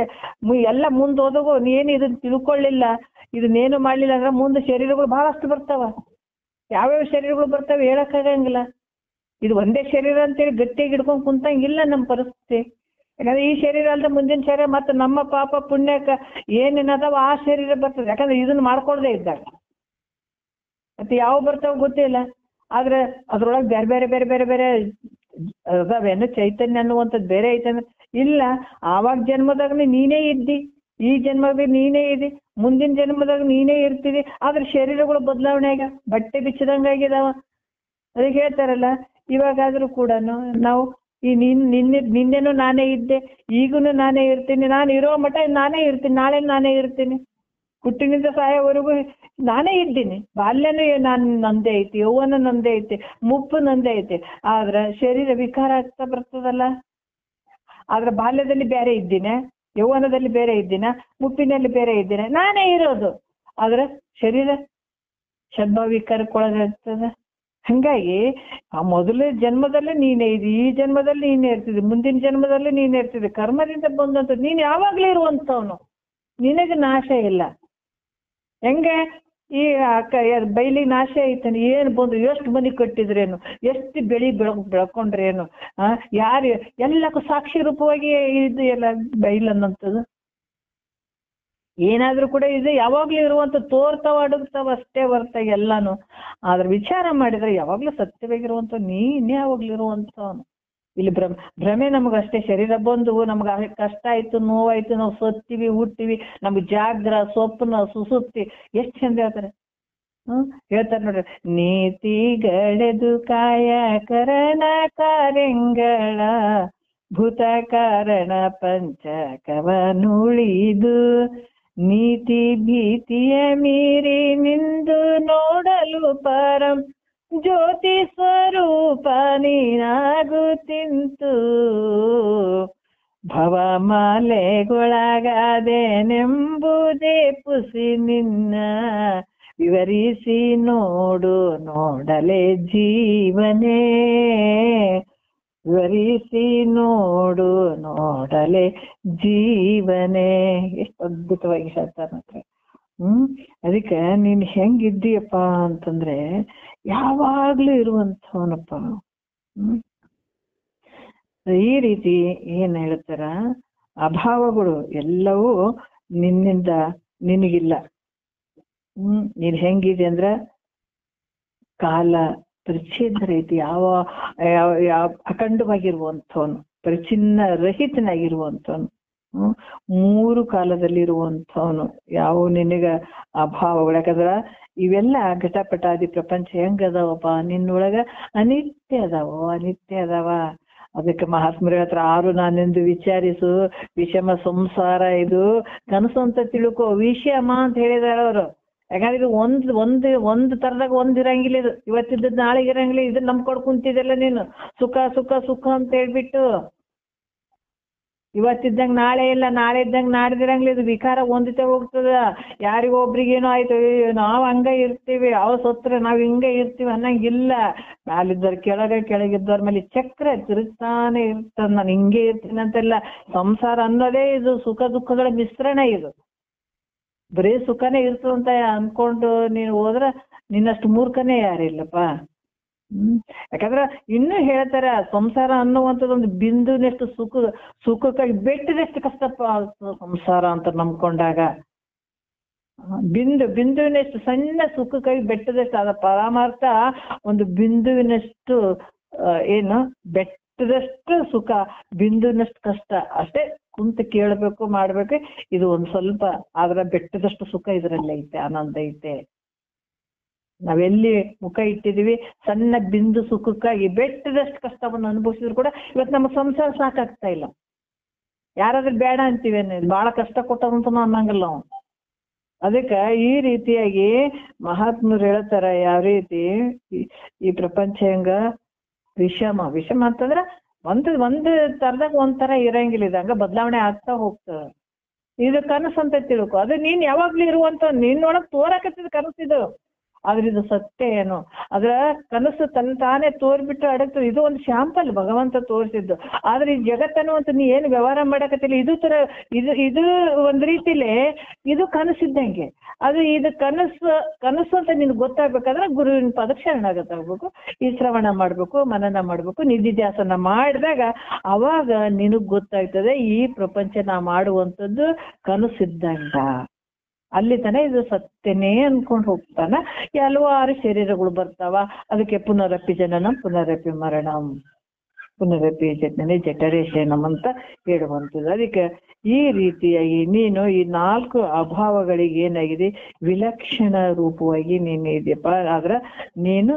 ಎಲ್ಲ ಮುಂದೊದಗು. ನೀನು ಇದನ್ನ ತಿಳ್ಕೊಳ್ಳಿಲ್ಲ, ಇದನ್ನೇನು ಮಾಡ್ಲಿಲ್ಲ ಅಂದ್ರೆ ಮುಂದೆ ಶರೀರಗಳು ಬಹಳಷ್ಟು ಬರ್ತಾವ. ಯಾವ್ಯಾವ ಶರೀರಗಳು ಬರ್ತಾವೆ ಹೇಳಕ್ಕಾಗಂಗಿಲ್ಲ. ಇದು ಒಂದೇ ಶರೀರ ಅಂತೇಳಿ ಗಟ್ಟಿಯಾಗಿ ಹಿಡ್ಕೊಂಡ್ ಕುಂತಂಗಿಲ್ಲ ನಮ್ಮ ಪರಿಸ್ಥಿತಿ. ಯಾಕಂದ್ರೆ ಈ ಶರೀರ ಅಲ್ಲದೆ ಮುಂದಿನ ಶರೀರ, ಮತ್ತೆ ನಮ್ಮ ಪಾಪ ಪುಣ್ಯಕ್ಕ ಏನೇನದಾವ ಆ ಶರೀರ ಬರ್ತದೆ. ಯಾಕಂದ್ರೆ ಇದನ್ನ ಮಾಡ್ಕೊಳ್ದೆ ಇದ್ದಾಗ ಮತ್ತೆ ಯಾವ ಬರ್ತಾವ ಗೊತ್ತಿಲ್ಲ. ಆದ್ರೆ ಅದ್ರೊಳಗೆ ಬೇರೆ ಬೇರೆ ಬೇರೆ ಬೇರೆ ಬೇರೆ ಅದಾವೇನು? ಚೈತನ್ಯ ಅನ್ನುವಂಥದ್ದು ಬೇರೆ ಐತಂದ್ರೆ ಇಲ್ಲ. ಆವಾಗ ಜನ್ಮದಾಗ ನೀನೇ ಇದ್ದಿ, ಈ ಜನ್ಮದಾಗ ನೀನೇ ಇದ್ದಿ, ಮುಂದಿನ ಜನ್ಮದಾಗ ನೀನೇ ಇರ್ತಿದಿ. ಆದ್ರೆ ಶರೀರಗಳು ಬದಲಾವಣೆ ಆಗ ಬಟ್ಟೆ ಬಿಚ್ಚದಂಗಾಗಿದಾವ. ಅದಕ್ಕೆ ಹೇಳ್ತಾರಲ್ಲ, ಇವಾಗಾದ್ರೂ ಕೂಡ ನಾವು ಈ ನಿನ್ನೆನೂ ನಾನೇ ಇದ್ದೆ, ಈಗೂನು ನಾನೇ ಇರ್ತೀನಿ, ನಾನು ಇರೋ ಮಟ್ಟ ನಾನೇ ಇರ್ತೀನಿ, ನಾಳೆ ನಾನೇ ಇರ್ತೀನಿ, ಹುಟ್ಟಿನಿಂದ ಸಾಯೋವರೆಗೂ ನಾನೇ ಇದ್ದೀನಿ. ಬಾಲ್ಯನೂ ನಂದೇ ಐತಿ, ಯೌವನ ನಂದೇ ಐತಿ, ಮುಪ್ಪು ನಂದೇ ಐತಿ. ಆದ್ರ ಶರೀರ ವಿಕಾರ ಆಗ್ತಾ ಬರ್ತದಲ್ಲ. ಆದ್ರೆ ಬಾಲ್ಯದಲ್ಲಿ ಬೇರೆ ಇದ್ದೀನಿ, ಯೌವನದಲ್ಲಿ ಬೇರೆ ಇದ್ದೀನ, ಮುಪ್ಪಿನಲ್ಲಿ ಬೇರೆ ಇದ್ದೀನಿ, ನಾನೇ ಇರೋದು. ಆದ್ರೆ ಶರೀರ ಶಬ್ದ ವಿಕಾರಕ್ಕೊಳಗಾಗ್ತದ. ಹಂಗಾಗಿ ಆ ಮೊದಲ ಜನ್ಮದಲ್ಲೇ ನೀನೇ ಇದಿ, ಈ ಜನ್ಮದಲ್ಲಿ ನೀನೇ ಇರ್ತಿದ್ದಿ, ಮುಂದಿನ ಜನ್ಮದಲ್ಲಿ ನೀನೇ ಇರ್ತಿದ್ದಿ. ಕರ್ಮದಿಂದ ಬಂದಂತ ನೀನ್ ಯಾವಾಗ್ಲೂ ಇರುವಂತವನು, ನಿನಗೆ ನಾಶ ಇಲ್ಲ. ಹೆಂಗೆ ಈ ಬೈಲಿಗೆ ನಾಶ ಐತಾನೆ, ಏನ್ ಬಂದ್ರು, ಎಷ್ಟು ಮನೆ ಕಟ್ಟಿದ್ರೇನು, ಎಷ್ಟು ಬೆಳ್ಕೊಂಡ್ರೇನು, ಯಾರು ಎಲ್ಲಕ್ಕೂ ಸಾಕ್ಷಿ ರೂಪವಾಗಿ ಇದು ಎಲ್ಲ ಬೈಲ್ ಅನ್ನೋಂಥದ್ದು. ಏನಾದ್ರೂ ಕೂಡ ಇದು ಯಾವಾಗ್ಲೂ ಇರುವಂತ ತೋರ್ತಾವ ಅಡಗ್ತಾವ ಅಷ್ಟೇ ಹೊರತಾಗಿ ಎಲ್ಲಾನು. ಆದ್ರೆ ವಿಚಾರ ಮಾಡಿದ್ರೆ ಯಾವಾಗ್ಲೂ ಸತ್ಯವಾಗಿರುವಂತ ನೀನೇ ಯಾವಾಗ್ಲೂ ಇರುವಂತವನು. ಇಲ್ಲಿ ಭ್ರಮೆ ನಮಗಷ್ಟೇ. ಶರೀರ ಬಂದು ನಮ್ಗೆ ಕಷ್ಟ ಆಯ್ತು, ನೋವಾಯ್ತು, ನಾವು ಸತ್ತೀವಿ, ಹುಟ್ತೀವಿ, ನಮ್ಗೆ ಜಾಗ್ರ ಸ್ವಪ್ನ ಸುಸುಪ್ತಿ ಎಷ್ಟ್ ಚಂದ ಹೇಳ್ತಾರೆ. ಹೇಳ್ತಾರೆ ನೋಡ್ರಿ, ನೀತಿಗಳೆದು ಕಾಯ ಕರಣ ಕಾರ್ಯಗಳ ಭೂತ ಕಾರಣ ಪಂಚಕವನುಳಿದು ನೀತಿ ಭೀತಿಯ ಮೀರಿ ನಿಂದು ನೋಡಲು ಪರಂ ಜ್ಯೋತಿ ಸ್ವರೂಪ ನೀನಾಗುತ್ತಿಂತು ಭವಮಾಲೆಗೊಳಗಾದೆನೆಂಬುದೇ ಪುಸಿ ನಿನ್ನ ವಿವರಿಸಿ ನೋಡು ನೋಡಲೆ ಜೀವನೇ. ವಿವರಿಸಿ ನೋಡು ನೋಡಲೆ ಜೀವನೇ. ಎಷ್ಟು ಅದ್ಭುತವಾಗಿ ಹೇಳ್ತಾರಂದ್ರೆ. ಅದಕ್ಕೆ ನೀನ್ ಹೆಂಗಿದ್ದೀಯಪ್ಪ ಅಂತಂದ್ರೆ ಯಾವಾಗ್ಲೂ ಇರುವಂತವನಪ್ಪ. ಈ ರೀತಿ ಏನ್ ಹೇಳ್ತಾರ, ಅಭಾವಗಳು ಎಲ್ಲವೂ ನಿನ್ನಿಂದ ನಿನಗಿಲ್ಲ. ನೀನ್ ಹೆಂಗಿದೆ ಅಂದ್ರ ಕಾಲ ಪರಿಚ್ಛೇದ ರೀತಿ ಯಾವ ಅಖಂಡವಾಗಿರುವಂಥವನು, ಪರಿಚ್ಛಿನ್ನ ರಹಿತನಾಗಿರುವಂಥವನು, 3 ಕಾಲದಲ್ಲಿರುವಂಥವನು. ಯಾವ ನಿನಗ ಅಭಾವಗಳು, ಯಾಕಂದ್ರ ಇವೆಲ್ಲ ಘಟಪಟಾದಿ ಪ್ರಪಂಚ ಹೆಂಗದಾವಪ್ಪ ನಿನ್ನೊಳಗ ಅನಿತ್ಯ ಅದಾವ. ಅದಕ್ಕೆ ಮಹಾತ್ಮರ ಹತ್ರ 6 ನಾನೆಂದು ವಿಚಾರಿಸು, ವಿಷಮ ಸಂಸಾರ ಇದು ಕನಸು ಅಂತ ತಿಳ್ಕೊ. ವಿಷಮ ಅಂತ ಹೇಳಿದಾರ ಅವರು. ಯಾಕಂದ್ರೆ ಇದು ಒಂದ್ ತರದಾಗ ಇರಂಗಿಲ್ಲ. ಇದು ಇವತ್ತಿದ್ದದ್ ನಾಳೆಗೆ ಇರಂಗಿಲ್ಲ. ಇದನ್ನ ನಂಬ್ಕೊಂಡು ಕುಂತಿದ್ದಲ್ಲ ನೀನು. ಸುಖ ಸುಖ ಸುಖ ಅಂತ ಹೇಳ್ಬಿಟ್ಟು ಇವತ್ತಿದ್ದಂಗ ನಾಳೆ ಇಲ್ಲ, ನಾಳೆ ಇದ್ದಂಗ ನಾಡ್ದಿರಂಗಿಲ್ಲ. ಇದು ವಿಕಾರ ಹೊಂದಿತ ಹೋಗ್ತದ. ಯಾರಿಗೋ ಒಬ್ರಿಗೇನೋ ಆಯ್ತು, ನಾವ್ ಹಂಗ ಇರ್ತೀವಿ, ಅವ್ ಸತ್ರ ನಾವ್ ಹಿಂಗ ಇರ್ತೀವಿ ಅನ್ನಂಗಿಲ್ಲ. ಮ್ಯಾಲಿದ್ದವ್ರ ಕೆಳಗಿದ್ದವ್ರ ಮೇಲೆ ಚಕ್ರ ತಿರುಗ್ತಾನೆ ಇರ್ತದ. ನಾನು ಹಿಂಗೆ ಇರ್ತೀನಿ ಅಂತೆಲ್ಲ. ಸಂಸಾರ ಅನ್ನೋದೇ ಇದು ಸುಖ ದುಃಖಗಳ ಮಿಶ್ರಣ. ಇದು ಬರೀ ಸುಖನೇ ಇರ್ತದಂತ ಅನ್ಕೊಂಡು ನೀನು ಹೋದ್ರ ನಿನ್ನಷ್ಟು ಮೂರ್ಖನೇ ಯಾರಿಲ್ಲಪ್ಪ. ಯಾಕಂದ್ರ ಇನ್ನೂ ಹೇಳ್ತಾರ, ಸಂಸಾರ ಅನ್ನುವಂಥದ್ದೊಂದು ಬಿಂದುನಷ್ಟು ಸುಖಕ್ಕಾಗಿ ಬೆಟ್ಟದಷ್ಟು ಕಷ್ಟಪ್ಪ ಸಂಸಾರ ಅಂತ ನಂಬ್ಕೊಂಡಾಗ. ಬಿಂದುವಿನಷ್ಟು ಸಣ್ಣ ಸುಖಕ್ಕಾಗಿ ಬೆಟ್ಟದಷ್ಟು ಅದ ಪರಮಾರ್ಥ. ಒಂದು ಬಿಂದುವಿನಷ್ಟು ಏನು ಬೆಟ್ಟದಷ್ಟು ಸುಖ, ಬಿಂದುವಿನಷ್ಟು ಕಷ್ಟ. ಅಷ್ಟೇ ಕುಂತ ಕೇಳ್ಬೇಕು, ಮಾಡ್ಬೇಕು. ಇದು ಒಂದ್ ಸ್ವಲ್ಪ ಆದ್ರ ಬೆಟ್ಟದಷ್ಟು ಸುಖ ಇದ್ರಲ್ಲಿ ಐತೆ, ಆನಂದ ಐತೆ. ನಾವೆಲ್ಲಿ ಮುಖ ಇಟ್ಟಿದೀವಿ ಸಣ್ಣ ಬಿಂದು ಸುಖಕ್ಕಾಗಿ ಬೆಟ್ಟದಷ್ಟು ಕಷ್ಟವನ್ನು ಅನುಭವಿಸಿದ್ರು ಕೂಡ ಇವತ್ತು ನಮ್ಮ ಸಂಸಾರ ಸಾಕಾಗ್ತಾ ಇಲ್ಲ. ಯಾರಾದ್ರೂ ಬೇಡ ಅಂತೀವೇನೆ, ಬಹಳ ಕಷ್ಟ ಕೊಟ್ಟದಂತ ಅನ್ನಂಗಿಲ್ಲ ನಾವು. ಅದಕ್ಕೆ ಈ ರೀತಿಯಾಗಿ ಮಹಾತ್ಮರು ಹೇಳ್ತಾರ, ಯಾವ ರೀತಿ ಈ ಪ್ರಪಂಚ ಹೆಂಗ ವಿಷಮ ಅಂತಂದ್ರ ಒಂದು ತರದಾಗ ಒಂಥರ ಇರಂಗಿಲ್ಲ. ಇದಂಗ ಬದಲಾವಣೆ ಆಗ್ತಾ ಹೋಗ್ತದ. ಇದು ಕನಸು ಅಂತ ತಿಳ್ಕೊ. ಅದು ನೀನ್ ಯಾವಾಗ್ಲೂ ಇರುವಂತ ನಿನ್ನೊಳಗ್ ತೋರಕತ್ತಿದ ಕನಸಿದು. ಆದ್ರೆ ಇದು ಸತ್ಯ ಏನು, ಅದ್ರ ಕನಸು ತಾನೇ ತೋರ್ಬಿಟ್ಟು ಅಡಗ್ತದೆ. ಇದು ಒಂದು ಶಾಂಪಲ್ ಭಗವಂತ ತೋರಿಸಿದ್ದು. ಆದ್ರೆ ಈ ಜಗತ್ತನ್ನುವಂತ ನೀ ಏನು ವ್ಯವಹಾರ ಮಾಡಕತ್ತಿಲ್ಲ. ಇದು ಒಂದ್ ರೀತಿಲಿ ಇದು ಕನಸಿದ್ದಂಗೆ. ಅದು ಇದು ಕನಸು ಅಂತ ನಿನ್ಗೆ ಗೊತ್ತಾಗ್ಬೇಕಾದ್ರೆ ಗುರುವಿನ ಪದಕ್ಕೆ ಶರಣಾಗತ್ತಾಗ್ಬೇಕು, ಈ ಶ್ರವಣ ಮಾಡ್ಬೇಕು, ಮನನ ಮಾಡ್ಬೇಕು, ನಿಧಿಧ್ಯಾಸನ ಮಾಡಿದಾಗ ಅವಾಗ ನಿನಗ್ ಗೊತ್ತಾಗ್ತದೆ ಈ ಪ್ರಪಂಚ ನಾ ಮಾಡುವಂಥದ್ದು ಕನಸಿದ್ದಂಗ. ಅಲ್ಲಿ ತನ ಇದು ಸತ್ಯನೇ ಅನ್ಕೊಂಡು ಹೋಗ್ತಾನ. ಹಲವಾರು ಶರೀರಗಳು ಬರ್ತಾವ. ಅದಕ್ಕೆ ಪುನರಪಿ ಜನನ ಪುನರಪಿ ಮರಣಂ ಪುನರಪಿ ಜನನೇ ಜಠರೇಶನಂ ಅಂತ ಹೇಳುವಂಥದ್ದು. ಅದಕ್ಕೆ ಈ ರೀತಿಯಾಗಿ ನೀನು ಈ 4 ಅಭಾವಗಳಿಗೆ ಏನಾಗಿದೆ ವಿಲಕ್ಷಣ ರೂಪವಾಗಿ ನೀನು ಇದೆಯಪ್ಪ. ಆದ್ರ ನೀನು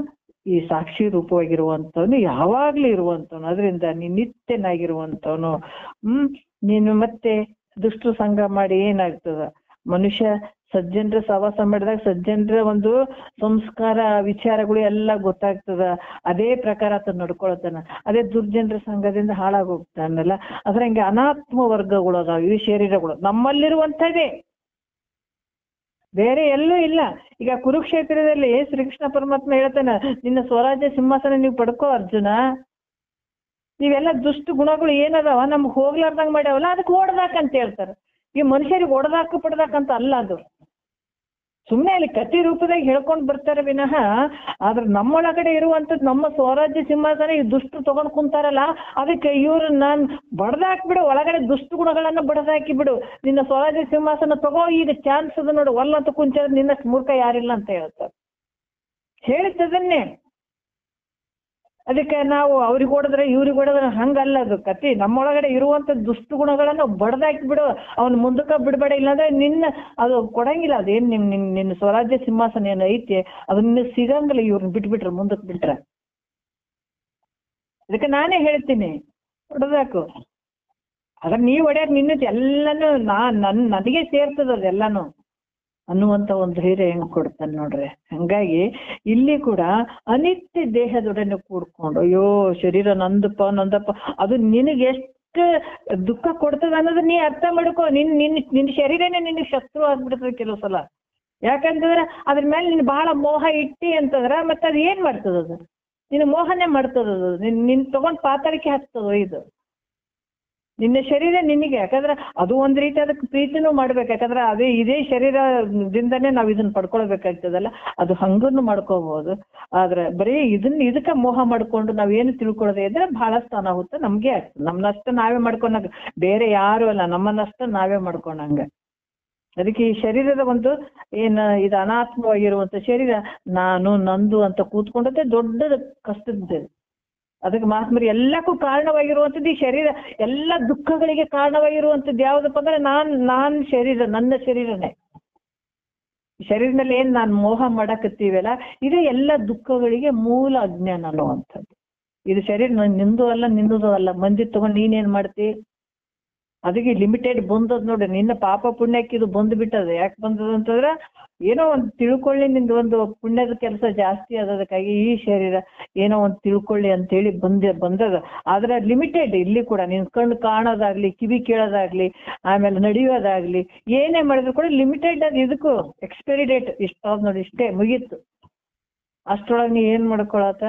ಈ ಸಾಕ್ಷಿ ರೂಪವಾಗಿರುವಂತವನು, ಯಾವಾಗ್ಲೂ ಇರುವಂತವನು. ಅದರಿಂದ ನೀನ್ ನಿತ್ಯನಾಗಿರುವಂತವನು. ನೀನು ಮತ್ತೆ ದುಷ್ಟ ಸಂಘ ಮಾಡಿ ಏನಾಗ್ತದ, ಮನುಷ್ಯ ಸಜ್ಜನರ ಸಹವಾಸ ಮಾಡಿದಾಗ ಸಜ್ಜನರ ಒಂದು ಸಂಸ್ಕಾರ ವಿಚಾರಗಳು ಎಲ್ಲ ಗೊತ್ತಾಗ್ತದ. ಅದೇ ಪ್ರಕಾರ ಆತ ನಡ್ಕೊಳ್ತಾನ. ಅದೇ ದುರ್ಜನರ ಸಂಘದಿಂದ ಹಾಳಾಗಿ ಹೋಗ್ತಾನಲ್ಲ. ಅದ್ರ ಹಂಗೆ ಅನಾತ್ಮ ವರ್ಗಗಳು ಅದಾವ. ಈ ಶರೀರಗಳು ನಮ್ಮಲ್ಲಿರುವಂಥದ್ದೇ, ಬೇರೆ ಎಲ್ಲೂ ಇಲ್ಲ. ಈಗ ಕುರುಕ್ಷೇತ್ರದಲ್ಲಿ ಶ್ರೀಕೃಷ್ಣ ಪರಮಾತ್ಮ ಹೇಳ್ತಾನ, ನಿನ್ನ ಸ್ವರಾಜ್ಯ ಸಿಂಹಾಸನ ನೀವು ಪಡ್ಕೋ ಅರ್ಜುನ. ನೀವೆಲ್ಲ ದುಷ್ಟ ಗುಣಗಳು ಏನದಾವ ನಮ್ಗೆ ಹೋಗ್ಲಾರ್ದಂಗ್ ಮಾಡ್ಯಾವಲ್ಲ, ಅದಕ್ಕೆ ಓಡ್ದಾಕಂತ ಹೇಳ್ತಾರ. ಈ ಮನುಷ್ಯರಿಗೆ ಪಡ್ದಾಕಂತ ಅಲ್ಲ. ಅದು ಸುಮ್ಮನೆ ಅಲ್ಲಿ ಕತಿ ರೂಪದಾಗ ಹೇಳ್ಕೊಂಡ್ ಬರ್ತಾರೆ ವಿನಃ, ಆದ್ರೆ ನಮ್ಮೊಳಗಡೆ ಇರುವಂತದ್ದು ನಮ್ಮ ಸ್ವರಾಜ್ಯ ಸಿಂಹಾಸನ ಈ ದುಷ್ಟ ತಗೊಂಡ್ ಕುಂತಾರಲ್ಲ, ಅದಕ್ಕೆ ಇವ್ರು ನಾನ್ ಬಡ್ದಾಕ್ಬಿಡು, ಒಳಗಡೆ ದುಷ್ಟ ಗುಣಗಳನ್ನ ಬಡದಾಕಿ ಬಿಡು, ನಿನ್ನ ಸ್ವರಾಜ್ಯ ಸಿಂಹಾಸನ ತಗೋ, ಈಗ ಚಾನ್ಸ್ ಅದ ನೋಡು, ಒಲ್ಲಂತ ಕುಂಚ ನಿನ್ನಷ್ಟು ಮೂರ್ಖ ಯಾರಿಲ್ಲ ಅಂತ ಹೇಳ್ತಾರೆ. ಹೇಳಿದ್ದನ್ನೇ. ಅದಕ್ಕೆ ನಾವು ಅವ್ರಿಗೆ ಹೊಡೆದ್ರೆ ಇವ್ರಿಗೆ ಹೊಡೆದ್ರೆ ಹಂಗಲ್ಲ. ಅದು ಕತಿ ನಮ್ಮೊಳಗಡೆ ಇರುವಂತ ದುಷ್ಟ ಗುಣಗಳನ್ನ ಬಡ್ದಾಕಿ ಬಿಡು, ಅವ್ನ ಮುಂದಕ್ಕೆ ಬಿಡಬೇಡ. ಇಲ್ಲಾಂದ್ರೆ ಅದು ಕೊಡಂಗಿಲ್ಲ. ಅದೇನ್ ನಿನ್ನ ಸ್ವರಾಜ್ಯ ಸಿಂಹಾಸನ ಏನ್ ಐತಿ ಅದನ್ನ ಸಿಗಂಗಿಲ್ಲ. ಇವ್ರನ್ನ ಬಿಟ್ಬಿಟ್ರೆ ಮುಂದಕ್ಕೆ ಬಿಟ್ರೆ. ಅದಕ್ಕೆ ನಾನೇ ಹೇಳ್ತೀನಿ ಹೊಡೆದಾಕು. ಅದ್ರ ನೀವ್ ಹೊಡ್ಯಾಕ ನಿನ್ನ ಎಲ್ಲಾನು ನನಗೆ ಸೇರ್ತದ ಅದೆಲ್ಲಾನು ಅನ್ನುವಂತ ಒಂದು ಧೈರ್ಯ ಹೆಂಗ್ ಕೊಡ್ತಾನೆ ನೋಡ್ರಿ. ಹಂಗಾಗಿ ಇಲ್ಲಿ ಕೂಡ ಅನಿತ್ಯ ದೇಹದೊಡನೆ ಕೂಡ್ಕೊಂಡು, ಅಯ್ಯೋ ಶರೀರ ನಂದಪ್ಪ ಅದು ನಿನಗೆ ಎಷ್ಟು ದುಃಖ ಕೊಡ್ತದ ಅನ್ನೋದು ನೀ ಅರ್ಥ ಮಾಡ್ಕೋ. ನಿನ್ನ ಶರೀರನೇ ನಿನಗೆ ಶತ್ರು ಆಗ್ಬಿಡ್ತದೆ ಕೆಲವು ಸಲ. ಯಾಕಂತಂದ್ರೆ ಅದ್ರ ಮೇಲೆ ನೀನ್ ಬಹಳ ಮೋಹ ಇಟ್ಟಿ ಅಂತಂದ್ರ ಮತ್ತೆ ಅದು ಏನ್ ಮಾಡ್ತದ, ಅದು ನಿನ್ನ ಮೋಹನೆ ಮಾಡ್ತದದು, ನಿನ್ ತಗೊಂಡ್ ಪಾತಾಳಕ್ಕೆ ಹಾಕ್ತದೋ ಇದು. ನಿನ್ನ ಶರೀರ ನಿನಗೆ, ಯಾಕಂದ್ರೆ ಅದು ಒಂದ್ ರೀತಿ ಅದಕ್ಕೆ ಪ್ರೀತಿನೂ ಮಾಡ್ಬೇಕು, ಯಾಕಂದ್ರೆ ಇದೇ ಶರೀರದಿಂದನೇ ನಾವ್ ಇದನ್ನ ಪಡ್ಕೊಳ್ಬೇಕಾಗ್ತದಲ್ಲ, ಅದು ಹಂಗನ್ನು ಮಾಡ್ಕೋಬಹುದು. ಆದ್ರೆ ಬರೀ ಇದಕ್ಕ ಮೋಹ ಮಾಡ್ಕೊಂಡು ನಾವೇನು ತಿಳ್ಕೊಳ್ಳೋದೇ ಇದ್ರೆ ಬಹಳ ಅನಾಹುತ ನಮ್ಗೆ ಆಗ್ತದೆ. ನಮ್ಮನ್ನಷ್ಟ ನಾವೇ ಮಾಡ್ಕೊಂಡಾಗ, ಬೇರೆ ಯಾರು ಅಲ್ಲ, ನಮ್ಮನ್ನಷ್ಟ ನಾವೇ ಮಾಡ್ಕೊಂಡಂಗ. ಅದಕ್ಕೆ ಈ ಶರೀರದ ಒಂದು ಇದು ಅನಾತ್ಮವಾಗಿರುವಂತ ಶರೀರ ನಾನು ನಂದು ಅಂತ ಕೂತ್ಕೊಂಡಂತೆ ದೊಡ್ಡ ಕಷ್ಟದ. ಅದಕ್ಕೆ ಮಹಾತ್ಮರು ಎಲ್ಲಕ್ಕೂ ಕಾರಣವಾಗಿರುವಂತದ್ದು ಈ ಶರೀರ, ಎಲ್ಲ ದುಃಖಗಳಿಗೆ ಕಾರಣವಾಗಿರುವಂತದ್ದು ಯಾವ್ದಪ್ಪ ಅಂದ್ರೆ ನಾನ್ ಶರೀರ, ನನ್ನ ಶರೀರನೇ. ಶರೀರದಲ್ಲಿ ಏನ್ ನಾನ್ ಮೋಹ ಮಾಡಕತ್ತೀವಲ್ಲ, ಇದೇ ಎಲ್ಲ ದುಃಖಗಳಿಗೆ ಮೂಲ ಅಜ್ಞಾನ ಅನ್ನುವಂಥದ್ದು. ಇದು ಶರೀರ ನಿಂದು ಅಲ್ಲ, ನಿನ್ನದು ಅಲ್ಲ. ಮಂದಿ ತಗೊಂಡು ನೀನೇನ್ ಮಾಡ್ತಿ? ಅದಕ್ಕೆ ಲಿಮಿಟೆಡ್ ಬಂದದ್ ನೋಡಿ. ನಿನ್ನ ಪಾಪ ಪುಣ್ಯಕ್ಕೆ ಇದು ಬಂದು ಬಿಟ್ಟದ. ಯಾಕೆ ಬಂದದ ಅಂತಂದ್ರೆ ಏನೋ ಒಂದು ತಿಳ್ಕೊಳ್ಳಿ, ನಿಂದು ಒಂದು ಪುಣ್ಯದ ಕೆಲಸ ಜಾಸ್ತಿ ಅದಕ್ಕಾಗಿ ಈ ಶರೀರ ಏನೋ ಒಂದು ತಿಳ್ಕೊಳ್ಳಿ ಅಂತೇಳಿ ಬಂದದ. ಆದ್ರೆ ಲಿಮಿಟೆಡ್. ಇಲ್ಲಿ ಕೂಡ ನಿನ್ ಕಣ್ಣು ಕಾಣೋದಾಗ್ಲಿ, ಕಿವಿ ಕೇಳೋದಾಗ್ಲಿ, ಆಮೇಲೆ ನಡೆಯೋದಾಗ್ಲಿ, ಏನೇ ಮಾಡಿದ್ರು ಕೂಡ ಲಿಮಿಟೆಡ್. ಅದು ಇದಕ್ಕೂ ಎಕ್ಸ್ಪೈರಿ ಡೇಟ್ ಇಷ್ಟಾದ್ ನೋಡಿ, ಇಷ್ಟೇ ಮುಗೀತು. ಅಷ್ಟ್ರೊಳಗೆ ನೀ ಏನ್ ಮಾಡ್ಕೊಳತ್ತ?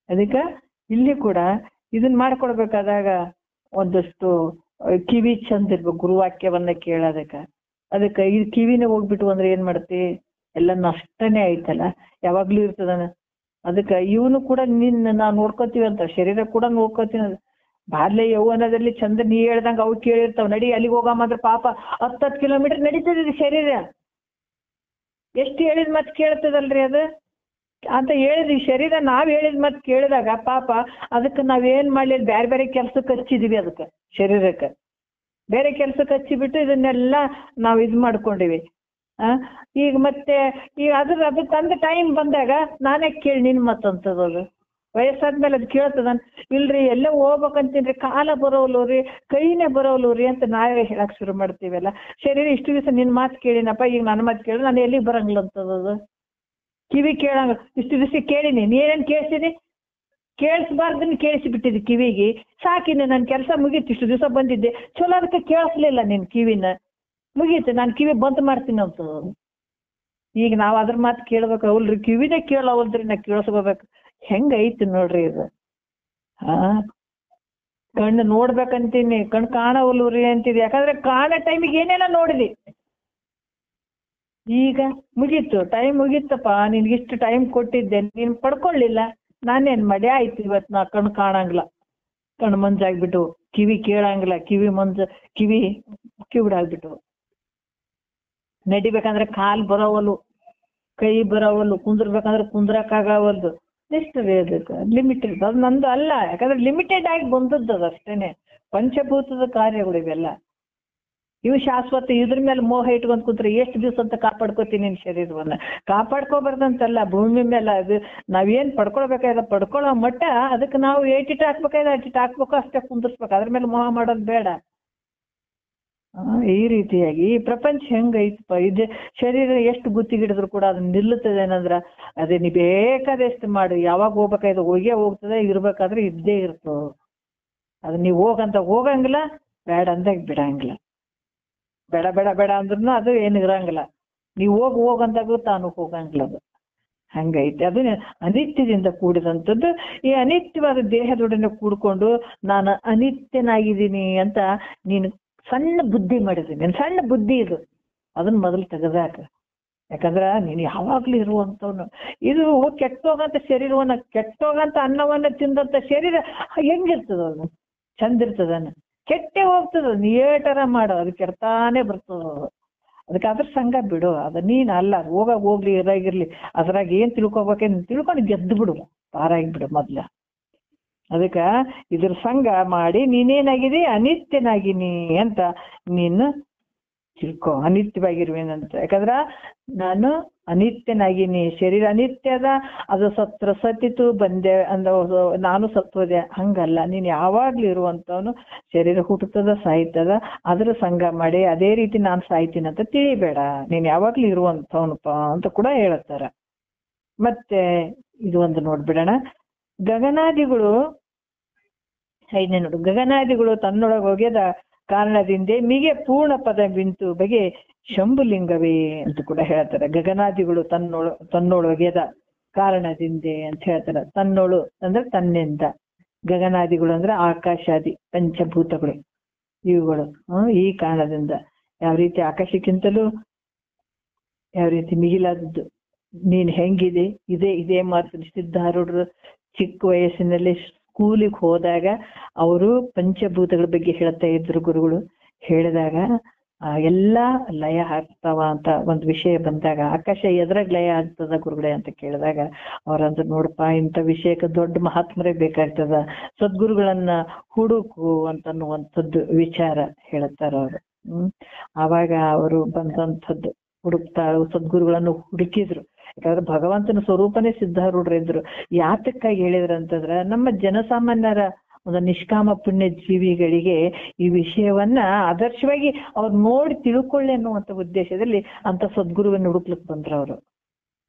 ಅದಕ್ಕೆ ಇಲ್ಲಿ ಕೂಡ ಇದನ್ ಮಾಡ್ಕೊಡ್ಬೇಕಾದಾಗ ಒಂದಷ್ಟು ಕಿವಿ ಚಂದ ಇರ್ಬೇಕು, ಗುರುವಾಕ್ಯವನ್ನ ಕೇಳೋದಕ್ಕ. ಅದಕ್ಕೆ ಈ ಕಿವಿನೇ ಹೋಗ್ಬಿಟ್ಟು ಅಂದ್ರೆ ಏನ್ ಮಾಡ್ತಿ? ಎಲ್ಲ ನಷ್ಟನೇ ಆಯ್ತಲ್ಲ, ಯಾವಾಗ್ಲೂ ಇರ್ತದಾನ. ಅದಕ್ಕೆ ಇವನು ಕೂಡ ನಾವ್ ನೋಡ್ಕೋತೀವಿ ಅಂತ, ಶರೀರ ಕೂಡ ನೋಡ್ಕೋತೀವಿ. ಬಾಲ್ಯ ಯೌವನದಲ್ಲಿ ಚಂದ ನೀ ಹೇಳ್ದಂಗ ಅವು ಕೇಳಿರ್ತಾವ, ನಡಿ ಅಲ್ಲಿಗೆ ಹೋಗಮ್ಮ ಪಾಪ 10 ಕಿಲೋಮೀಟರ್ ನಡೀತದ ಶರೀರ. ಎಷ್ಟು ಹೇಳಿದ್ ಮತ್ ಕೇಳ್ತದಲ್ರಿ ಅದು ಅಂತ ಹೇಳಿದ್ವಿ. ಶರೀರ ನಾವ್ ಹೇಳಿದ್ ಮತ್ ಕೇಳಿದಾಗ ಪಾಪ ಅದಕ್ಕೆ ನಾವೇನ್ ಮಾಡ್ಲಿ, ಬೇರೆ ಬೇರೆ ಕೆಲ್ಸಕ್ಕೆ ಹಚ್ಚಿದೀವಿ. ಅದಕ್ಕೆ ಶರೀರಕ್ಕೆ ಬೇರೆ ಕೆಲ್ಸಕ್ಕೆ ಹಚ್ಚಿಬಿಟ್ಟು ಇದನ್ನೆಲ್ಲ ನಾವ್ ಇದ್ ಮಾಡ್ಕೊಂಡಿವಿ. ಈಗ ಮತ್ತೆ ಈಗ ಅದು ತಂದ ಟೈಮ್ ಬಂದಾಗ ನಾನೇ ಕೇಳಿ ನಿನ್ ಮತ್ತಂತದದು. ವಯಸ್ಸಾದ್ಮೇಲೆ ಅದು ಕೇಳ್ತದ, ಇಲ್ರಿ ಎಲ್ಲ ಹೋಗ್ಬೇಕಂತೀನ್ರಿ, ಕಾಲ ಬರೋಲ್ರಿ, ಕೈನೇ ಬರೋಲ್ರಿ ಅಂತ ನಾವೇ ಹೇಳಕ್ ಶುರು ಮಾಡ್ತೀವಲ್ಲ. ಶರೀರ ಇಷ್ಟು ದಿವಸ ನಿನ್ ಮಾತು ಕೇಳಿನಪ್ಪ, ಈಗ ನನ್ನ ಮಾತು ಕೇಳಿ ನಾನು ಎಲ್ಲಿಗೆ ಬರಂಗಿಲ್ಲ ಅಂತದದು. ಕಿವಿ ಕೇಳಂಗ ಇಷ್ಟು ದಿವಸ ಕೇಳಿನಿ, ನೀನೇನ್ ಕೇಳಿಸಿದಿ? ಕೇಳಿಸ್ಬಾರ್ದನ್ನ ಕೇಳಿಸಿಬಿಟ್ಟಿದ್ದಿ ಕಿವಿಗೆ. ಸಾಕಿನಿ, ನನ್ ಕೆಲಸ ಮುಗೀತು, ಇಷ್ಟು ದಿವಸ ಬಂದಿದ್ದೆ ಚಲೋ, ಅದಕ್ಕೆ ಕೇಳಿಸ್ಲಿಲ್ಲ ನಿನ್ ಕಿವಿನ, ಮುಗೀತು, ನಾನು ಕಿವಿ ಬಂದ್ ಮಾಡ್ತೀನಿ ಅಂತ. ಈಗ ನಾವ್ ಅದ್ರ ಮಾತು ಕೇಳ್ಬೇಕು. ಅವಲ್ರಿ ಕಿವಿನೇ ಕೇಳವಲ್ದ್ರಿ, ನಾ ಕೇಳಿಸ್ಕೋಬೇಕು. ಹೆಂಗೈತಿ ನೋಡ್ರಿ ಇದು. ಕಣ್ಣು ನೋಡ್ಬೇಕಂತೀನಿ, ಕಣ್ಣು ಕಾಣವಲ್ರಿ ಅಂತಿದ್. ಯಾಕಂದ್ರೆ ಕಾಣೋ ಟೈಮಿಗೆ ಏನೇನ ನೋಡಿದಿ, ಈಗ ಮುಗೀತು, ಟೈಮ್ ಮುಗೀತಪ್ಪ, ನಿನ್ಗಿಷ್ಟು ಟೈಮ್ ಕೊಟ್ಟಿದ್ದೆ, ನೀನ್ ಪಡ್ಕೊಳ್ಳಿಲ್ಲ, ನಾನೇನ್ ಮಾಡಿ? ಆಯ್ತು, ಇವತ್ ನಾ ಕಣ್ಣು ಕಾಣಂಗಿಲ್ಲ, ಕಣ್ಣು ಮಂಜಾಗ್ಬಿಟ್ಟು, ಕಿವಿ ಕೇಳಂಗಿಲ್ಲ, ಕಿವಿ ಕಿವಿಡಾಗ್ಬಿಟ್ಟು, ನಡಿಬೇಕಂದ್ರೆ ಕಾಲ್ ಬರೋವಲ್ಲು, ಕೈ ಬರೋವಲ್ಲು, ಕುಂದ್ರಬೇಕಂದ್ರೆ ಕುಂದ್ರಕ್ಕಾಗವಲ್ದು. ಎಷ್ಟು ಅದಕ್ಕೆ ಲಿಮಿಟೆಡ್. ಅದು ನಂದು ಅಲ್ಲ, ಯಾಕಂದ್ರೆ ಲಿಮಿಟೆಡ್ ಆಗಿ ಬಂದದ್ದು ಅದು ಅಷ್ಟೇನೆ. ಪಂಚಭೂತದ ಕಾರ್ಯಗಳು ಇವೆಲ್ಲ. ಇವು ಶಾಶ್ವತ. ಇದ್ರ ಮೇಲೆ ಮೋಹ ಇಟ್ಕೊಂಡ್ ಕೂತ್ರೆ ಎಷ್ಟು ದಿವಸ ಅಂತ ಕಾಪಾಡ್ಕೋತೀನಿ ನಿನ್ ಶರೀರವನ್ನ? ಕಾಪಾಡ್ಕೋಬಾರ್ದಂತಲ್ಲ, ಭೂಮಿ ಮೇಲೆ ಅದು ನಾವೇನ್ ಪಡ್ಕೊಳ್ಬೇಕಾದ ಪಡ್ಕೊಳ್ಳೋ ಮಟ್ಟ ಅದಕ್ಕೆ ನಾವು ಏಟಿಟ್ ಹಾಕ್ಬೇಕಾದ್ರೆ ಅಟ್ಟಿಟ್ ಹಾಕ್ಬೇಕು, ಅಷ್ಟೇ ಕುಂದಿರ್ಸ್ಬೇಕು. ಅದ್ರ ಮೇಲೆ ಮೋಹ ಮಾಡೋದು ಬೇಡ. ಈ ರೀತಿಯಾಗಿ ಈ ಪ್ರಪಂಚ ಹೆಂಗೈತಪ್ಪ, ಇದು ಶರೀರ ಎಷ್ಟು ಗುತ್ತಿಗಿಡಿದ್ರು ಕೂಡ ಅದನ್ನ ನಿಲ್ಲುತ್ತದೆ ಏನಂದ್ರ, ಅದೇ ನೀ ಬೇಕಾದಷ್ಟು ಮಾಡಿ, ಯಾವಾಗ ಹೋಗ್ಬೇಕಾಯ್ತು ಹೋಗ್ತದೆ, ಇರ್ಬೇಕಾದ್ರೆ ಇದ್ದೇ ಇರ್ತೋ. ಅದು ನೀವ್ ಹೋಗಂತ ಹೋಗಂಗಿಲ್ಲ, ಬೇಡ ಅಂದಾಗ ಬಿಡಂಗಿಲ್ಲ. ಬೇಡ ಬೇಡ ಬೇಡ ಅಂದ್ರೂ ಅದು ಏನು ಇರಂಗಿಲ್ಲ. ನೀವು ಹೋಗಂತಾಗೂ ತಾನು ಹೋಗಂಗಿಲ್ಲ. ಅದು ಹಂಗೈತೆ. ಅದು ಅನಿತ್ಯದಿಂದ ಕೂಡಿದಂಥದ್ದು. ಈ ಅನಿತ್ಯವಾದ ದೇಹದೊಡನೆ ಕೂಡ್ಕೊಂಡು ನಾನು ಅನಿತ್ಯನಾಗಿದ್ದೀನಿ ಅಂತ ನೀನು ಸಣ್ಣ ಬುದ್ಧಿ ಮಾಡಿದ್ದೀನಿ. ಸಣ್ಣ ಬುದ್ಧಿ ಇದು, ಅದನ್ನ ಮೊದಲು ತೆಗೆದಾಕ. ಯಾಕಂದ್ರ ನೀನು ಯಾವಾಗ್ಲೂ ಇರುವಂತವ್ನು. ಇದು ಕೆಟ್ಟೋಗಂತ ಶರೀರವನ್ನ, ಕೆಟ್ಟೋಗಂತ ಅನ್ನವನ್ನ ತಿಂದಂತ ಶರೀರ ಹೆಂಗಿರ್ತದ? ಅದು ಚಂದ ಇರ್ತದನ್ನ? ಕೆಟ್ಟೆ ಹೋಗ್ತದ. ನೀ ಏಟರ ಮಾಡೋ, ಅದು ಕೆಡ್ತಾನೆ ಬರ್ತದ. ಅದಕ್ಕೆ ಅದ್ರ ಸಂಘ ಬಿಡು. ಅದ ನೀನ್ ಅಲ್ಲ, ಹೋಗ್ಲಿ ಇರಾಗಿರ್ಲಿ, ಅದ್ರಾಗ ಏನ್ ತಿಳ್ಕೊಬೇಕೇನ್ ತಿಳ್ಕೊಂಡು ಗೆದ್ದು ಬಿಡು, ಪಾರಾಗಿಬಿಡು ಮೊದ್ಲ. ಅದಕ್ಕ ಇದ್ರ ಸಂಘ ಮಾಡಿ ನೀನೇನಾಗಿದೆ, ಅನಿತ್ಯನಾಗಿನಿ ಅಂತ ನೀನು ತಿಳ್ಕೊ. ಅನಿತ್ಯವಾಗಿರುವೇನಂತ. ಯಾಕಂದ್ರ ನಾನು ಅನಿತ್ಯನಾಗಿನಿ, ಶರೀರ ಅನಿತ್ಯದ, ಅದು ಸತ್ರ ಸತ್ತಿತು ಬಂದೆ ಅಂದ ನಾನು ಸತ್ತೋದೆ, ಹಂಗಲ್ಲ. ನೀನ್ ಯಾವಾಗ್ಲೂ ಇರುವಂತವನು. ಶರೀರ ಹುಟ್ಟುತ್ತದ ಸಾಯ್ತದ, ಅದ್ರ ಸಂಘ ಮಾಡಿ ಅದೇ ರೀತಿ ನಾನು ಸಾಯ್ತೀನಿ ಅಂತ ತಿಳಿಬೇಡ. ನೀನ್ ಯಾವಾಗ್ಲೂ ಇರುವಂತವನಪ್ಪ ಅಂತ ಕೂಡ ಹೇಳ್ತಾರ. ಮತ್ತೆ ಇದು ಒಂದು ನೋಡ್ಬಿಡೋಣ. ಗಗನಾದಿಗಳು 5ನೇ ನೋಡು. ಗಗನಾದಿಗಳು ತನ್ನೊಳಗೆ ಒಗೆದ ಕಾರಣದಿಂದ ಮಿಗೆ ಪೂರ್ಣ ಪದ ಬಿಂತು ಬಗೆ ಶಂಭುಲಿಂಗವೇ ಅಂತ ಕೂಡ ಹೇಳ್ತಾರೆ. ಗಗನಾದಿಗಳು ತನ್ನೊಳಗೆದ ಕಾರಣದಿಂದೆ ಅಂತ ಹೇಳ್ತಾರೆ. ತನ್ನೋಳು ಅಂದ್ರೆ ತನ್ನಿಂದ, ಗಗನಾದಿಗಳು ಅಂದ್ರೆ ಆಕಾಶಾದಿ ಪಂಚಭೂತಗಳು ಇವುಗಳು ಈ ಕಾರಣದಿಂದ. ಯಾವ ರೀತಿ ಆಕಾಶಕ್ಕಿಂತಲೂ ಯಾವ ರೀತಿ ಮಿಗಿಲಾದದ್ದು ನೀನ್ ಹೆಂಗಿದೆ, ಇದೇ ಮಾತು ಸಿದ್ಧಾರೂಢರು ಚಿಕ್ಕ ವಯಸ್ಸಿನಲ್ಲಿ ಸ್ಕೂಲಿಗೆ ಹೋದಾಗ ಅವರು ಪಂಚಭೂತಗಳ ಬಗ್ಗೆ ಹೇಳ್ತಾ ಇದ್ರು ಗುರುಗಳು. ಹೇಳಿದಾಗ ಎಲ್ಲಾ ಲಯ ಆಗ್ತಾವ ಅಂತ ಒಂದು ವಿಷಯ ಬಂದಾಗ, ಆಕಾಶ ಎದ್ರಾಗ ಲಯ ಆಗ್ತದ ಗುರುಗಳೇ ಅಂತ ಕೇಳಿದಾಗ ಅವ್ರಂದ್ರೆ ನೋಡಪ್ಪ ಇಂಥ ವಿಷಯಕ್ಕೆ ದೊಡ್ಡ ಮಹಾತ್ಮರೇ ಬೇಕಾಗ್ತದ, ಸದ್ಗುರುಗಳನ್ನ ಹುಡುಕು ಅಂತನ್ನುವಂಥದ್ದು ವಿಚಾರ ಹೇಳ್ತಾರ ಅವರು. ಆವಾಗ ಅವರು ಬಂದಂಥದ್ದು ಹುಡುಕ್ತಾ ಸದ್ಗುರುಗಳನ್ನು ಹುಡುಕಿದ್ರು. ಯಾಕಂದ್ರೆ ಭಗವಂತನ ಸ್ವರೂಪನೇ ಸಿದ್ಧಾರೂಢರಿದ್ರು. ಯಾತಕ್ಕಾಗಿ ಹೇಳಿದ್ರು ಅಂತಂದ್ರ ನಮ್ಮ ಜನಸಾಮಾನ್ಯರ ಒಂದು ನಿಷ್ಕಾಮ ಪುಣ್ಯ ಜೀವಿಗಳಿಗೆ ಈ ವಿಷಯವನ್ನ ಆದರ್ಶವಾಗಿ ಅವ್ರು ನೋಡಿ ತಿಳ್ಕೊಳ್ಳಿ ಅನ್ನುವಂಥ ಉದ್ದೇಶದಲ್ಲಿ ಅಂತ ಸದ್ಗುರುವನ್ನು ಹುಡುಕ್ಲಿಕ್ಕೆ ಬಂದ್ರು ಅವರು.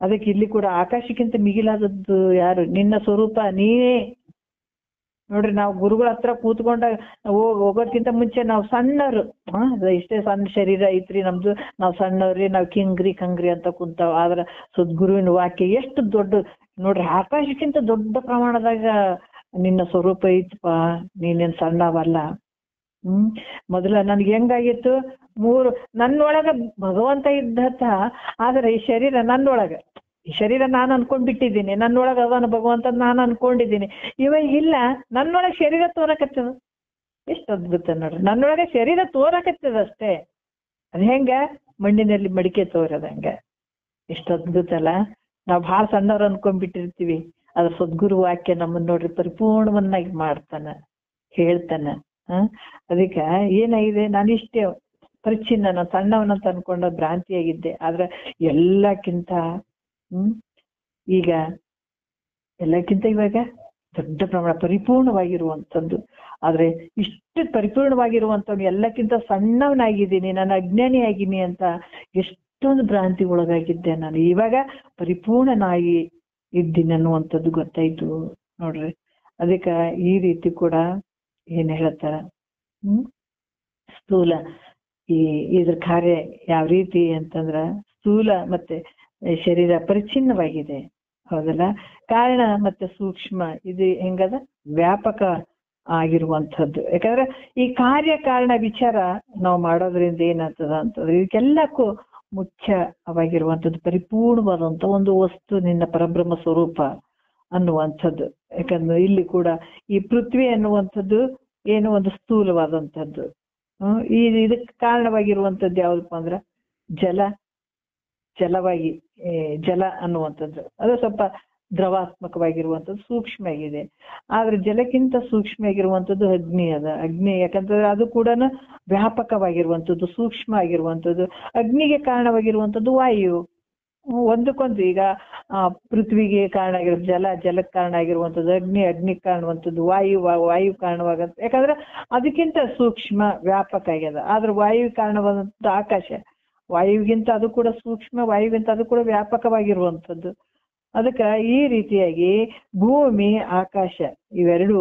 ಅದಕ್ಕೆ ಇಲ್ಲಿ ಕೂಡ ಆಕಾಶಕ್ಕಿಂತ ಮಿಗಿಲಾದದ್ದು ಯಾರು? ನಿನ್ನ ಸ್ವರೂಪ ನೀನೇ. ನೋಡ್ರಿ, ನಾವು ಗುರುಗಳ ಹತ್ರ ಕೂತ್ಕೊಂಡಾಗ ಹೋಗೋದ್ಕಿಂತ ಮುಂಚೆ ನಾವು ಸಣ್ಣರು, ಇಷ್ಟೇ ಸಣ್ಣ ಶರೀರ ಐತ್ರಿ ನಮ್ದು, ನಾವು ಸಣ್ಣವ್ರಿ, ನಾವು ಕಿಂಗ್ರಿ ಕಂಗ್ರಿ ಅಂತ ಕುಂತಾವ. ಆದ್ರ ಸದ್ಗುರುವಿನ ವಾಕ್ಯ ಎಷ್ಟು ದೊಡ್ಡ ನೋಡ್ರಿ, ಆಕಾಶಕ್ಕಿಂತ ದೊಡ್ಡ ಪ್ರಮಾಣದಾಗ ನಿನ್ನ ಸ್ವರೂಪ ಐತಪ್ಪ, ನೀನೇನ್ ಸಣ್ಣವಲ್ಲ. ಮೊದಲ ನನ್ಗೆ ಹೆಂಗಾಗಿತ್ತು, ನನ್ನೊಳಗ ಭಗವಂತ ಇದ್ದತ್ತ, ಆದ್ರೆ ಈ ಶರೀರ ನನ್ನೊಳಗ, ಈ ಶರೀರ ನಾನು ಅನ್ಕೊಂಡ್ಬಿಟ್ಟಿದ್ದೀನಿ, ನನ್ನೊಳಗ ಅವನ ಭಗವಂತ ನಾನು ಅನ್ಕೊಂಡಿದ್ದೀನಿ. ಇವಾಗ ಇಲ್ಲ, ನನ್ನೊಳಗೆ ಶರೀರ ತೋರಕತ್ತದ. ಎಷ್ಟು ಅದ್ಭುತ ನೋಡ್ರಿ, ನನ್ನೊಳಗೆ ಶರೀರ ತೋರಕತ್ತದ ಅಷ್ಟೇ. ಅದ್ ಹೆಂಗ ಮಣ್ಣಿನಲ್ಲಿ ಮಡಿಕೆ ತೋರದಂಗ. ಎಷ್ಟು ಅದ್ಭುತ ಅಲ್ಲ. ನಾವು ಬಹಳ ಸಣ್ಣವ್ರು ಅನ್ಕೊಂಡ್ಬಿಟ್ಟಿರ್ತೀವಿ. ಅದ್ರ ಸದ್ಗುರು ವಾಕ್ಯ ನಮ್ಮನ್ನ ನೋಡ್ರಿ ಪರಿಪೂರ್ಣವನ್ನಾಗಿ ಮಾಡ್ತಾನ, ಹೇಳ್ತಾನ. ಅದಕ್ಕ ಏನಾಗಿದೆ, ನಾನಿಷ್ಟೇ ಪರಿಚಿನ್ನ, ನಾನು ಸಣ್ಣವನಂತ ಅನ್ಕೊಂಡ ಭ್ರಾಂತಿಯಾಗಿದ್ದೆ. ಆದ್ರೆ ಎಲ್ಲಕ್ಕಿಂತ ಈಗ ಎಲ್ಲಕ್ಕಿಂತ ಇವಾಗ ದೊಡ್ಡ ಪ್ರಮಾಣ ಪರಿಪೂರ್ಣವಾಗಿರುವಂಥದ್ದು. ಆದ್ರೆ ಇಷ್ಟು ಪರಿಪೂರ್ಣವಾಗಿರುವಂಥವ್ನು ಎಲ್ಲಕ್ಕಿಂತ ಸಣ್ಣವನಾಗಿದ್ದೀನಿ, ನಾನು ಅಜ್ಞಾನಿ ಆಗಿನಿ ಅಂತ ಎಷ್ಟೊಂದು ಭ್ರಾಂತಿ ಒಳಗಾಗಿದ್ದೆ ನಾನು. ಇವಾಗ ಪರಿಪೂರ್ಣನಾಗಿ ಇದ್ದೀನಿ ಅನ್ನುವಂಥದ್ದು ಗೊತ್ತಾಯ್ತು ನೋಡ್ರಿ. ಅದಕ್ಕ ಈ ರೀತಿ ಕೂಡ ಏನ್ ಹೇಳ್ತಾರ, ಸ್ಥೂಲ ಇದ್ರ ಕಾರ್ಯ ಯಾವ ರೀತಿ ಅಂತಂದ್ರ, ಸ್ಥೂಲ ಮತ್ತೆ ಶರೀರ ಪರಿಚ್ಛಿನ್ನವಾಗಿದೆ, ಹೌದಲ್ಲ. ಕಾರಣ ಮತ್ತೆ ಸೂಕ್ಷ್ಮ ಇದು ಹೆಂಗದ, ವ್ಯಾಪಕ ಆಗಿರುವಂಥದ್ದು. ಯಾಕಂದ್ರೆ ಈ ಕಾರ್ಯಕಾರಣ ವಿಚಾರ ನಾವು ಮಾಡೋದ್ರಿಂದ ಏನಾಗ್ತದ ಅಂತಂದ್ರೆ, ಇದಕ್ಕೆಲ್ಲಕ್ಕೂ ಮುಖ್ಯವಾಗಿರುವಂಥದ್ದು ಪರಿಪೂರ್ಣವಾದಂತ ಒಂದು ವಸ್ತು ನಿನ್ನ ಪರಬ್ರಹ್ಮ ಸ್ವರೂಪ ಅನ್ನುವಂಥದ್ದು. ಯಾಕಂದ್ರೆ ಇಲ್ಲಿ ಕೂಡ ಈ ಪೃಥ್ವಿ ಅನ್ನುವಂಥದ್ದು ಏನು ಒಂದು ಸ್ಥೂಲವಾದಂಥದ್ದು. ಇದಕ್ಕೆ ಕಾರಣವಾಗಿರುವಂಥದ್ದು ಯಾವ್ದಪ್ಪ ಅಂದ್ರ ಜಲವಾಗಿ, ಜಲ ಅನ್ನುವಂಥದ್ದು ಅದು ಸ್ವಲ್ಪ ದ್ರವಾತ್ಮಕವಾಗಿರುವಂಥದ್ದು, ಸೂಕ್ಷ್ಮ ಆಗಿದೆ. ಆದ್ರೆ ಜಲಕ್ಕಿಂತ ಸೂಕ್ಷ್ಮ ಆಗಿರುವಂಥದ್ದು ಅಗ್ನಿ ಅದ. ಅಗ್ನಿ ಯಾಕಂತಂದ್ರೆ ಅದು ಕೂಡ ವ್ಯಾಪಕವಾಗಿರುವಂಥದ್ದು, ಸೂಕ್ಷ್ಮ ಆಗಿರುವಂಥದ್ದು. ಅಗ್ನಿಗೆ ಕಾರಣವಾಗಿರುವಂಥದ್ದು ವಾಯು. ಒಂದಕ್ಕೊಂದು ಈಗ ಪೃಥ್ವಿಗೆ ಕಾರಣ ಆಗಿರೋದು ಜಲಕ್ಕೆ ಕಾರಣ ಆಗಿರುವಂಥದ್ದು ಅಗ್ನಿಗೆ ಕಾರಣುವಂಥದ್ದು ವಾಯು ಕಾರಣವಾಗಂತ. ಯಾಕಂದ್ರೆ ಅದಕ್ಕಿಂತ ಸೂಕ್ಷ್ಮ ವ್ಯಾಪಕ ಆಗ್ಯದ. ಆದ್ರೆ ವಾಯು ಕಾರಣವಾದಂಥದ್ದು ಆಕಾಶ. ವಾಯುವಿಗಿಂತ ಅದು ಕೂಡ ಸೂಕ್ಷ್ಮ, ವಾಯುವಿಗಿಂತ ಅದು ಕೂಡ ವ್ಯಾಪಕವಾಗಿರುವಂಥದ್ದು. ಅದಕ್ಕೆ ಈ ರೀತಿಯಾಗಿ ಭೂಮಿ ಆಕಾಶ ಇವೆರಡು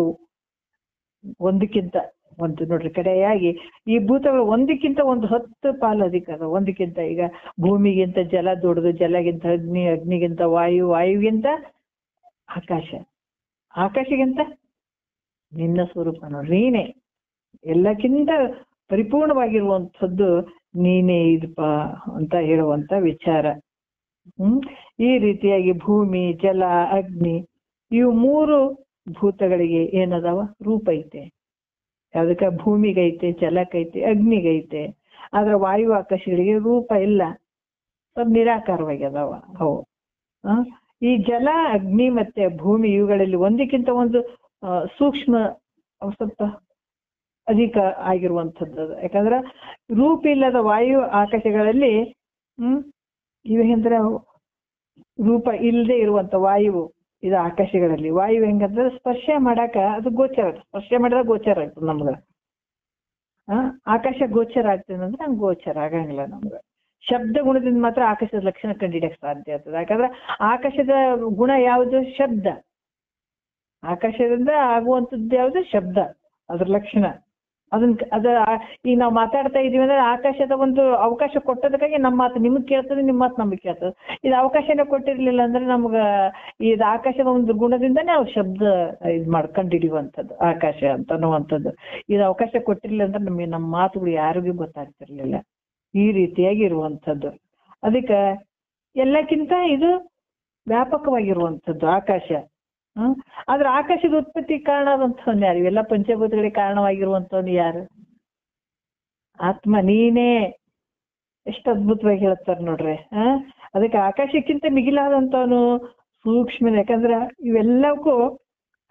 ಒಂದಕ್ಕಿಂತ ಒಂದು ನೋಡ್ರಿ ಕಡೆಯಾಗಿ ಈ ಭೂತಗಳು ಒಂದಕ್ಕಿಂತ ಒಂದು 10 ಪಾಲು ಅಧಿಕ ಅದ. ಒಂದಕ್ಕಿಂತ ಈಗ ಭೂಮಿಗಿಂತ ಜಲ ದೊಡ್ಡದು, ಜಲಗಿಂತ ಅಗ್ನಿ, ಅಗ್ನಿಗಿಂತ ವಾಯು, ವಾಯುವಿಗಿಂತ ಆಕಾಶ, ಆಕಾಶಗಿಂತ ನಿನ್ನ ಸ್ವರೂಪ ನೋಡ್ರಿ ನೀನೇ. ಎಲ್ಲಕ್ಕಿಂತ ಪರಿಪೂರ್ಣವಾಗಿರುವಂಥದ್ದು ನೀನೇ ಇದಪ್ಪ ಅಂತ ಹೇಳುವಂತ ವಿಚಾರ. ಈ ರೀತಿಯಾಗಿ ಭೂಮಿ, ಜಲ, ಅಗ್ನಿ ಇವು 3 ಭೂತಗಳಿಗೆ ಏನದಾವ, ರೂಪ ಐತೆ. ಅದಕ್ಕೆ ಭೂಮಿಗೈತೆ, ಜಲಕ್ಕೈತೆ, ಅಗ್ನಿಗೈತೆ. ಆದ್ರೆ ವಾಯು ಆಕಾಶಗಳಿಗೆ ರೂಪ ಇಲ್ಲ, ಸ್ವಲ್ಪ ನಿರಾಕಾರವಾಗಿ ಅದಾವ ಅವು. ಈ ಜಲ, ಅಗ್ನಿ ಮತ್ತೆ ಭೂಮಿ ಇವುಗಳಲ್ಲಿ ಒಂದಕ್ಕಿಂತ ಒಂದು ಸೂಕ್ಷ್ಮ ಸ್ವಲ್ಪ ಅಧಿಕ ಆಗಿರುವಂಥದ್ದು. ಯಾಕಂದ್ರೆ ರೂಪ ಇಲ್ಲದ ವಾಯು ಆಕಾಶಗಳಲ್ಲಿ ಇವೇಂದ್ರ ರೂಪ ಇಲ್ಲದೆ ಇರುವಂತ ವಾಯು ಇದು ಆಕಾಶಗಳಲ್ಲಿ. ವಾಯು ಹೆಂಗಂದ್ರೆ ಸ್ಪರ್ಶ ಮಾಡಾಕ ಅದು ಗೋಚರ, ಸ್ಪರ್ಶ ಮಾಡಿದಾಗ ಗೋಚರ ಆಗ್ತದೆ ನಮ್ಗ. ಆಕಾಶ ಗೋಚರ ಆಗ್ತದೆ ಅಂದ್ರೆ ಹಂಗೆ ಗೋಚರ ಆಗಂಗಿಲ್ಲ ನಮ್ಗ. ಶಬ್ದ ಗುಣದಿಂದ ಮಾತ್ರ ಆಕಾಶದ ಲಕ್ಷಣ ಕಂಡಿಡಿಯಕ್ ಸಾಧ್ಯ ಆಗ್ತದೆ. ಯಾಕಂದ್ರೆ ಆಕಾಶದ ಗುಣ ಯಾವುದು, ಶಬ್ದ. ಆಕಾಶದಿಂದ ಆಗುವಂಥದ್ದು ಯಾವುದು, ಶಬ್ದ, ಅದ್ರ ಲಕ್ಷಣ. ಈಗ ನಾವು ಮಾತಾಡ್ತಾ ಇದೀವಿ ಅಂದ್ರೆ ಆಕಾಶದ ಒಂದು ಅವಕಾಶ ಕೊಟ್ಟದಕ್ಕಾಗಿ ನಮ್ಮ ಮಾತು ನಿಮಗ್ ಕೇಳ್ತದೆ, ನಿಮ್ಮ ಮಾತು ನಮಗ್ ಕೇಳ್ತದೆ. ಇದು ಅವಕಾಶನೇ ಕೊಟ್ಟಿರ್ಲಿಲ್ಲ ಅಂದ್ರೆ ನಮ್ಗ ಇದು ಆಕಾಶದ ಒಂದು ಗುಣದಿಂದಾನೇ ನಾವು ಶಬ್ದ ಇದು ಮಾಡ್ಕೊಂಡಿಡಿಯುವಂಥದ್ದು ಆಕಾಶ ಅಂತ ಅನ್ನುವಂಥದ್ದು. ಇದು ಅವಕಾಶ ಕೊಟ್ಟಿರ್ಲಿಲ್ಲ ಅಂದ್ರೆ ನಮಗೆ ನಮ್ಮ ಮಾತುಗಳು ಯಾರಿಗೂ ಗೊತ್ತಾಗ್ತಿರ್ಲಿಲ್ಲ. ಈ ರೀತಿಯಾಗಿ ಇರುವಂಥದ್ದು. ಅದಕ್ಕೆ ಎಲ್ಲಕ್ಕಿಂತ ಇದು ವ್ಯಾಪಕವಾಗಿರುವಂಥದ್ದು ಆಕಾಶ. ಆದ್ರೆ ಆಕಾಶದ ಉತ್ಪತ್ತಿ ಕಾರಣ ಆದಂಥವ್ನು ಯಾರು? ಇವೆಲ್ಲ ಪಂಚಭೂತಗಳಿಗೆ ಕಾರಣವಾಗಿರುವಂಥವ್ನು ಯಾರು? ಆತ್ಮ, ನೀನೇ. ಎಷ್ಟು ಅದ್ಭುತವಾಗಿ ಹೇಳ್ತಾರೆ ನೋಡ್ರಿ. ಅದಕ್ಕೆ ಆಕಾಶಕ್ಕಿಂತ ಮಿಗಿಲಾದಂಥವನು ಸೂಕ್ಷ್ಮ. ಯಾಕಂದ್ರ ಇವೆಲ್ಲಕ್ಕೂ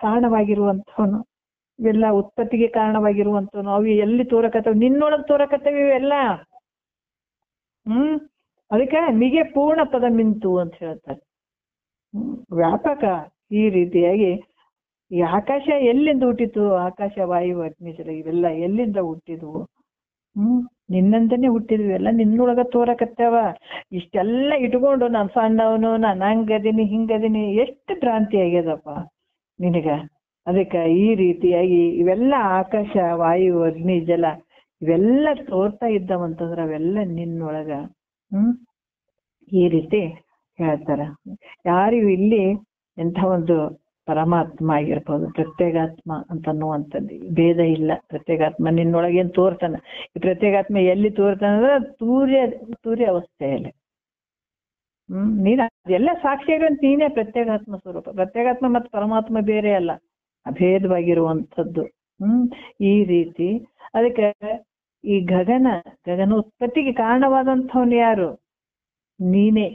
ಕಾರಣವಾಗಿರುವಂಥವನು, ಇವೆಲ್ಲ ಉತ್ಪತ್ತಿಗೆ ಕಾರಣವಾಗಿರುವಂಥವನು. ಅವು ಎಲ್ಲಿ ತೋರಕತ್ತವ? ನಿನ್ನೊಳಗ್ ತೋರಕತ್ತವ ಇವೆಲ್ಲ. ಅದಕ್ಕೆ ಮಿಗೆ ಪೂರ್ಣ ಪದ ಮಿಂತು ಅಂತ ಹೇಳ್ತಾರೆ. ವ್ಯಾಪಕ. ಈ ರೀತಿಯಾಗಿ ಈ ಆಕಾಶ ಎಲ್ಲಿಂದ ಹುಟ್ಟಿತು? ಆಕಾಶ, ವಾಯು, ಅಗ್ನಿ, ಜಲ ಇವೆಲ್ಲ ಎಲ್ಲಿಂದ ಹುಟ್ಟಿದ್ವು? ನಿನ್ನಂತಾನೆ ಹುಟ್ಟಿದ್ವಿ. ಎಲ್ಲ ನಿನ್ನೊಳಗ ತೋರಕತ್ತವ. ಇಷ್ಟೆಲ್ಲ ಇಟ್ಕೊಂಡು ನಾನು ಸಣ್ಣವನು, ನಾನು ಹಂಗದೀನಿ ಹಿಂಗದೀನಿ, ಎಷ್ಟು ಭ್ರಾಂತಿ ಆಗ್ಯದಪ್ಪ ನಿನಗ. ಅದಕ್ಕೆ ಈ ರೀತಿಯಾಗಿ ಇವೆಲ್ಲ ಆಕಾಶ, ವಾಯು, ಅಗ್ನಿ, ಜಲ ಇವೆಲ್ಲ ತೋರ್ತಾ ಇದ್ದಾವಂತಂದ್ರ ಅವೆಲ್ಲ ನಿನ್ನೊಳಗ. ಈ ರೀತಿ ಹೇಳ್ತಾರ. ಯಾರಿಗೂ ಇಲ್ಲಿ ಎಂಥ ಒಂದು ಪರಮಾತ್ಮ ಆಗಿರ್ಬೋದು, ಪ್ರತ್ಯೇಗಾತ್ಮ ಅಂತ ಅನ್ನುವಂಥದ್ದು ಭೇದ ಇಲ್ಲ. ಪ್ರತ್ಯೇಗಾತ್ಮ ನಿನ್ನೊಳಗೇನ್ ತೋರ್ತಾನ. ಈ ಪ್ರತ್ಯೇಗಾತ್ಮ ಎಲ್ಲಿ ತೋರ್ತಾನ ಅಂದ್ರೆ ತೂರ್ಯ ಅವಸ್ಥೆಯಲ್ಲಿ. ನೀನ್ ಎಲ್ಲ ಸಾಕ್ಷಿಯಾಗಿರುವಂತ ನೀನೇ ಪ್ರತ್ಯೇಗಾತ್ಮ ಸ್ವರೂಪ. ಪ್ರತ್ಯೇಗಾತ್ಮ ಮತ್ತು ಪರಮಾತ್ಮ ಬೇರೆ ಅಲ್ಲ, ಅಭೇದವಾಗಿರುವಂಥದ್ದು. ಈ ರೀತಿ. ಅದಕ್ಕೆ ಈ ಗಗನ ಉತ್ಪತ್ತಿಗೆ ಕಾರಣವಾದಂಥವ್ನು ಯಾರು? ನೀನೇ.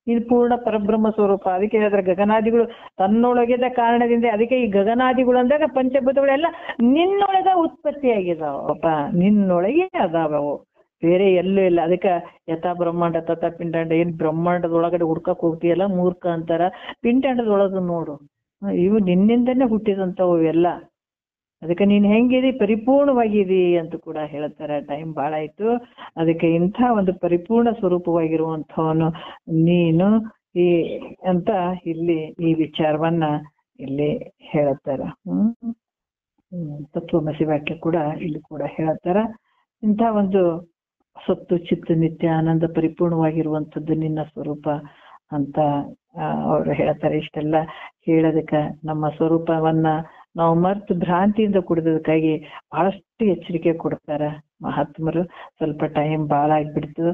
ನೀನು ಪೂರ್ಣ ಪರಬ್ರಹ್ಮ ಸ್ವರೂಪ. ಅದಕ್ಕೆ ಹೇಳಿದ್ರೆ ಗಗನಾದಿಗಳು ತನ್ನೊಳಗಿದ ಕಾರಣದಿಂದ. ಅದಕ್ಕೆ ಈ ಗಗನಾದಿಗಳು ಅಂದಾಗ ಪಂಚಭೂತಗಳೆಲ್ಲ ನಿನ್ನೊಳಗ ಉತ್ಪತ್ತಿ ಆಗಿದಾವಪ್ಪ, ನಿನ್ನೊಳಗೆ ಅದಾವವು, ಬೇರೆ ಎಲ್ಲೂ ಇಲ್ಲ. ಅದಕ್ಕೆ ಯಥಾ ಬ್ರಹ್ಮಾಂಡ ತಥಾ ಪಿಂಡಾಂಡ. ಏನ್ ಬ್ರಹ್ಮಾಂಡದ ಒಳಗಡೆ ಹುಡ್ಕಕ್ ಹೋಗ್ತೀಯಲ್ಲ ಮೂರ್ಖ ಅಂತಾರ. ಪಿಂಡಾಂಡದೊಳಗ ನೋಡು, ಇವು ನಿನ್ನಿಂದನೇ ಹುಟ್ಟಿದಂಥವು ಎಲ್ಲ. ಅದಕ್ಕೆ ನೀನ್ ಹೆಂಗಿದಿ? ಪರಿಪೂರ್ಣವಾಗಿದಿ ಅಂತ ಕೂಡ ಹೇಳ್ತಾರೆ. ಟೈಮ್ ಬಹಳ ಆಯ್ತು. ಅದಕ್ಕೆ ಇಂಥ ಒಂದು ಪರಿಪೂರ್ಣ ಸ್ವರೂಪವಾಗಿರುವಂಥವನು ನೀನು ಈ ಅಂತ ಇಲ್ಲಿ ಈ ವಿಚಾರವನ್ನ ಇಲ್ಲಿ ಹೇಳತ್ತಾರ. ತತ್ವಮಸಿ ವಾಕ್ಯ ಕೂಡ ಇಲ್ಲಿ ಕೂಡ ಹೇಳ್ತಾರ. ಇಂಥ ಒಂದು ಸತ್ತು ಚಿತ್ತು ನಿತ್ಯ ಆನಂದ ಪರಿಪೂರ್ಣವಾಗಿರುವಂಥದ್ದು ನಿನ್ನ ಸ್ವರೂಪ ಅಂತ ಅವ್ರು ಹೇಳ್ತಾರೆ. ಇಷ್ಟೆಲ್ಲ ಹೇಳೋದಕ್ಕೆ ನಮ್ಮ ಸ್ವರೂಪವನ್ನ ನಾವು ಮರ್ತು ಭ್ರಾಂತಿಯಿಂದ ಕುಡಿದದಕ್ಕಾಗಿ ಬಹಳಷ್ಟು ಎಚ್ಚರಿಕೆ ಕೊಡ್ತಾರ ಮಹಾತ್ಮರು. ಸ್ವಲ್ಪ ಟೈಮ್ ಭಾಳ ಆಗ್ಬಿಡ್ತು.